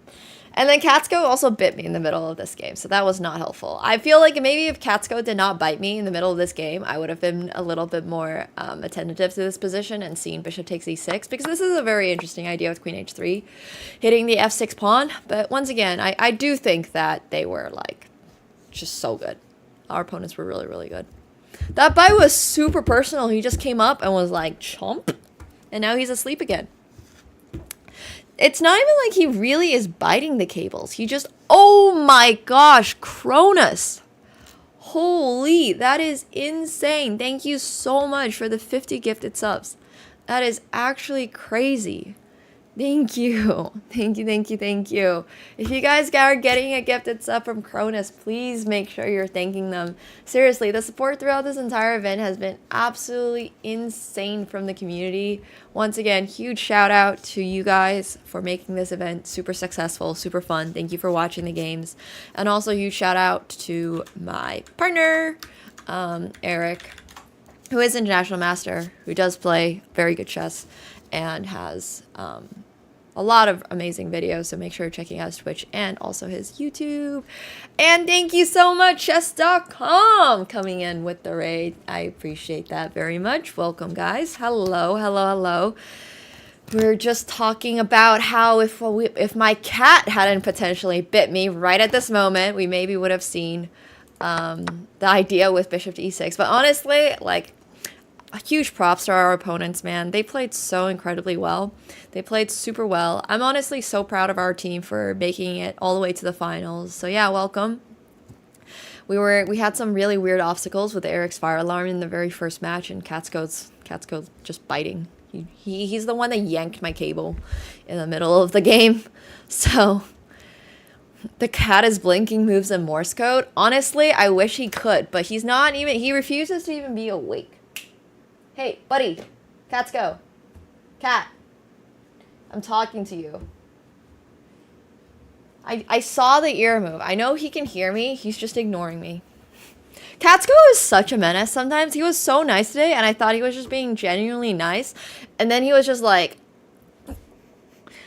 And then Catsko also bit me in the middle of this game, so that was not helpful. I feel like maybe if Catsko did not bite me in the middle of this game, I would have been a little bit more attentive to this position and seen bishop takes e6, because this is a very interesting idea with queen h3, hitting the f6 pawn. But once again, I do think that they were like just so good. Our opponents were really, really good. That bite was super personal. He just came up and was like, chomp. And now he's asleep again. It's not even like he really is biting the cables. He just, oh my gosh, Cronus. Holy, that is insane. Thank you so much for the 50 gifted subs. That is actually crazy. Thank you. Thank you, thank you, thank you. If you guys are getting a gifted sub from Cronus, please make sure you're thanking them. Seriously, the support throughout this entire event has been absolutely insane from the community. Once again, huge shout out to you guys for making this event super successful, super fun. Thank you for watching the games. And also huge shout out to my partner, Eric, who is International Master, who does play very good chess and has a lot of amazing videos, so make sure you're checking out his Twitch and also his YouTube. And thank you so much, chess.com, coming in with the raid. I appreciate that very much. Welcome, guys. Hello, hello, hello. We're just talking about how if my cat hadn't potentially bit me right at this moment, we maybe would have seen the idea with bishop to e6. But honestly, like, huge props to our opponents, man. They played so incredibly well. They played super well. I'm honestly so proud of our team for making it all the way to the finals. So yeah, welcome. We had some really weird obstacles with Eric's fire alarm in the very first match, and Catsko's just biting. He's the one that yanked my cable in the middle of the game. So the cat is blinking moves in Morse code. Honestly, I wish he could, but he's not even, he refuses to even be awake. Hey, buddy. Catsko. Cat. I'm talking to you. I saw the ear move. I know he can hear me. He's just ignoring me. Catsko is such a menace sometimes. He was so nice today, and I thought he was just being genuinely nice. And then he was just like...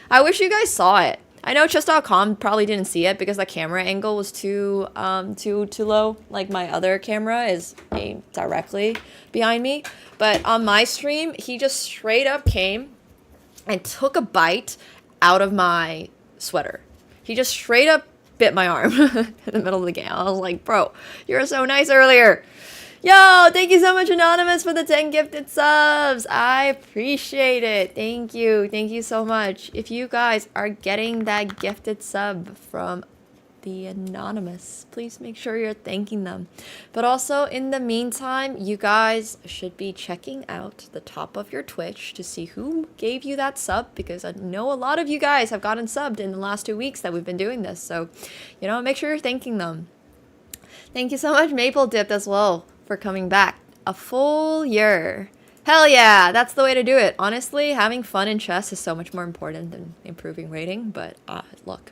I wish you guys saw it. I know chess.com probably didn't see it because the camera angle was too low. Like, my other camera is aimed directly behind me. But on my stream, he just straight up came and took a bite out of my sweater. He just straight up bit my arm in the middle of the game. I was like, bro, you were so nice earlier. Yo, thank you so much, Anonymous, for the 10 gifted subs. I appreciate it. Thank you. Thank you so much. If you guys are getting that gifted sub from the Anonymous, please make sure you're thanking them. But also, in the meantime, you guys should be checking out the top of your Twitch to see who gave you that sub, because I know a lot of you guys have gotten subbed in the last 2 weeks that we've been doing this. So, you know, make sure you're thanking them. Thank you so much, Maple Dipped, as well, for coming back. A full year. Hell yeah, that's the way to do it. Honestly, having fun in chess is so much more important than improving rating, but look,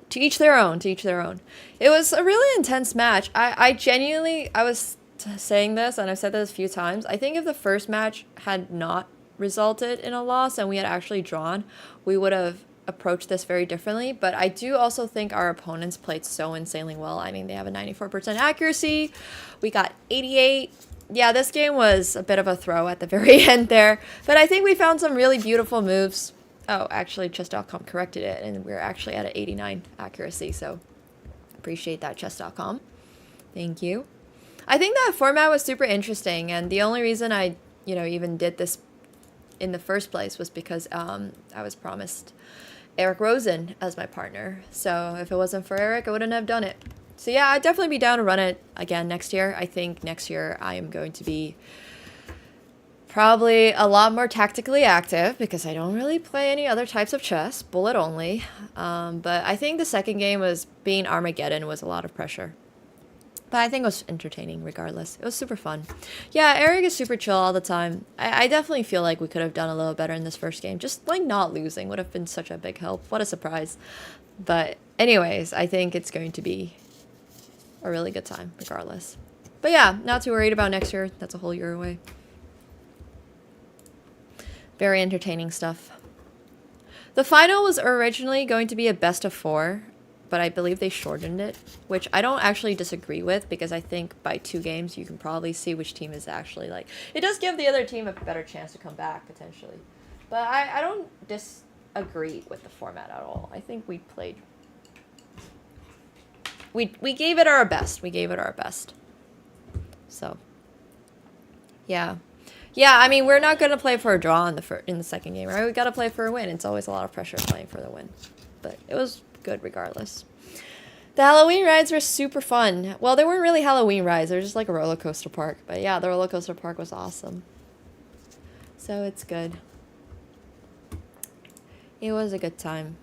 to each their own, to each their own. It was a really intense match. I genuinely, I was saying this, and I've said this a few times, I think if the first match had not resulted in a loss and we had actually drawn, we would have approached this very differently. But I do also think our opponents played so insanely well. I mean, they have a 94% accuracy. We got 88. Yeah, this game was a bit of a throw at the very end there, but I think we found some really beautiful moves. Oh, actually, chess.com corrected it, and we're actually at an 89 accuracy, so appreciate that, chess.com. Thank you. I think that format was super interesting, and the only reason I, even did this in the first place was because I was promised Eric Rosen as my partner. So if it wasn't for Eric, I wouldn't have done it. So yeah, I'd definitely be down to run it again next year. I think next year I am going to be probably a lot more tactically active because I don't really play any other types of chess, bullet only. But I think the second game was being Armageddon was a lot of pressure. But I think it was entertaining regardless. It was super fun. Yeah, Eric is super chill all the time. I definitely feel like we could have done a little better in this first game. Just like not losing would have been such a big help. What a surprise. But anyways, I think it's going to be a really good time regardless. But yeah, not too worried about next year. That's a whole year away. Very entertaining stuff. The final was originally going to be a best of 4, but I believe they shortened it, which I don't actually disagree with because I think by 2 games you can probably see which team is actually like... It does give the other team a better chance to come back, potentially. But I don't disagree with the format at all. I think we played... We gave it our best. We gave it our best. So, yeah. Yeah, I mean, we're not going to play for a draw in the second game, right? We got to play for a win. It's always a lot of pressure playing for the win. But it was good regardless. The Halloween rides were super fun. Well, they weren't really Halloween rides. They were just like a roller coaster park. But yeah, the roller coaster park was awesome. So it's good. It was a good time.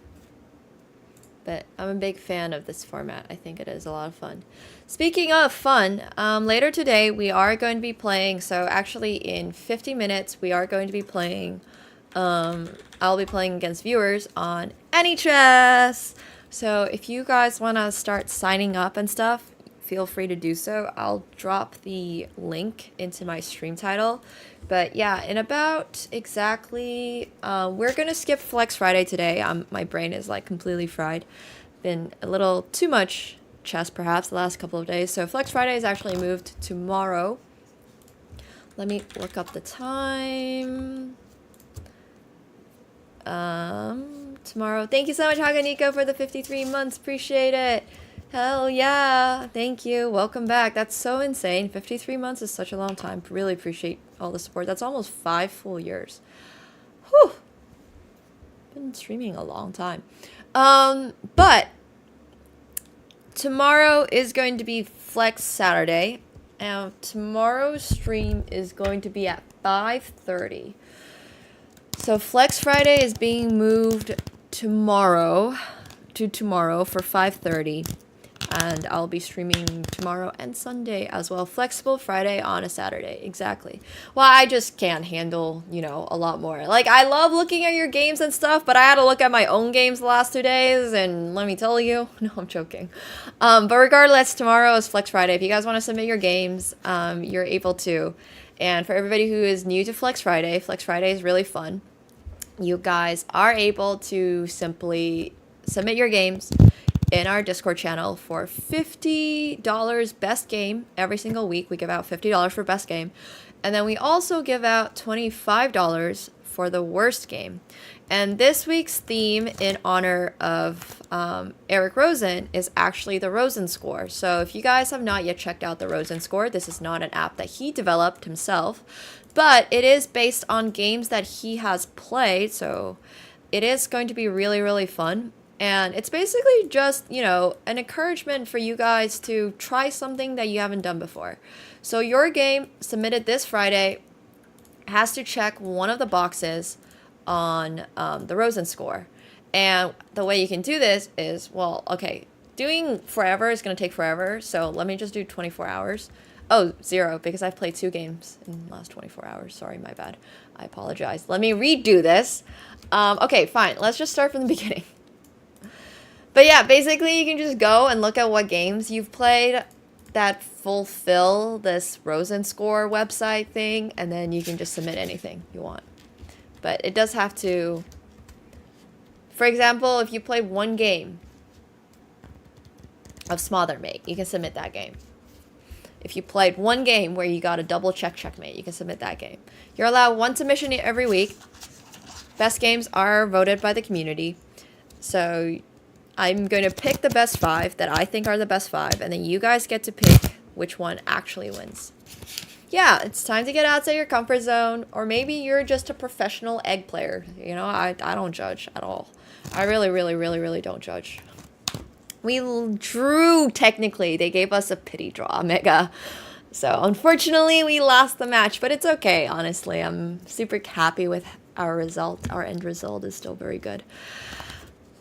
But I'm a big fan of this format. I think it is a lot of fun. Speaking of fun, later today we are going to be playing, so actually in 50 minutes we are going to be playing, I'll be playing against viewers on AnyChess. So if you guys want to start signing up and stuff, feel free to do so. I'll drop the link into my stream title. But yeah, in about exactly, we're going to skip Flex Friday today. My brain is like completely fried. Been a little too much chess perhaps the last couple of days. So Flex Friday is actually moved tomorrow. Let me look up the time. Tomorrow. Thank you so much, Haganiko, for the 53 months. Appreciate it. Hell yeah. Thank you. Welcome back. That's so insane. 53 months is such a long time. Really appreciate all the support. That's almost 5 full years. Whew. Been streaming a long time. But tomorrow is going to be Flex Saturday. And tomorrow's stream is going to be at 5:30. So Flex Friday is being moved tomorrow for 5:30. And I'll be streaming tomorrow and Sunday as well. Flexible Friday on a Saturday. Exactly. Well, I just can't handle, a lot more. Like, I love looking at your games and stuff, but I had to look at my own games the last 2 days, and let me tell you. No, I'm joking. But regardless, tomorrow is Flex Friday. If you guys want to submit your games, you're able to. And for everybody who is new to Flex Friday is really fun. You guys are able to simply submit your games in our Discord channel for $50 best game. Every single week we give out $50 for best game, and then we also give out $25 for the worst game. And this week's theme in honor of Eric Rosen is actually the Rosen score. So if you guys have not yet checked out the Rosen score, this is not an app that he developed himself, but it is based on games that he has played. So it is going to be really, really fun. And it's basically just, an encouragement for you guys to try something that you haven't done before. So your game submitted this Friday has to check one of the boxes on the Rosen score. And the way you can do this is, doing forever is going to take forever. So let me just do 24 hours. Oh, 0, because I've played 2 games in the last 24 hours. Sorry, my bad. I apologize. Let me redo this. Okay, fine. Let's just start from the beginning. But yeah, basically you can just go and look at what games you've played that fulfill this Rosen score website thing, and then you can just submit anything you want. But it does have to, for example, if you play 1 game of Smothermate, you can submit that game. If you played 1 game where you got a double checkmate, you can submit that game. You're allowed 1 submission every week. best games are voted by the community. So I'm going to pick the best 5 that I think are the best 5, and then you guys get to pick which one actually wins. Yeah, it's time to get outside your comfort zone, or maybe you're just a professional egg player. You know, I don't judge at all. I really don't judge. We drew, technically. They gave us a pity draw, Mega. So, unfortunately, we lost the match, but it's okay, honestly. I'm super happy with our result. Our end result is still very good.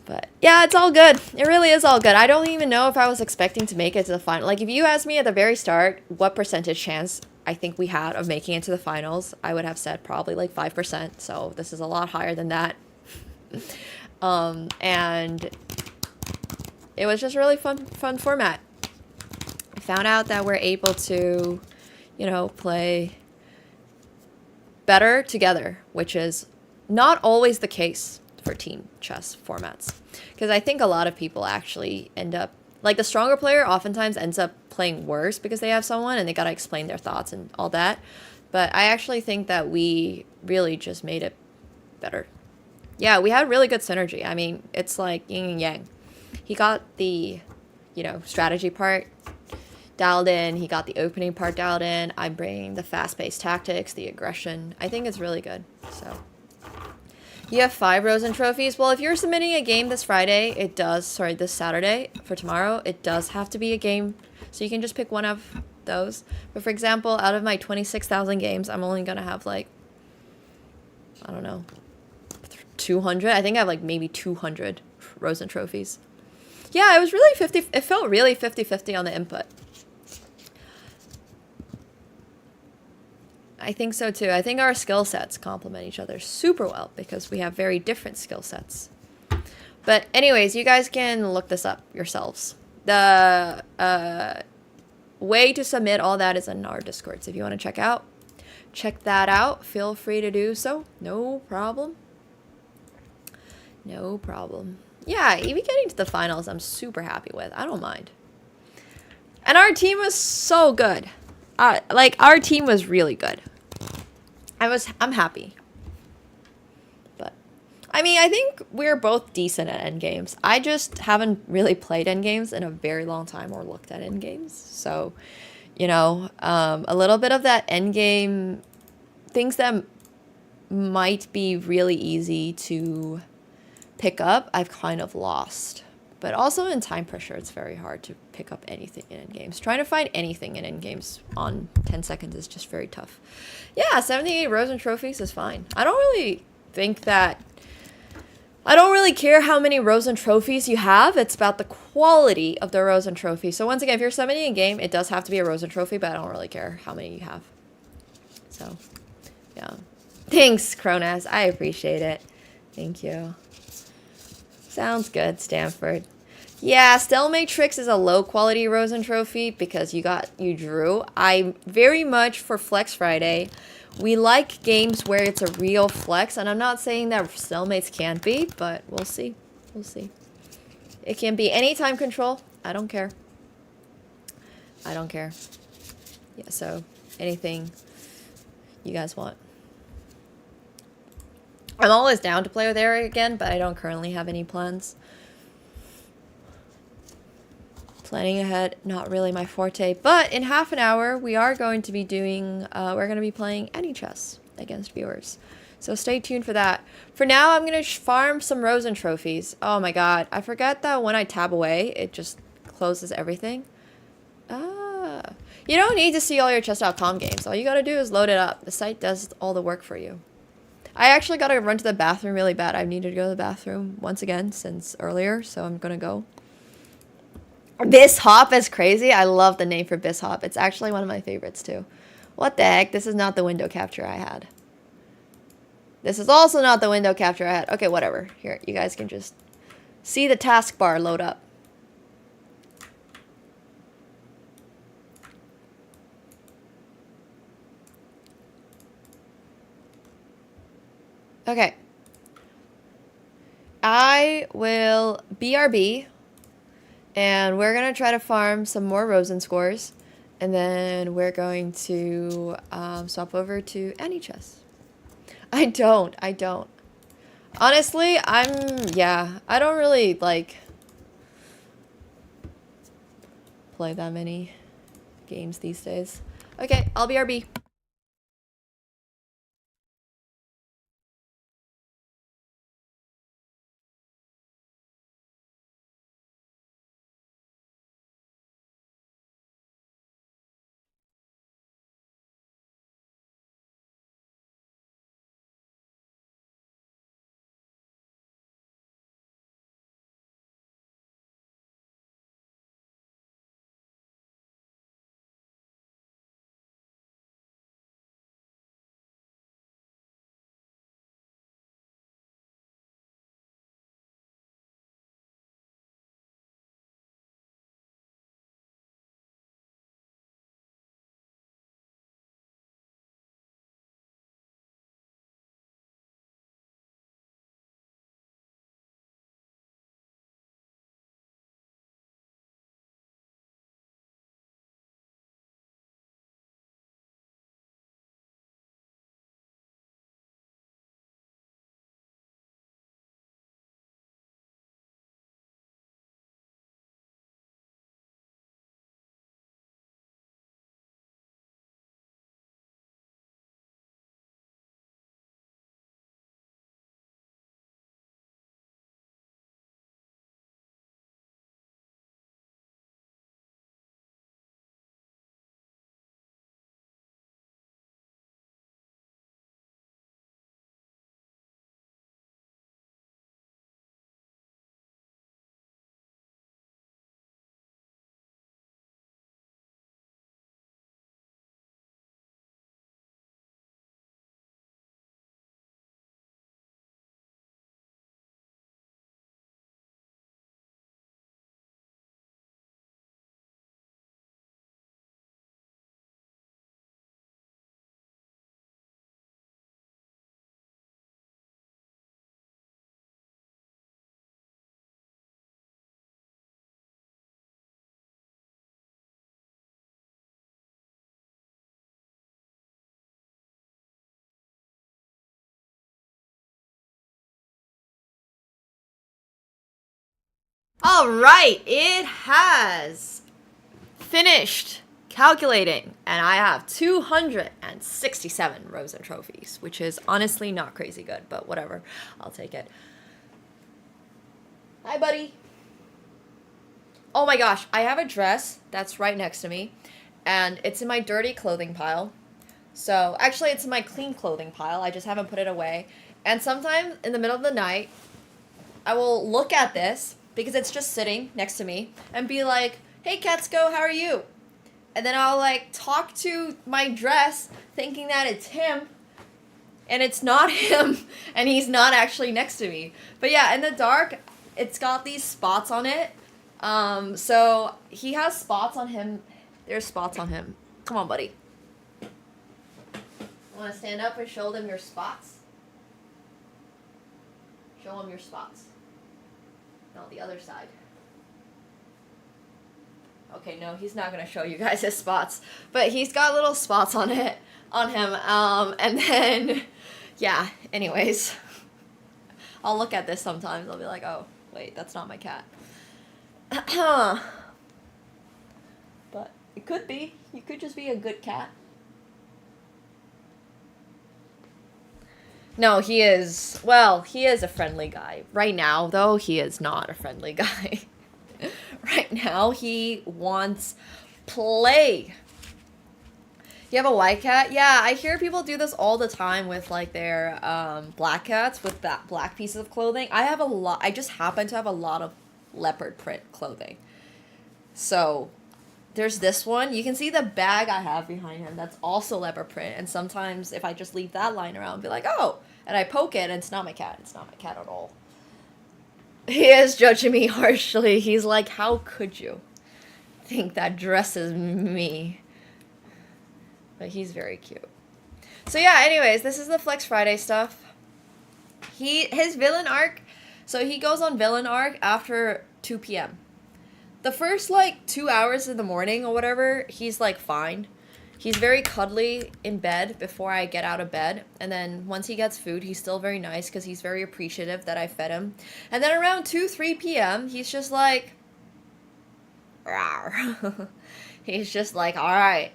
But, yeah, it's all good. It really is all good. I don't even know if I was expecting to make it to the final. Like, if you asked me at the very start what percentage chance I think we had of making it to the finals, I would have said probably like 5%. So, this is a lot higher than that. And it was just really fun format. I found out that we're able to, you know, play better together, which is not always the case for team chess formats. Because I think a lot of people actually end up, like the stronger player oftentimes ends up playing worse because they have someone and they gotta explain their thoughts and all that. But I actually think that we really just made it better. Yeah, we had really good synergy. I mean, it's like yin and yang. He got the, you know, strategy part dialed in. He got the opening part dialed in. I'm bringing the fast-paced tactics, the aggression. I think it's really good. So, you have 5 Rosen trophies. Well, if you're submitting a game this Friday, it does, sorry, this Saturday for tomorrow, it does have to be a game. So you can just pick one of those. But for example, out of my 26,000 games, I'm only going to have like, I don't know, 200. I think I have like maybe 200 Rosen trophies. Yeah, it was really 50, it felt really 50-50 on the input. I think so too. I think our skill sets complement each other super well because we have very different skill sets. But anyways, you guys can look this up yourselves. The way to submit all that is in our Discord. So if you want to check that out, feel free to do so. No problem. No problem. Yeah, even getting to the finals, I'm super happy with. I don't mind. And our team was so good. Like, our team was really good. I'm happy. But, I mean, I think we're both decent at endgames. I just haven't really played endgames in a very long time or looked at endgames. So, you know, a little bit of that endgame, things that might be really easy to pick up, I've kind of lost. But also in time pressure, it's very hard to pick up anything in endgames. Trying to find anything in endgames on 10 seconds is just very tough. Yeah, 78 Rosen trophies is fine. I don't really think that... I don't really care how many Rosen trophies you have. It's about the quality of the Rosen trophy. So once again, if you're submitting a game, it does have to be a Rosen trophy, but I don't really care how many you have. So, yeah. Thanks, Kronas. I appreciate it. Thank you. Sounds good, Stanford. Yeah, Stelmatrix is a low-quality Rosen trophy because you drew. I very much, for Flex Friday, we like games where it's a real flex, and I'm not saying that Stelmates can't be, but we'll see. We'll see. It can be any time control. I don't care. I don't care. Yeah, so anything you guys want. I'm always down to play with Eric again, but I don't currently have any plans. Planning ahead, not really my forte. But in half an hour, we are going to be doing, we're going to be playing any chess against viewers. So stay tuned for that. For now, I'm going to farm some Rosen trophies. Oh my god, I forgot that when I tab away, it just closes everything. You don't need to see all your chess.com games. All you got to do is load it up. The site does all the work for you. I actually got to run to the bathroom really bad. I've needed to go to the bathroom once again since earlier, so I'm going to go. Bishop is crazy. I love the name for Bishop. It's actually one of my favorites too. What the heck? This is not the window capture I had. This is also not the window capture I had. Okay, whatever. Here, you guys can just see the taskbar load up. Okay. I will BRB, and we're going to try to farm some more Rosen scores, and then we're going to swap over to any chess. I don't. Honestly, I don't really like play that many games these days. Okay, I'll be RB. All right, it has finished calculating, and I have 267 Rosen trophies, which is honestly not crazy good, but whatever. I'll take it. Hi, buddy. Oh my gosh, I have a dress that's right next to me, and it's in my dirty clothing pile. So, actually, it's in my clean clothing pile. I just haven't put it away. And sometimes in the middle of the night, I will look at this because it's just sitting next to me and be like, hey, Ketsuko, how are you? And then I'll like talk to my dress thinking that it's him, and it's not him, and he's not actually next to me. But yeah, in the dark, it's got these spots on it. So he has spots on him. There's spots on him. Come on, buddy. Want to stand up and show them your spots? Show them your spots. No, the other side. Okay, no, he's not gonna show you guys his spots, but he's got little spots on him. And then, yeah. Anyways, I'll look at this sometimes. I'll be like, oh, wait, that's not my cat. But it could be. You could just be a good cat. No, he is, well, he is a friendly guy. Right now, though, he is not a friendly guy. Right now, he wants play. You have a white cat? Yeah, I hear people do this all the time with, like, their black cats with that black pieces of clothing. I have a lot, I just happen to have a lot of leopard print clothing. So, there's this one. You can see the bag I have behind him. That's also leopard print. And sometimes if I just leave that lying around, be like, oh, and I poke it, and it's not my cat. It's not my cat at all. He is judging me harshly. He's like, how could you think that dresses me? But he's very cute. So yeah, anyways, this is the Flex Friday stuff. His villain arc, so he goes on villain arc after 2 p.m. The first, like, 2 hours in the morning or whatever, he's, like, fine. He's very cuddly in bed before I get out of bed. And then once he gets food, he's still very nice because he's very appreciative that I fed him. And then around 2, 3 p.m., he's just like... Rawr. He's just like, all right,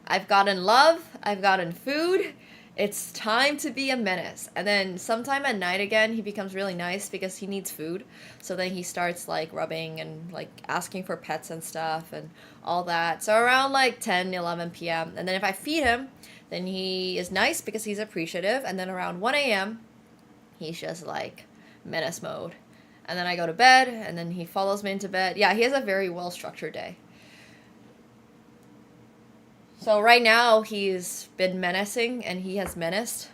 I've gotten love, I've gotten food, it's time to be a menace. And then sometime at night again, he becomes really nice because he needs food. So then he starts like rubbing and like asking for pets and stuff and all that. So around like 10, 11 p.m. And then if I feed him, then he is nice because he's appreciative. And then around 1 a.m., he's just like menace mode. And then I go to bed and then he follows me into bed. Yeah, he has a very well-structured day. So right now, he's been menacing, and he has menaced.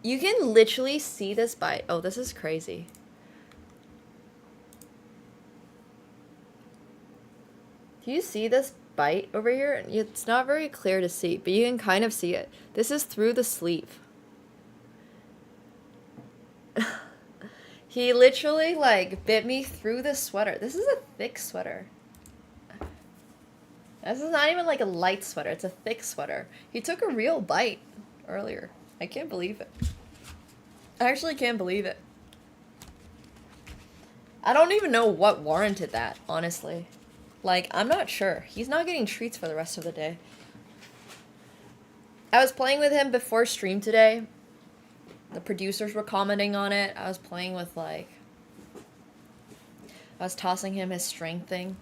You can literally see this bite. Oh, this is crazy. Do you see this bite over here? It's not very clear to see, but you can kind of see it. This is through the sleeve. He literally, like, bit me through the sweater. This is a thick sweater. This is not even like a light sweater. It's a thick sweater. He took a real bite earlier. I can't believe it. I actually can't believe it. I don't even know what warranted that, honestly. Like, I'm not sure. He's not getting treats for the rest of the day. I was playing with him before stream today. The producers were commenting on it. I was playing with, like... I was tossing him his strength thing.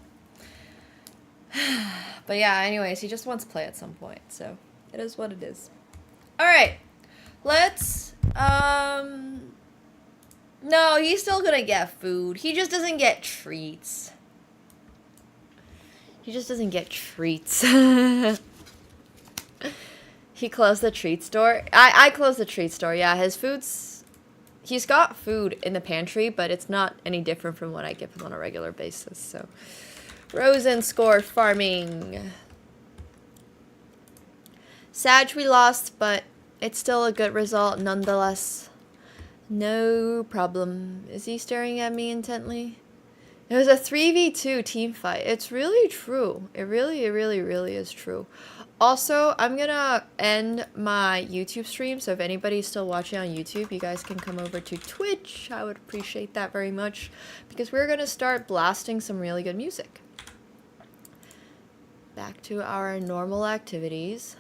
But yeah, anyways, he just wants to play at some point, so it is what it is. Alright, let's, no, he's still gonna get food. He just doesn't get treats. He just doesn't get treats. He closed the treat store. I closed the treat store, yeah. His food's... He's got food in the pantry, but it's not any different from what I give him on a regular basis, so... Rosen scored farming. Sag we lost, but it's still a good result nonetheless. No problem. Is he staring at me intently? It was a 3v2 team fight. It's really true. It really is true. Also, I'm gonna end my YouTube stream, so if anybody's still watching on YouTube, you guys can come over to Twitch. I would appreciate that very much, because we're gonna start blasting some really good music. Back to our normal activities.